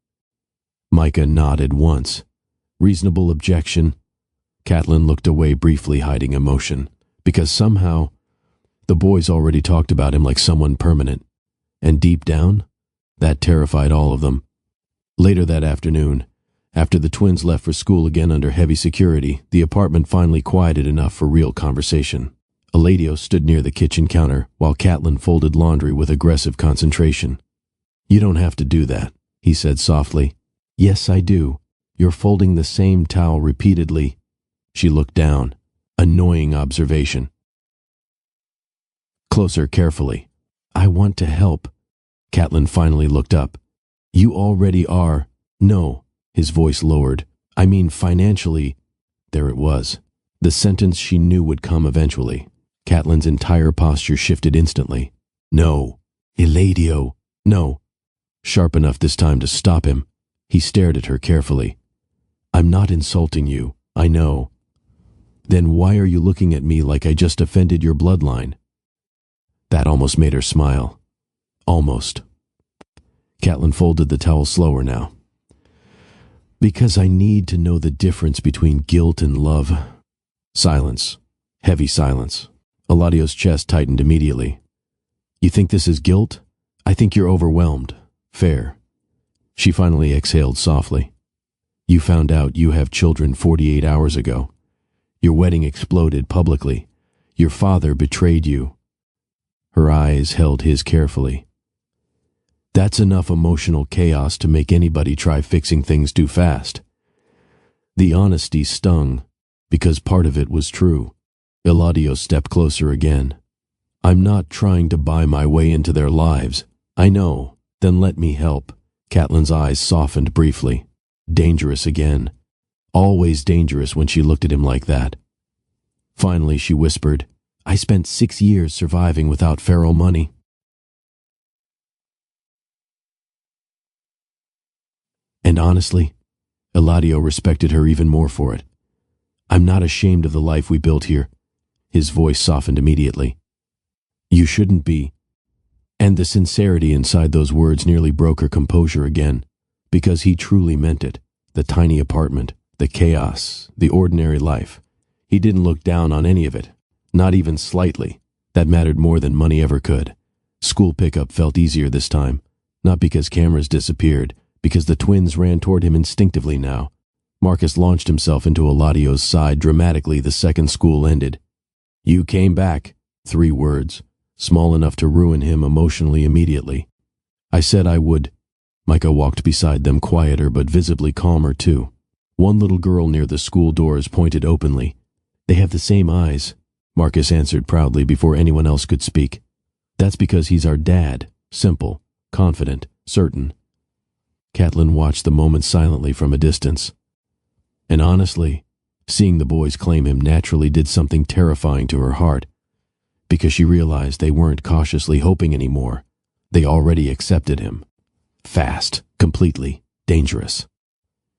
Micah nodded once. Reasonable objection. Catelyn looked away briefly, hiding emotion, because somehow the boys already talked about him like someone permanent. And deep down, that terrified all of them. Later that afternoon, after the twins left for school again under heavy security, the apartment finally quieted enough for real conversation. Eladio stood near the kitchen counter while Catelyn folded laundry with aggressive concentration. You don't have to do that, he said softly. Yes, I do. You're folding the same towel repeatedly. She looked down. Annoying observation. Closer carefully. I want to help. Catelyn finally looked up. You already are. No, his voice lowered. I mean financially. There it was. The sentence she knew would come eventually. Catelyn's entire posture shifted instantly. No. Eladio. No. Sharp enough this time to stop him. He stared at her carefully. I'm not insulting you, I know. Then why are you looking at me like I just offended your bloodline? That almost made her smile. Almost. Catelyn folded the towel slower now. Because I need to know the difference between guilt and love. Silence. Heavy silence. Eladio's chest tightened immediately. You think this is guilt? I think you're overwhelmed. Fair. She finally exhaled softly. You found out you have children 48 hours ago. Your wedding exploded publicly. Your father betrayed you. Her eyes held his carefully. That's enough emotional chaos to make anybody try fixing things too fast. The honesty stung, because part of it was true. Eladio stepped closer again. I'm not trying to buy my way into their lives. I know. Then let me help. Catelyn's eyes softened briefly. Dangerous again. Always dangerous when she looked at him like that. Finally, she whispered, I spent 6 years surviving without feral money. And honestly, Eladio respected her even more for it. I'm not ashamed of the life we built here. His voice softened immediately. You shouldn't be. And the sincerity inside those words nearly broke her composure again, because he truly meant it. The tiny apartment, the chaos, the ordinary life. He didn't look down on any of it, not even slightly. That mattered more than money ever could. School pickup felt easier this time, not because cameras disappeared, because the twins ran toward him instinctively now. Marcus launched himself into Eladio's side dramatically the second school ended. You came back. 3 words, small enough to ruin him emotionally immediately. I said I would. Micah walked beside them, quieter but visibly calmer too. One little girl near the school doors pointed openly. They have the same eyes, Marcus answered proudly before anyone else could speak. That's because he's our dad. Simple, confident, certain. Catelyn watched the moment silently from a distance. And honestly, seeing the boys claim him naturally did something terrifying to her heart, because she realized they weren't cautiously hoping anymore. They already accepted him. Fast, completely, dangerous.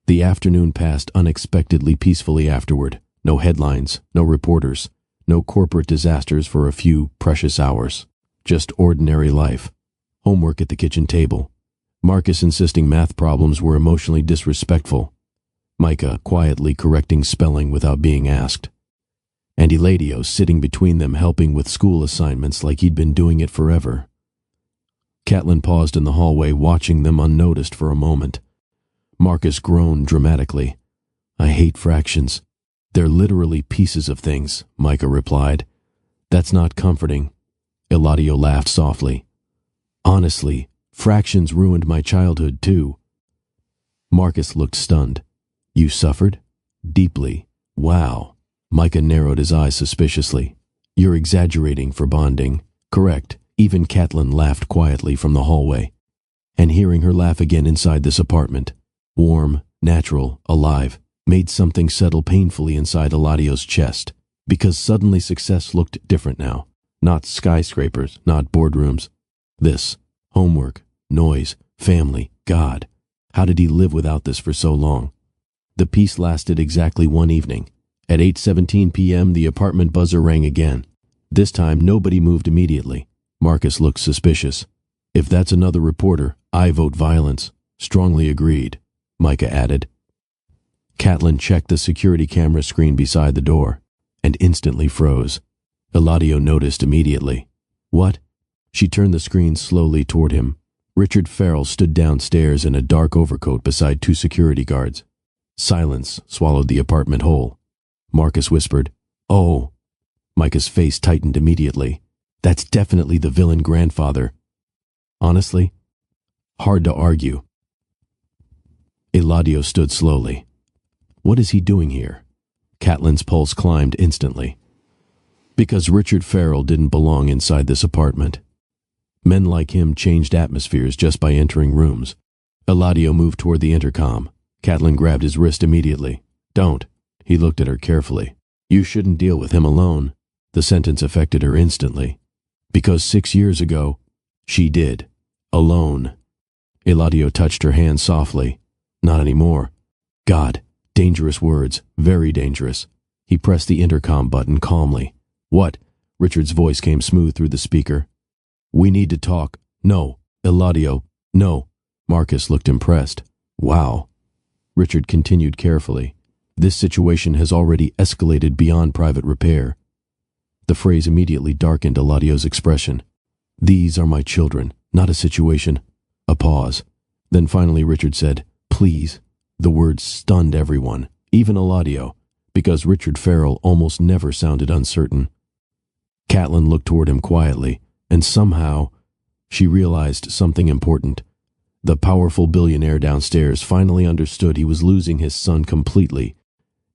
The afternoon passed unexpectedly peacefully afterward. No headlines, no reporters, no corporate disasters for a few precious hours. Just ordinary life. Homework at the kitchen table. Marcus insisting math problems were emotionally disrespectful. Micah quietly correcting spelling without being asked. And Eladio sitting between them helping with school assignments like he'd been doing it forever. Catelyn paused in the hallway watching them unnoticed for a moment. Marcus groaned dramatically. I hate fractions. They're literally pieces of things, Micah replied. That's not comforting. Eladio laughed softly. Honestly, fractions ruined my childhood too. Marcus looked stunned. You suffered? Deeply. Wow. Micah narrowed his eyes suspiciously. You're exaggerating for bonding. Correct. Even Catelyn laughed quietly from the hallway. And hearing her laugh again inside this apartment, warm, natural, alive, made something settle painfully inside Eladio's chest, because suddenly success looked different now. Not skyscrapers, not boardrooms. This, homework, noise, family, God. How did he live without this for so long? The peace lasted exactly one evening. At 8:17 p.m. the apartment buzzer rang again. This time nobody moved immediately. Marcus looked suspicious. If that's another reporter, I vote violence. Strongly agreed, Micah added. Catelyn checked the security camera screen beside the door, and instantly froze. Eladio noticed immediately. What? She turned the screen slowly toward him. Richard Farrell stood downstairs in a dark overcoat beside 2 security guards. Silence swallowed the apartment whole. Marcus whispered, Oh. Micah's face tightened immediately. That's definitely the villain grandfather. Honestly, hard to argue. Eladio stood slowly. What is he doing here? Catelyn's pulse climbed instantly. Because Richard Farrell didn't belong inside this apartment. Men like him changed atmospheres just by entering rooms. Eladio moved toward the intercom. Catelyn grabbed his wrist immediately. "Don't." He looked at her carefully. "You shouldn't deal with him alone." The sentence affected her instantly. Because 6 years ago, she did. Alone. Eladio touched her hand softly. "Not anymore." God, dangerous words, very dangerous. He pressed the intercom button calmly. "What?" Richard's voice came smooth through the speaker. "We need to talk." "No." "Eladio, no." Marcus looked impressed. "Wow." Richard continued carefully. "This situation has already escalated beyond private repair." The phrase immediately darkened Eladio's expression. "These are my children, not a situation." A pause. Then finally Richard said, "Please." The words stunned everyone, even Eladio, because Richard Farrell almost never sounded uncertain. Catelyn looked toward him quietly, and somehow she realized something important. The powerful billionaire downstairs finally understood he was losing his son completely.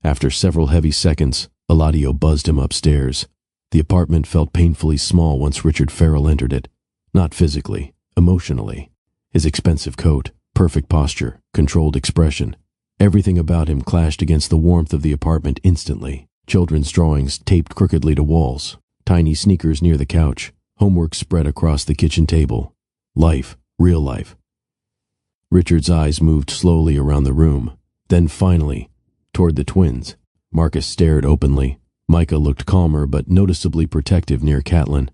After several heavy seconds, Eladio buzzed him upstairs. The apartment felt painfully small once Richard Farrell entered it. Not physically, emotionally. His expensive coat, perfect posture, controlled expression. Everything about him clashed against the warmth of the apartment instantly. Children's drawings taped crookedly to walls. Tiny sneakers near the couch. Homework spread across the kitchen table. Life, real life. Richard's eyes moved slowly around the room. Then finally, toward the twins. Marcus stared openly. Micah looked calmer but noticeably protective near Catelyn.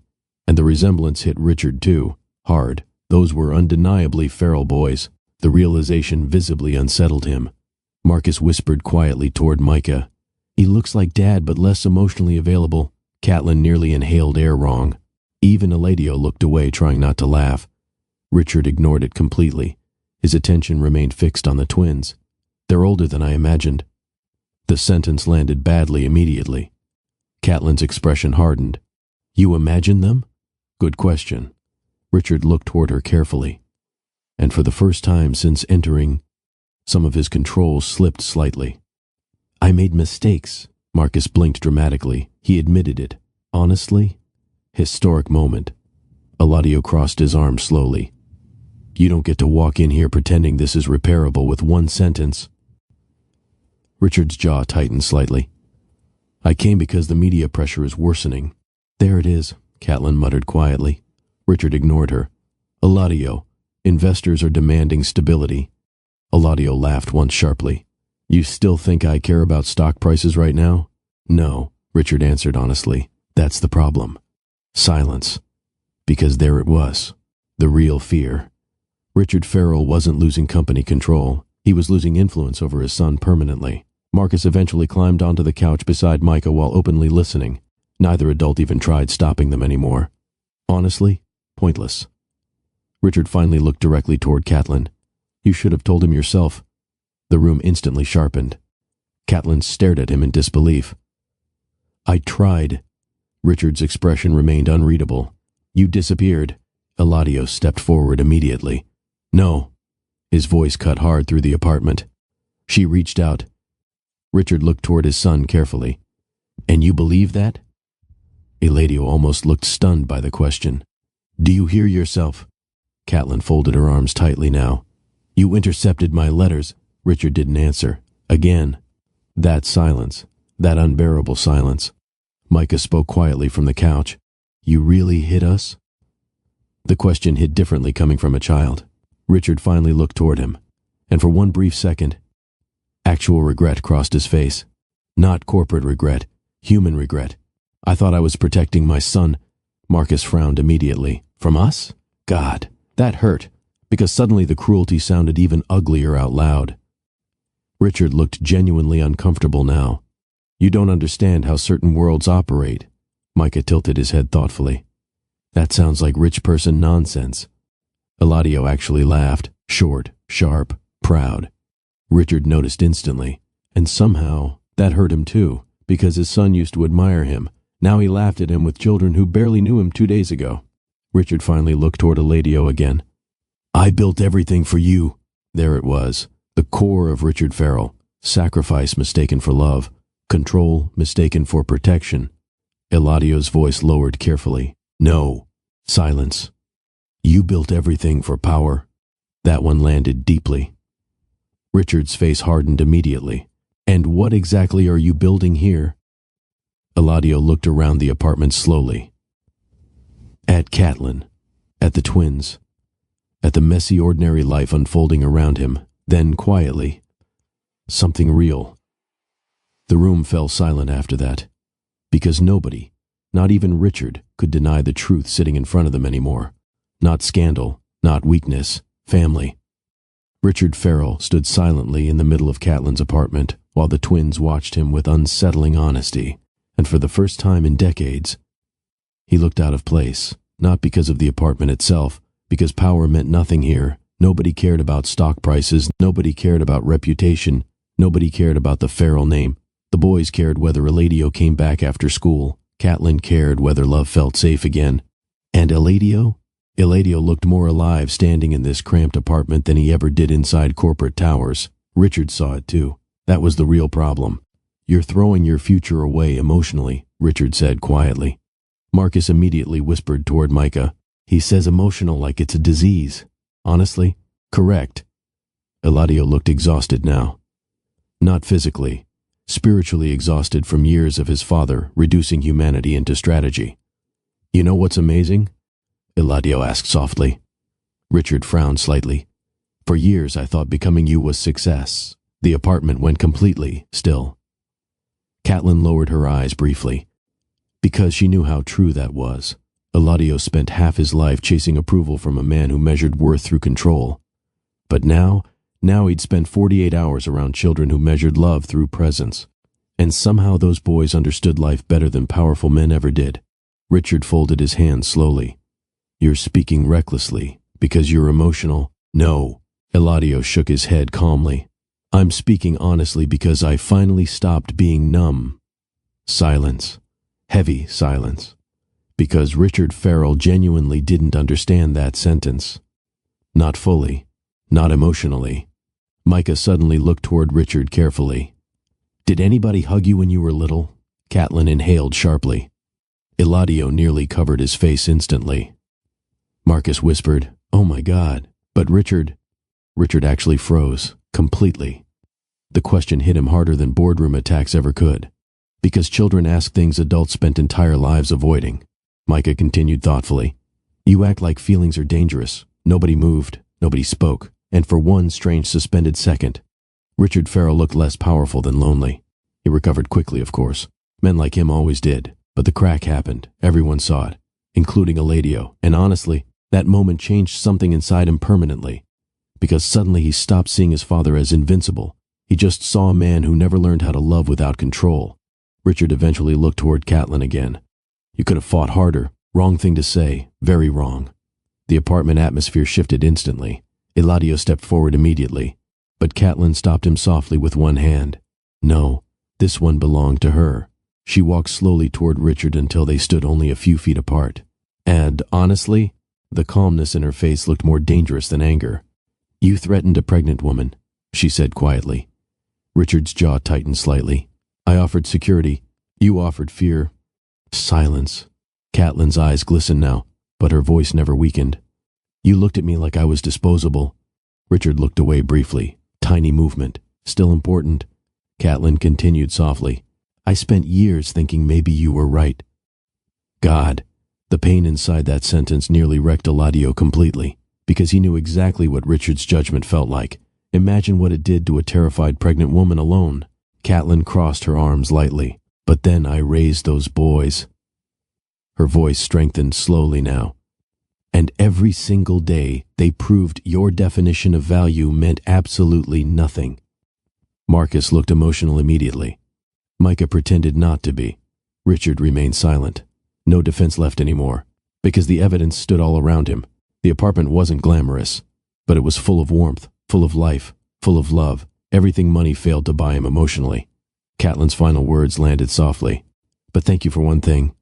And the resemblance hit Richard too, hard. Those were undeniably Farrell boys. The realization visibly unsettled him. Marcus whispered quietly toward Micah. "He looks like Dad but less emotionally available." Catelyn nearly inhaled air wrong. Even Eladio looked away, trying not to laugh. Richard ignored it completely. His attention remained fixed on the twins. "They're older than I imagined." The sentence landed badly immediately. Catelyn's expression hardened. "You imagined them?" "Good question." Richard looked toward her carefully. And for the first time since entering, some of his control slipped slightly. "I made mistakes." Marcus blinked dramatically. He admitted it. Honestly? Historic moment. Eladio crossed his arms slowly. "You don't get to walk in here pretending this is repairable with one sentence." Richard's jaw tightened slightly. "I came because the media pressure is worsening." "There it is," Catelyn muttered quietly. Richard ignored her. "Eladio, investors are demanding stability." Eladio laughed once sharply. "You still think I care about stock prices right now?" "No," Richard answered honestly. "That's the problem." Silence. Because there it was. The real fear. Richard Farrell wasn't losing company control. He was losing influence over his son permanently. Marcus eventually climbed onto the couch beside Micah while openly listening. Neither adult even tried stopping them anymore. Honestly, pointless. Richard finally looked directly toward Catelyn. "You should have told him yourself." The room instantly sharpened. Catelyn stared at him in disbelief. "I tried." Richard's expression remained unreadable. "You disappeared." Eladio stepped forward immediately. "No." His voice cut hard through the apartment. "She reached out." Richard looked toward his son carefully. "And you believe that?" Eladio almost looked stunned by the question. "Do you hear yourself?" Catelyn folded her arms tightly now. "You intercepted my letters." Richard didn't answer. Again. That silence. That unbearable silence. Micah spoke quietly from the couch. "You really hit us?" The question hit differently coming from a child. Richard finally looked toward him. And for one brief second, actual regret crossed his face. Not corporate regret. Human regret. "I thought I was protecting my son." Marcus frowned immediately. "From us?" God, that hurt, because suddenly the cruelty sounded even uglier out loud. Richard looked genuinely uncomfortable now. "You don't understand how certain worlds operate." Micah tilted his head thoughtfully. "That sounds like rich person nonsense." Eladio actually laughed, short, sharp, proud. Richard noticed instantly, and somehow that hurt him too, because his son used to admire him. Now he laughed at him with children who barely knew him 2 days ago. Richard finally looked toward Eladio again. "I built everything for you." There it was, the core of Richard Farrell. Sacrifice mistaken for love. Control mistaken for protection. Eladio's voice lowered carefully. "No." Silence. You built everything for power. That one landed deeply. Richard's face hardened immediately. And what exactly are you building here? Eladio looked around the apartment slowly. At Catelyn, at the twins, at the messy ordinary life unfolding around him, then quietly, something real. The room fell silent after that, because nobody, not even Richard, could deny the truth sitting in front of them anymore. Not scandal, not weakness, family. Richard Farrell stood silently in the middle of Catelyn's apartment while the twins watched him with unsettling honesty, and for the first time in decades, he looked out of place, not because of the apartment itself, because power meant nothing here. Nobody cared about stock prices, nobody cared about reputation, nobody cared about the Farrell name. The boys cared whether Eladio came back after school. Catelyn cared whether love felt safe again. And Eladio? Eladio looked more alive standing in this cramped apartment than he ever did inside corporate towers. Richard saw it too. That was the real problem. You're throwing your future away emotionally, Richard said quietly. Marcus immediately whispered toward Micah. He says emotional like it's a disease. Honestly, correct. Eladio looked exhausted now. Not physically, spiritually exhausted from years of his father reducing humanity into strategy. You know what's amazing? Eladio asked softly. Richard frowned slightly. For years I thought becoming you was success. The apartment went completely still. Catelyn lowered her eyes briefly, because she knew how true that was. Eladio spent half his life chasing approval from a man who measured worth through control. But now he'd spent 48 hours around children who measured love through presence. And somehow those boys understood life better than powerful men ever did. Richard folded his hands slowly. You're speaking recklessly, because you're emotional. No. Eladio shook his head calmly. I'm speaking honestly because I finally stopped being numb. Silence. Heavy silence. Because Richard Farrell genuinely didn't understand that sentence. Not fully. Not emotionally. Micah suddenly looked toward Richard carefully. Did anybody hug you when you were little? Catelyn inhaled sharply. Eladio nearly covered his face instantly. Marcus whispered, "Oh my God." But Richard actually froze, completely. The question hit him harder than boardroom attacks ever could. Because children ask things adults spent entire lives avoiding. Micah continued thoughtfully. You act like feelings are dangerous. Nobody moved, nobody spoke, and for one strange suspended second, Richard Farrell looked less powerful than lonely. He recovered quickly, of course. Men like him always did. But the crack happened. Everyone saw it, including Eladio, and honestly, that moment changed something inside him permanently. Because suddenly he stopped seeing his father as invincible. He just saw a man who never learned how to love without control. Richard eventually looked toward Catelyn again. You could have fought harder. Wrong thing to say. Very wrong. The apartment atmosphere shifted instantly. Eladio stepped forward immediately. But Catelyn stopped him softly with one hand. No, this one belonged to her. She walked slowly toward Richard until they stood only a few feet apart. And, honestly, the calmness in her face looked more dangerous than anger. You threatened a pregnant woman, she said quietly. Richard's jaw tightened slightly. I offered security. You offered fear. Silence. Catelyn's eyes glistened now, but her voice never weakened. You looked at me like I was disposable. Richard looked away briefly. Tiny movement. Still important. Catelyn continued softly. I spent years thinking maybe you were right. God. The pain inside that sentence nearly wrecked Eladio completely, because he knew exactly what Richard's judgment felt like. Imagine what it did to a terrified pregnant woman alone. Catelyn crossed her arms lightly. But then I raised those boys. Her voice strengthened slowly now. And every single day they proved your definition of value meant absolutely nothing. Marcus looked emotional immediately. Micah pretended not to be. Richard remained silent. No defense left anymore, because the evidence stood all around him. The apartment wasn't glamorous, but it was full of warmth, full of life, full of love, everything money failed to buy him emotionally. Catelyn's final words landed softly. But thank you for one thing.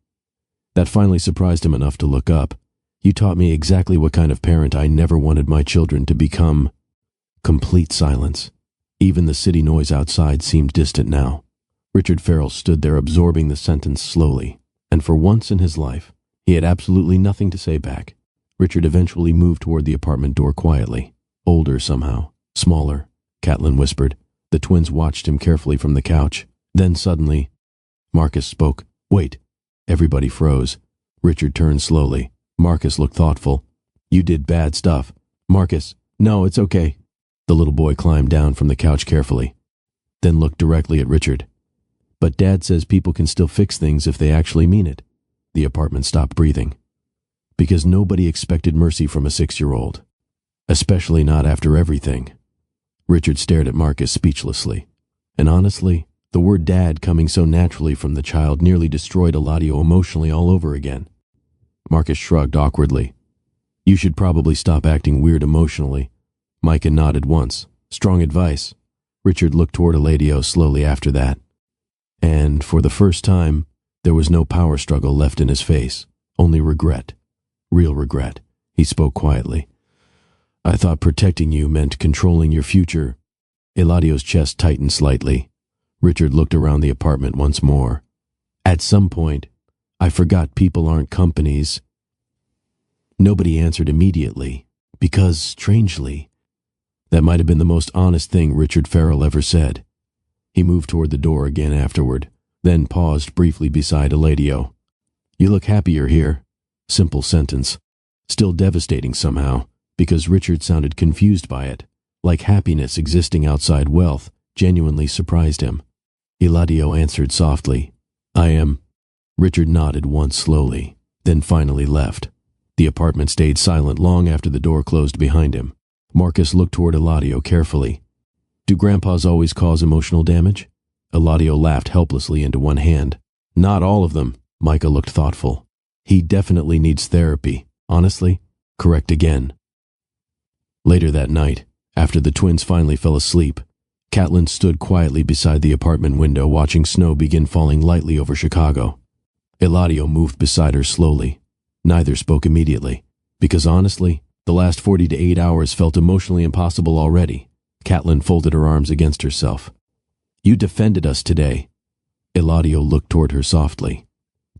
That finally surprised him enough to look up. You taught me exactly what kind of parent I never wanted my children to become. Complete silence. Even the city noise outside seemed distant now. Richard Farrell stood there absorbing the sentence slowly, and for once in his life, he had absolutely nothing to say back. Richard eventually moved toward the apartment door quietly. Older somehow. Smaller, Catelyn whispered. The twins watched him carefully from the couch. Then suddenly, Marcus spoke. Wait. Everybody froze. Richard turned slowly. Marcus looked thoughtful. You did bad stuff. Marcus, no, it's okay. The little boy climbed down from the couch carefully, then looked directly at Richard. But Dad says people can still fix things if they actually mean it. The apartment stopped breathing. Because nobody expected mercy from a 6-year-old. Especially not after everything. Richard stared at Marcus speechlessly. And honestly, the word Dad coming so naturally from the child nearly destroyed Eladio emotionally all over again. Marcus shrugged awkwardly. You should probably stop acting weird emotionally. Micah nodded once. Strong advice. Richard looked toward Eladio slowly after that. And, for the first time, there was no power struggle left in his face. Only regret. Real regret. He spoke quietly. I thought protecting you meant controlling your future. Eladio's chest tightened slightly. Richard looked around the apartment once more. At some point, I forgot people aren't companies. Nobody answered immediately, because, strangely, that might have been the most honest thing Richard Farrell ever said. He moved toward the door again afterward, then paused briefly beside Eladio. You look happier here. Simple sentence. Still devastating somehow, because Richard sounded confused by it, like happiness existing outside wealth genuinely surprised him. Eladio answered softly, I am. Richard nodded once slowly, then finally left. The apartment stayed silent long after the door closed behind him. Marcus looked toward Eladio carefully. Do grandpas always cause emotional damage? Eladio laughed helplessly into one hand. Not all of them. Micah looked thoughtful. He definitely needs therapy. Honestly, correct again. Later that night, after the twins finally fell asleep, Catelyn stood quietly beside the apartment window watching snow begin falling lightly over Chicago. Eladio moved beside her slowly. Neither spoke immediately, because honestly, the last 40 to 8 hours felt emotionally impossible already. Catelyn folded her arms against herself. You defended us today. Eladio looked toward her softly.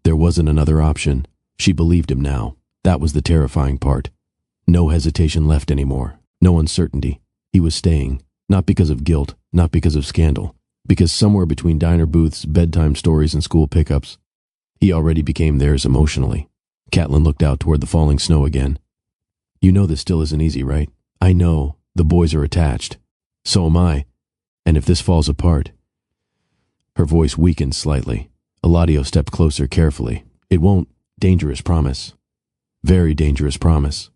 There wasn't another option. She believed him now. That was the terrifying part. No hesitation left anymore. No uncertainty. He was staying, not because of guilt, not because of scandal, because somewhere between diner booths, bedtime stories, and school pickups, he already became theirs emotionally. Catelyn looked out toward the falling snow again. You know this still isn't easy, right? I know. The boys are attached. So am I. And if this falls apart... Her voice weakened slightly. Eladio stepped closer carefully. It won't. Dangerous promise. Very dangerous promise.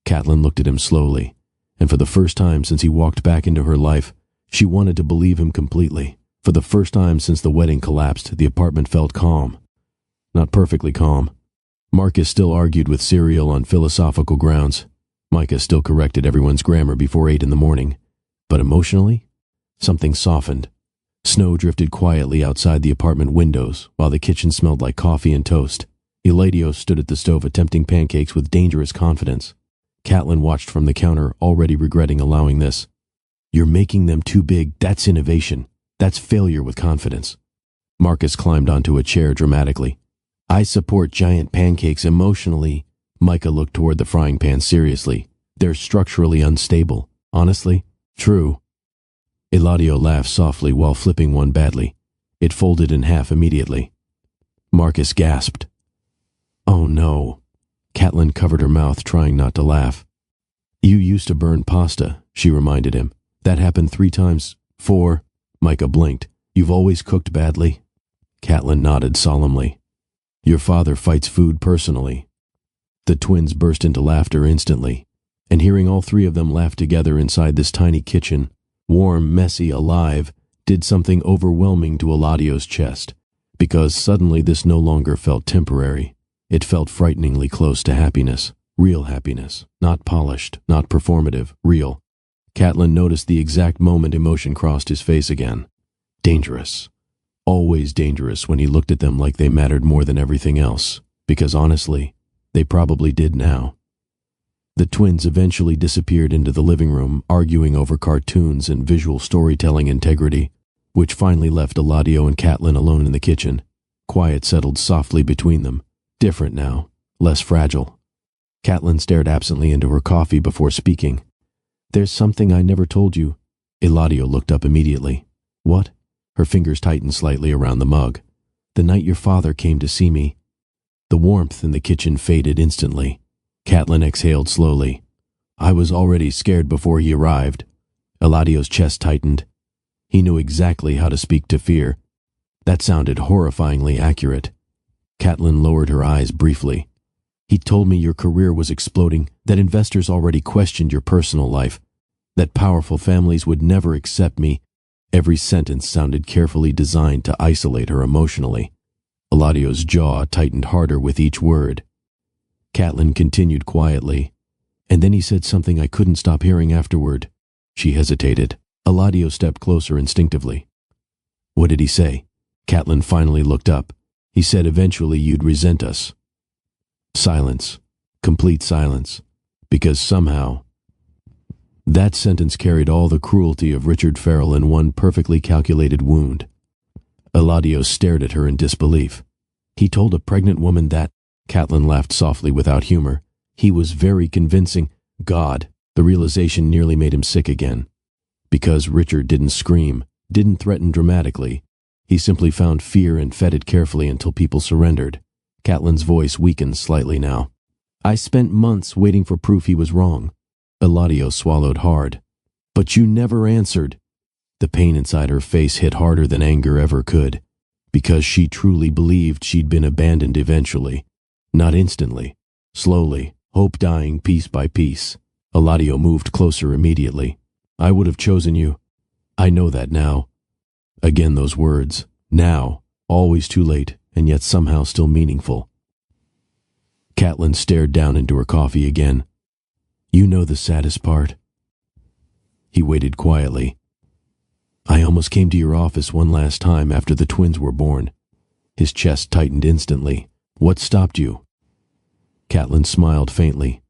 Catelyn looked at him slowly, and for the first time since he walked back into her life, she wanted to believe him completely. For the first time since the wedding collapsed, the apartment felt calm. Not perfectly calm. Marcus still argued with Cyril on philosophical grounds. Micah still corrected everyone's grammar before 8 in the morning. But emotionally, something softened. Snow drifted quietly outside the apartment windows, while the kitchen smelled like coffee and toast. Eladio stood at the stove attempting pancakes with dangerous confidence. Catelyn watched from the counter, already regretting allowing this. You're making them too big. That's innovation. That's failure with confidence. Marcus climbed onto a chair dramatically. I support giant pancakes emotionally. Micah looked toward the frying pan seriously. They're structurally unstable. Honestly, true. Eladio laughed softly while flipping one badly. It folded in half immediately. Marcus gasped. Oh no. Catelyn covered her mouth, trying not to laugh. You used to burn pasta, she reminded him. That happened 3 times. 4. Micah blinked. You've always cooked badly? Catelyn nodded solemnly. Your father fights food personally. The twins burst into laughter instantly, and hearing all 3 of them laugh together inside this tiny kitchen, warm, messy, alive, did something overwhelming to Eladio's chest, because suddenly this no longer felt temporary. It felt frighteningly close to happiness, real happiness, not polished, not performative, real. Catelyn noticed the exact moment emotion crossed his face again. Dangerous. Always dangerous when he looked at them like they mattered more than everything else, because honestly, they probably did now. The twins eventually disappeared into the living room, arguing over cartoons and visual storytelling integrity, which finally left Eladio and Catelyn alone in the kitchen. Quiet settled softly between them, different now, less fragile. Catelyn stared absently into her coffee before speaking. "There's something I never told you." Eladio looked up immediately. "What?" Her fingers tightened slightly around the mug. "The night your father came to see me." The warmth in the kitchen faded instantly. Catelyn exhaled slowly. "I was already scared before he arrived." Eladio's chest tightened. He knew exactly how to speak to fear. That sounded horrifyingly accurate. Catelyn lowered her eyes briefly. "He told me your career was exploding, that investors already questioned your personal life, that powerful families would never accept me." Every sentence sounded carefully designed to isolate her emotionally. Eladio's jaw tightened harder with each word. Catelyn continued quietly. "And then he said something I couldn't stop hearing afterward." She hesitated. Eladio stepped closer instinctively. "What did he say?" Catelyn finally looked up. "He said eventually you'd resent us." Silence. Complete silence. Because somehow... That sentence carried all the cruelty of Richard Farrell in one perfectly calculated wound. Eladio stared at her in disbelief. "He told a pregnant woman that..." Catelyn laughed softly without humor. "He was very convincing." God, the realization nearly made him sick again. Because Richard didn't scream, didn't threaten dramatically. He simply found fear and fed it carefully until people surrendered. Catelyn's voice weakened slightly now. "I spent months waiting for proof he was wrong." Eladio swallowed hard. "But you never answered." The pain inside her face hit harder than anger ever could. Because she truly believed she'd been abandoned eventually. Not instantly. Slowly, hope dying piece by piece. Eladio moved closer immediately. "I would have chosen you. I know that now." Again those words. Now. Always too late, and yet somehow still meaningful. Catelyn stared down into her coffee again. "You know the saddest part?" He waited quietly. "I almost came to your office one last time after the twins were born." His chest tightened instantly. "What stopped you?" Catelyn smiled faintly.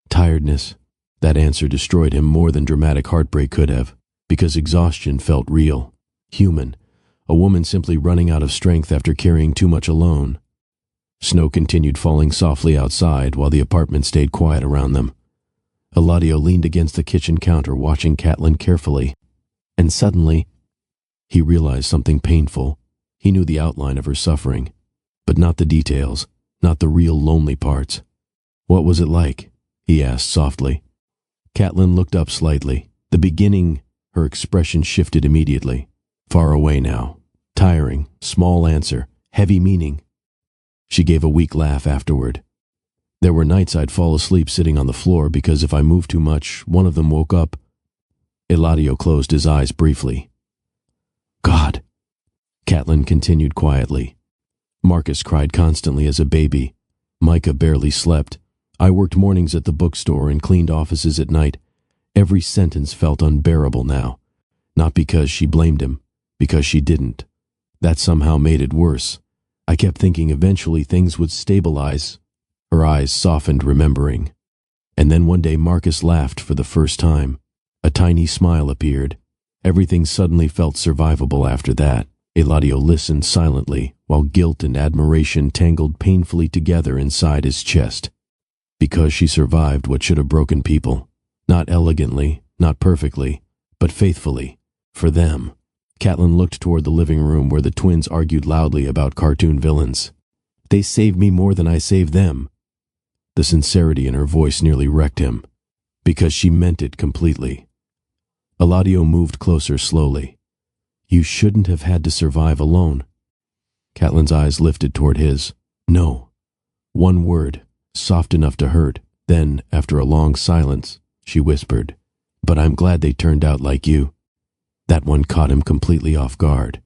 "Tiredness." That answer destroyed him more than dramatic heartbreak could have, because exhaustion felt real, human, a woman simply running out of strength after carrying too much alone. Snow continued falling softly outside while the apartment stayed quiet around them. Eladio leaned against the kitchen counter watching Catelyn carefully. And suddenly, he realized something painful. He knew the outline of her suffering, but not the details, not the real lonely parts. "What was it like?" he asked softly. Catelyn looked up slightly. The beginning, her expression shifted immediately. Far away now. Tiring, small answer, heavy meaning. She gave a weak laugh afterward. "There were nights I'd fall asleep sitting on the floor because if I moved too much, one of them woke up." Eladio closed his eyes briefly. "God," Catelyn continued quietly. "Marcus cried constantly as a baby. Micah barely slept. I worked mornings at the bookstore and cleaned offices at night. Every sentence felt unbearable now. Not because she blamed him, because she didn't. That somehow made it worse. I kept thinking eventually things would stabilize." Her eyes softened, remembering. And then one day Marcus laughed for the first time. A tiny smile appeared. Everything suddenly felt survivable after that. Eladio listened silently, while guilt and admiration tangled painfully together inside his chest. Because she survived what should have broken people. Not elegantly, not perfectly, but faithfully. For them. Catelyn looked toward the living room where the twins argued loudly about cartoon villains. "They saved me more than I saved them." The sincerity in her voice nearly wrecked him. Because she meant it completely. Eladio moved closer slowly. "You shouldn't have had to survive alone." Catelyn's eyes lifted toward his. "No." One word, soft enough to hurt. Then, after a long silence, she whispered, "But I'm glad they turned out like you." That one caught him completely off guard.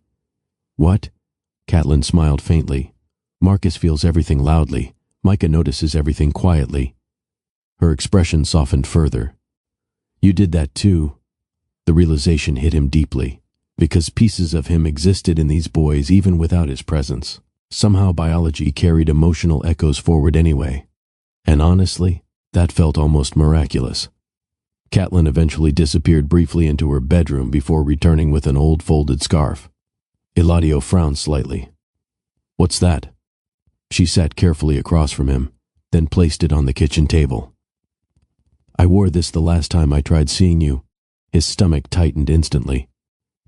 "What?" Catelyn smiled faintly. "Marcus feels everything loudly. Micah notices everything quietly." Her expression softened further. "You did that too." The realization hit him deeply. Because pieces of him existed in these boys even without his presence. Somehow biology carried emotional echoes forward anyway. And honestly, that felt almost miraculous. Catelyn eventually disappeared briefly into her bedroom before returning with an old folded scarf. Eladio frowned slightly. "What's that?" She sat carefully across from him. then placed it on the kitchen table. I wore this the last time I tried seeing you. His stomach tightened instantly.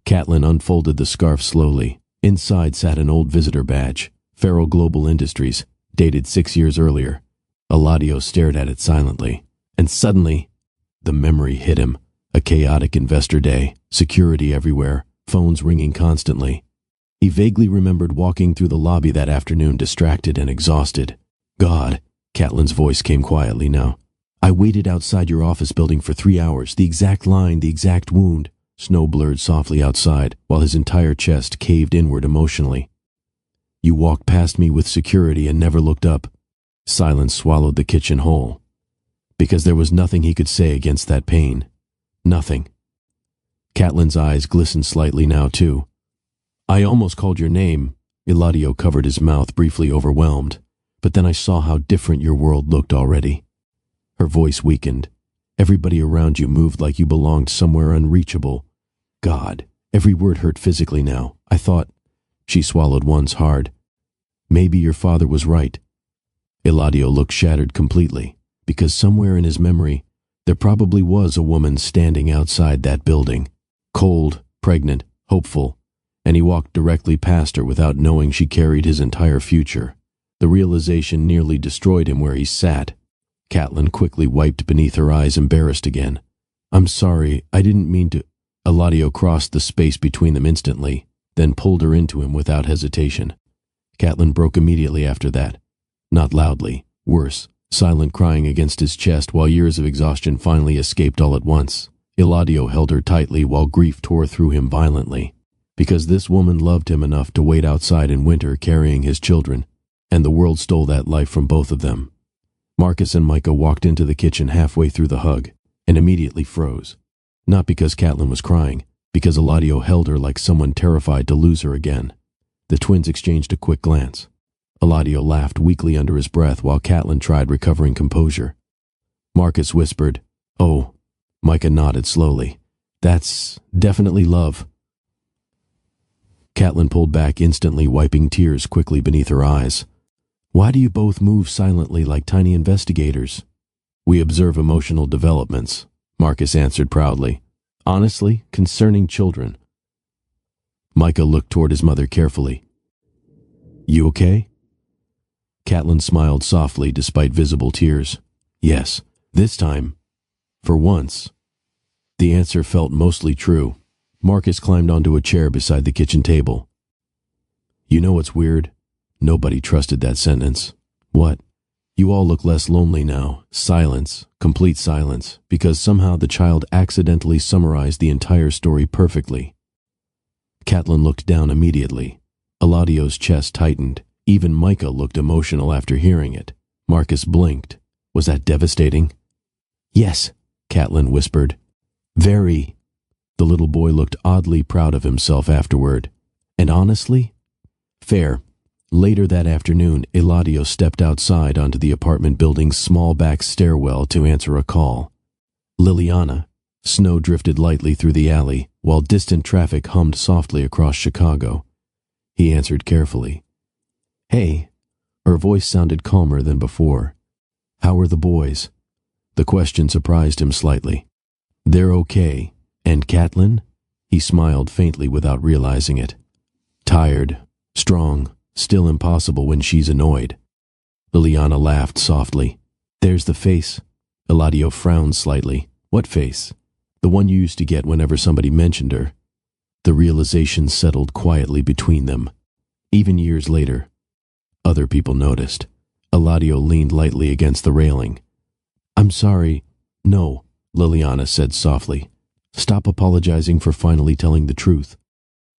Catelyn unfolded the scarf slowly. Inside sat an old visitor badge, Farrell Global Industries, dated 6 years earlier. Eladio stared at it silently, and suddenly, the memory hit him. A chaotic investor day, security everywhere, phones ringing constantly. He vaguely remembered walking through the lobby that afternoon distracted and exhausted. God, Catelyn's voice came quietly now. I waited outside your office building for 3 hours, the exact line, the exact wound. Snow blurred softly outside, while his entire chest caved inward emotionally. You walked past me with security and never looked up. Silence swallowed the kitchen whole. Because there was nothing he could say against that pain. Nothing. Catelyn's eyes glistened slightly now, too. I almost called your name. Eladio covered his mouth, briefly overwhelmed. But then I saw how different your world looked already. Her voice weakened. Everybody around you moved like you belonged somewhere unreachable. God, every word hurt physically now. I thought... She swallowed once hard. Maybe your father was right. Eladio looked shattered completely, because somewhere in his memory, there probably was a woman standing outside that building. Cold, pregnant, hopeful, and he walked directly past her without knowing she carried his entire future. The realization nearly destroyed him where he sat. Catelyn quickly wiped beneath her eyes, embarrassed again. I'm sorry, I didn't mean to... Eladio crossed the space between them instantly, then pulled her into him without hesitation. Catelyn broke immediately after that. Not loudly, worse, silent crying against his chest while years of exhaustion finally escaped all at once. Eladio held her tightly while grief tore through him violently. Because this woman loved him enough to wait outside in winter carrying his children, and the world stole that life from both of them. Marcus and Micah walked into the kitchen halfway through the hug, and immediately froze. Not because Catelyn was crying, because Eladio held her like someone terrified to lose her again. The twins exchanged a quick glance. Eladio laughed weakly under his breath while Catelyn tried recovering composure. Marcus whispered, "Oh." Micah nodded slowly. "That's definitely love." Catelyn pulled back instantly, wiping tears quickly beneath her eyes. "Why do you both move silently like tiny investigators?" "We observe emotional developments," Marcus answered proudly. "Honestly, concerning children." Micah looked toward his mother carefully. "You okay?" Catelyn smiled softly despite visible tears. "Yes, this time. For once." The answer felt mostly true. Marcus climbed onto a chair beside the kitchen table. "You know what's weird? Nobody trusted that sentence." "What?" "You all look less lonely now. Silence, complete silence, because somehow the child accidentally summarized the entire story perfectly." Catelyn looked down immediately. Eladio's chest tightened. Even Micah looked emotional after hearing it. Marcus blinked. Was that devastating? "Yes," Catelyn whispered. "Very." The little boy looked oddly proud of himself afterward. "And honestly?" "Fair." Later that afternoon, Eladio stepped outside onto the apartment building's small back stairwell to answer a call. Liliana. Snow drifted lightly through the alley, while distant traffic hummed softly across Chicago. He answered carefully. "Hey." Her voice sounded calmer than before. "How are the boys?" The question surprised him slightly. "They're okay. And Catelyn?" He smiled faintly without realizing it. "Tired. Strong. Still impossible when she's annoyed." Liliana laughed softly. "There's the face." Eladio frowned slightly. "What face?" "The one you used to get whenever somebody mentioned her." The realization settled quietly between them. Even years later, other people noticed. Eladio leaned lightly against the railing. "I'm sorry." "No," Liliana said softly. "Stop apologizing for finally telling the truth."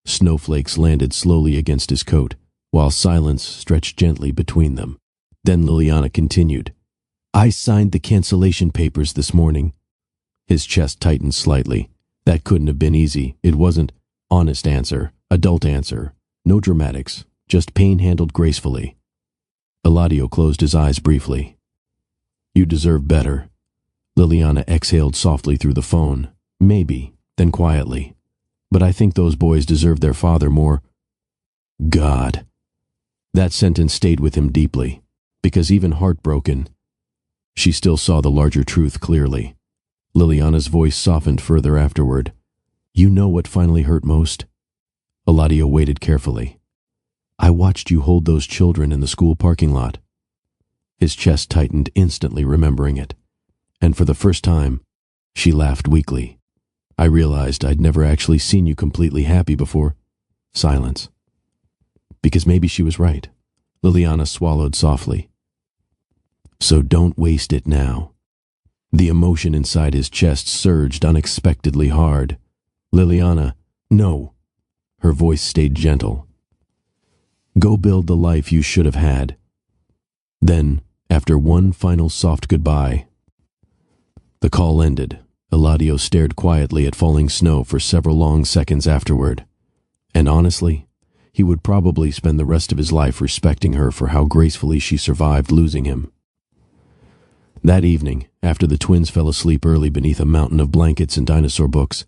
Snowflakes landed slowly against his coat, while silence stretched gently between them. Then Liliana continued. "I signed the cancellation papers this morning." His chest tightened slightly. That couldn't have been easy. It wasn't. Honest answer. Adult answer. No dramatics. Just pain handled gracefully. Eladio closed his eyes briefly. "You deserve better." Liliana exhaled softly through the phone. "Maybe." Then quietly. "But I think those boys deserve their father more." God. That sentence stayed with him deeply. Because even heartbroken, she still saw the larger truth clearly. Liliana's voice softened further afterward. You know what finally hurt most? Eladio waited carefully. I watched you hold those children in the school parking lot. His chest tightened instantly, remembering it. And for the first time, she laughed weakly. I realized I'd never actually seen you completely happy before. Silence. Because maybe she was right. Liliana swallowed softly. So don't waste it now. The emotion inside his chest surged unexpectedly hard. Liliana, no. Her voice stayed gentle. Go build the life you should have had. Then, after one final soft goodbye, the call ended. Eladio stared quietly at falling snow for several long seconds afterward. And honestly, he would probably spend the rest of his life respecting her for how gracefully she survived losing him. That evening, after the twins fell asleep early beneath a mountain of blankets and dinosaur books,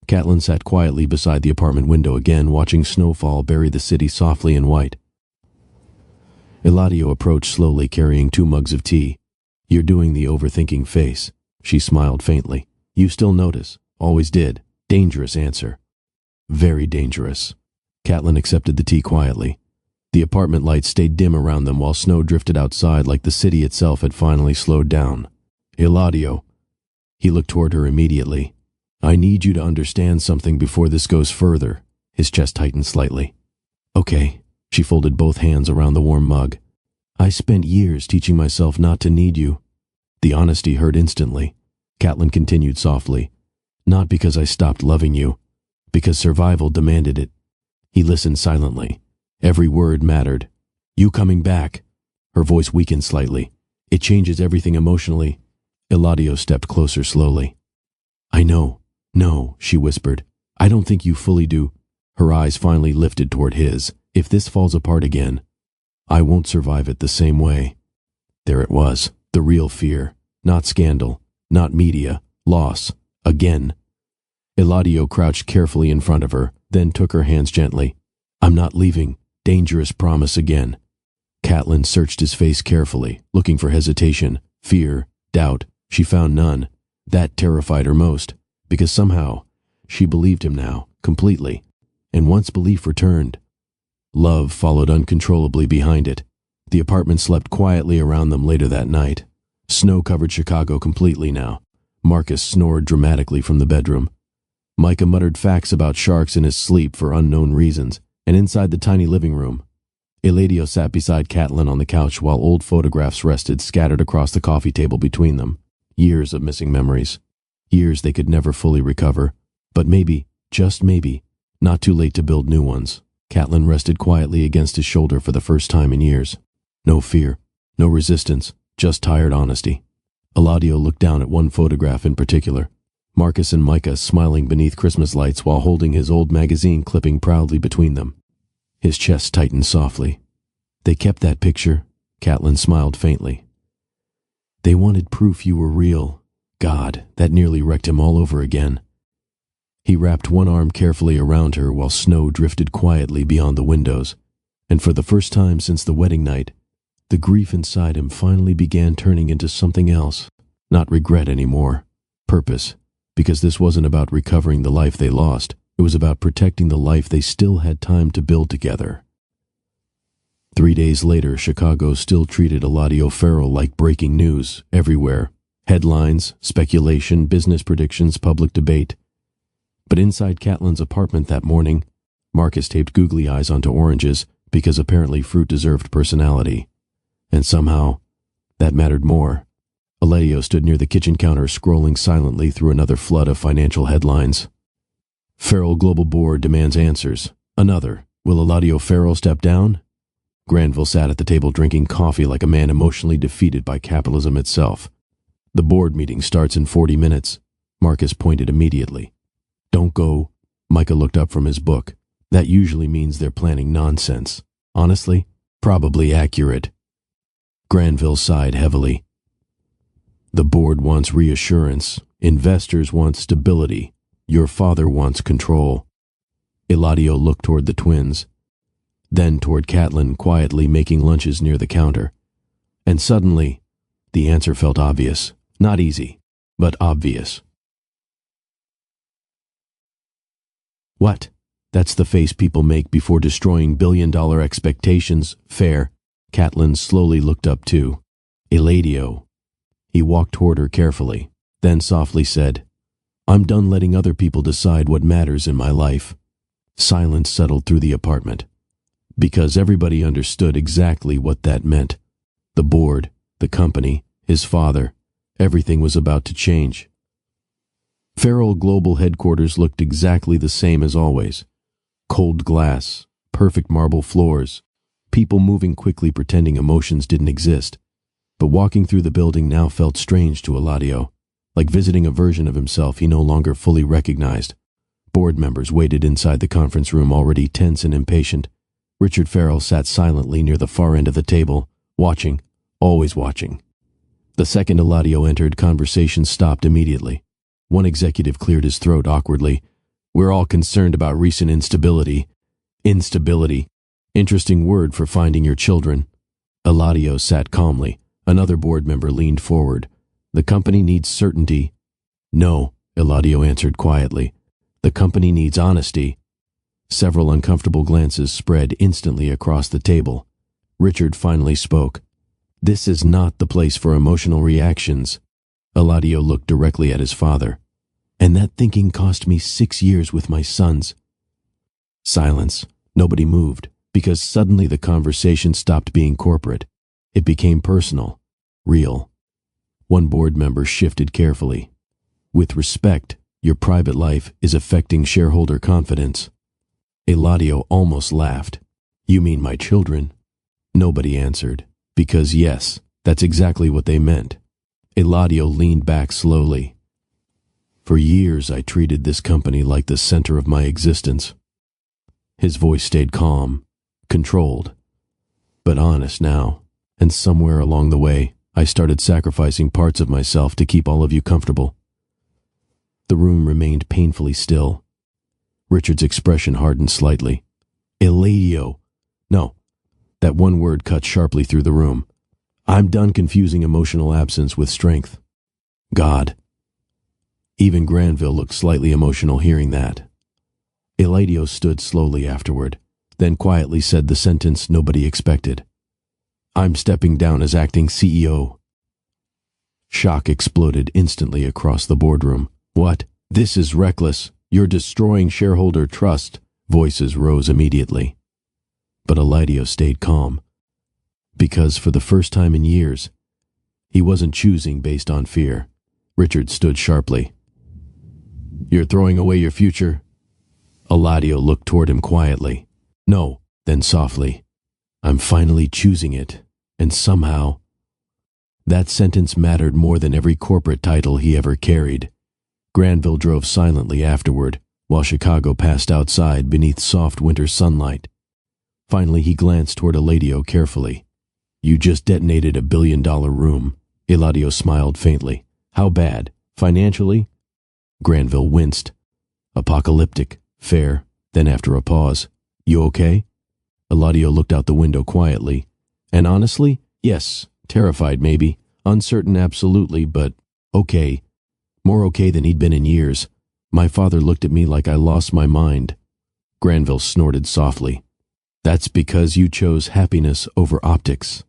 Catelyn sat quietly beside the apartment window again, watching snowfall bury the city softly in white. Eladio approached slowly, carrying 2 mugs of tea. You're doing the overthinking face. She smiled faintly. You still notice. Always did. Dangerous answer. Very dangerous. Catelyn accepted the tea quietly. The apartment lights stayed dim around them while snow drifted outside like the city itself had finally slowed down. Eladio. He looked toward her immediately. I need you to understand something before this goes further. His chest tightened slightly. Okay. She folded both hands around the warm mug. I spent years teaching myself not to need you. The honesty hurt instantly. Catelyn continued softly. Not because I stopped loving you. Because survival demanded it. He listened silently. Every word mattered. You coming back. Her voice weakened slightly. It changes everything emotionally. Eladio stepped closer slowly. I know. No, she whispered. I don't think you fully do. Her eyes finally lifted toward his. If this falls apart again, I won't survive it the same way. There it was, the real fear. Not scandal, not media, loss. Again. Eladio crouched carefully in front of her, then took her hands gently. I'm not leaving. Dangerous promise again. Catelyn searched his face carefully, looking for hesitation, fear, doubt. She found none. That terrified her most, because somehow she believed him now, completely. And once belief returned, love followed uncontrollably behind it. The apartment slept quietly around them later that night. Snow covered Chicago completely now. Marcus snored dramatically from the bedroom. Micah muttered facts about sharks in his sleep for unknown reasons, and inside the tiny living room, Eladio sat beside Catelyn on the couch while old photographs rested scattered across the coffee table between them. Years of missing memories. Years they could never fully recover. But maybe, just maybe, not too late to build new ones. Catelyn rested quietly against his shoulder for the first time in years. No fear, no resistance, just tired honesty. Eladio looked down at one photograph in particular. Marcus and Micah smiling beneath Christmas lights while holding his old magazine clipping proudly between them. His chest tightened softly. They kept that picture. Catelyn smiled faintly. They wanted proof you were real. God, that nearly wrecked him all over again. He wrapped one arm carefully around her while snow drifted quietly beyond the windows, and for the first time since the wedding night, the grief inside him finally began turning into something else. Not regret anymore. Purpose. Because this wasn't about recovering the life they lost. It was about protecting the life they still had time to build together. 3 days later, Chicago still treated Eladio Farrell like breaking news everywhere. Headlines, speculation, business predictions, public debate. But inside Catelyn's apartment that morning, Marcus taped googly eyes onto oranges because apparently fruit deserved personality. And somehow, that mattered more. Eladio stood near the kitchen counter scrolling silently through another flood of financial headlines. Farrell Global Board demands answers. Another. Will Eladio Farrell step down? Granville sat at the table drinking coffee like a man emotionally defeated by capitalism itself. The board meeting starts in 40 minutes. Marcus pointed immediately. Don't go. Micah looked up from his book. That usually means they're planning nonsense. Honestly, probably accurate. Granville sighed heavily. The board wants reassurance. Investors want stability. Your father wants control. Eladio looked toward the twins, then toward Catelyn quietly making lunches near the counter. And suddenly, the answer felt obvious. Not easy, but obvious. What? That's the face people make before destroying billion-dollar expectations. Fair. Catelyn slowly looked up too. Eladio. He walked toward her carefully, then softly said, I'm done letting other people decide what matters in my life. Silence settled through the apartment, because everybody understood exactly what that meant. The board, the company, his father, everything was about to change. Feral Global headquarters looked exactly the same as always. Cold glass, perfect marble floors, people moving quickly pretending emotions didn't exist. But walking through the building now felt strange to Eladio, like visiting a version of himself he no longer fully recognized. Board members waited inside the conference room, already tense and impatient. Richard Farrell sat silently near the far end of the table, watching, always watching. The second Eladio entered, conversation stopped immediately. One executive cleared his throat awkwardly. We're all concerned about recent instability. Instability. Interesting word for finding your children. Eladio sat calmly. Another board member leaned forward. The company needs certainty. No, Eladio answered quietly. The company needs honesty. Several uncomfortable glances spread instantly across the table. Richard finally spoke. This is not the place for emotional reactions. Eladio looked directly at his father. And that thinking cost me 6 years with my sons. Silence. Nobody moved, because suddenly the conversation stopped being corporate. It became personal, real. One board member shifted carefully. With respect, your private life is affecting shareholder confidence. Eladio almost laughed. You mean my children? Nobody answered, because yes, that's exactly what they meant. Eladio leaned back slowly. For years I treated this company like the center of my existence. His voice stayed calm, controlled, but honest now, and somewhere along the way, I started sacrificing parts of myself to keep all of you comfortable. The room remained painfully still. Richard's expression hardened slightly. Eladio. No, that one word cut sharply through the room. I'm done confusing emotional absence with strength. God. Even Granville looked slightly emotional hearing that. Eladio stood slowly afterward, then quietly said the sentence nobody expected. I'm stepping down as acting CEO. Shock exploded instantly across the boardroom. What? This is reckless. You're destroying shareholder trust. Voices rose immediately. But Eladio stayed calm. Because for the first time in years, he wasn't choosing based on fear. Richard stood sharply. You're throwing away your future? Eladio looked toward him quietly. No, then softly. I'm finally choosing it, and somehow... That sentence mattered more than every corporate title he ever carried. Granville drove silently afterward, while Chicago passed outside beneath soft winter sunlight. Finally he glanced toward Eladio carefully. You just detonated a billion-dollar room. Eladio smiled faintly. How bad? Financially? Granville winced. Apocalyptic. Fair. Then after a pause. You okay? Eladio looked out the window quietly. And honestly, yes. Terrified maybe. Uncertain absolutely, but okay. More okay than he'd been in years. My father looked at me like I lost my mind. Granville snorted softly. That's because you chose happiness over optics.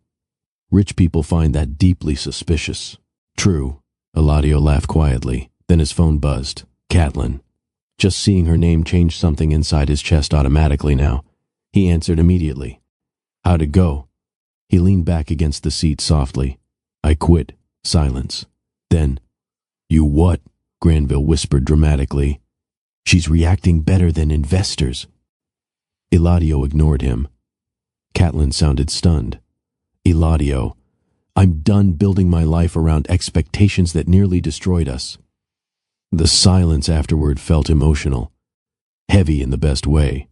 Rich people find that deeply suspicious. True. Eladio laughed quietly. Then his phone buzzed. Catelyn. Just seeing her name changed something inside his chest automatically now. He answered immediately. How'd it go? He leaned back against the seat softly. I quit. Silence. Then, you what? Granville whispered dramatically. She's reacting better than investors. Eladio ignored him. Catelyn sounded stunned. Eladio, I'm done building my life around expectations that nearly destroyed us. The silence afterward felt emotional, heavy in the best way.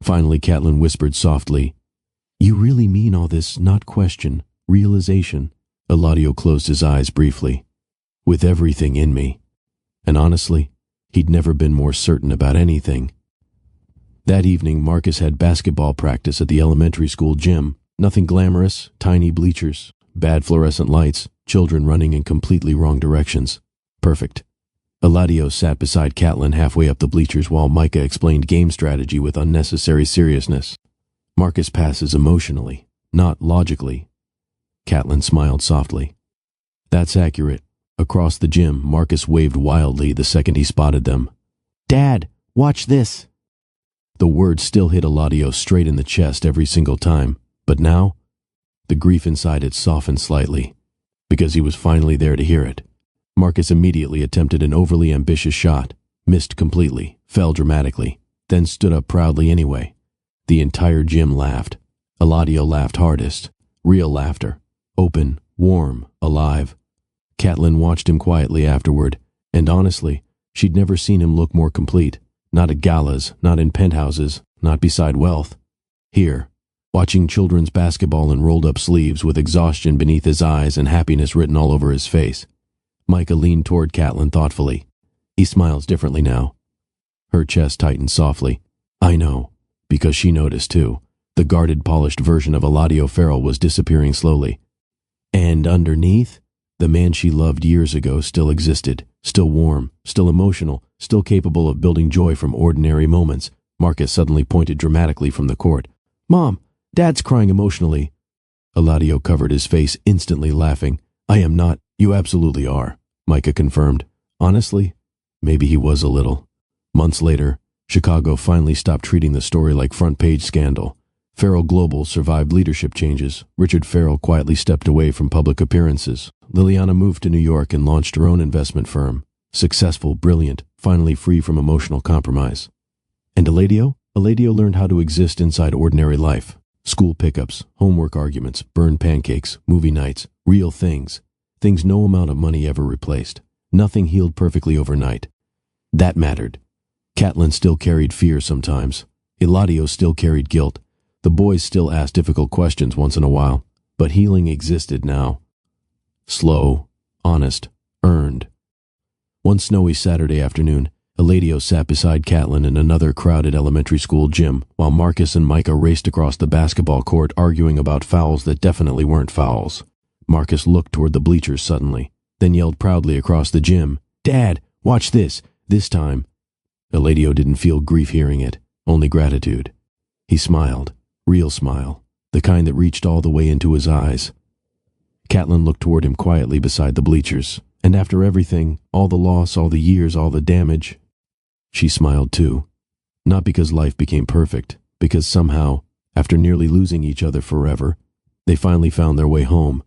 Finally, Catelyn whispered softly, You really mean all this, not question, realization? Eladio closed his eyes briefly. With everything in me. And honestly, he'd never been more certain about anything. That evening, Marcus had basketball practice at the elementary school gym. Nothing glamorous, tiny bleachers, bad fluorescent lights, children running in completely wrong directions. Perfect. Eladio sat beside Catelyn halfway up the bleachers while Micah explained game strategy with unnecessary seriousness. Marcus passes emotionally, not logically. Catelyn smiled softly. That's accurate. Across the gym, Marcus waved wildly the second he spotted them. Dad, watch this! The words still hit Eladio straight in the chest every single time, but now, the grief inside it softened slightly, because he was finally there to hear it. Marcus immediately attempted an overly ambitious shot, missed completely, fell dramatically, then stood up proudly anyway. The entire gym laughed. Eladio laughed hardest. Real laughter. Open, warm, alive. Catelyn watched him quietly afterward, and honestly, she'd never seen him look more complete. Not at galas, not in penthouses, not beside wealth. Here, watching children's basketball in rolled-up sleeves with exhaustion beneath his eyes and happiness written all over his face. Micah leaned toward Catelyn thoughtfully. He smiles differently now. Her chest tightened softly. I know, because she noticed too. The guarded, polished version of Eladio Farrell was disappearing slowly. And underneath, the man she loved years ago still existed, still warm, still emotional, still capable of building joy from ordinary moments. Marcus suddenly pointed dramatically from the court. Mom, Dad's crying emotionally. Eladio covered his face, instantly laughing. I am not. You absolutely are, Micah confirmed. Honestly, maybe he was a little. Months later, Chicago finally stopped treating the story like front-page scandal. Farrell Global survived leadership changes. Richard Farrell quietly stepped away from public appearances. Liliana moved to New York and launched her own investment firm. Successful, brilliant, finally free from emotional compromise. And Eladio? Eladio learned how to exist inside ordinary life. School pickups, homework arguments, burned pancakes, movie nights, real things. Things no amount of money ever replaced. Nothing healed perfectly overnight. That mattered. Catelyn still carried fear sometimes. Eladio still carried guilt. The boys still asked difficult questions once in a while. But healing existed now. Slow, honest, earned. One snowy Saturday afternoon, Eladio sat beside Catelyn in another crowded elementary school gym, while Marcus and Micah raced across the basketball court arguing about fouls that definitely weren't fouls. Marcus looked toward the bleachers suddenly, then yelled proudly across the gym, Dad, watch this! This time. Eladio didn't feel grief hearing it, only gratitude. He smiled, real smile, the kind that reached all the way into his eyes. Catelyn looked toward him quietly beside the bleachers, and after everything, all the loss, all the years, all the damage, she smiled too. Not because life became perfect, because somehow, after nearly losing each other forever, they finally found their way home,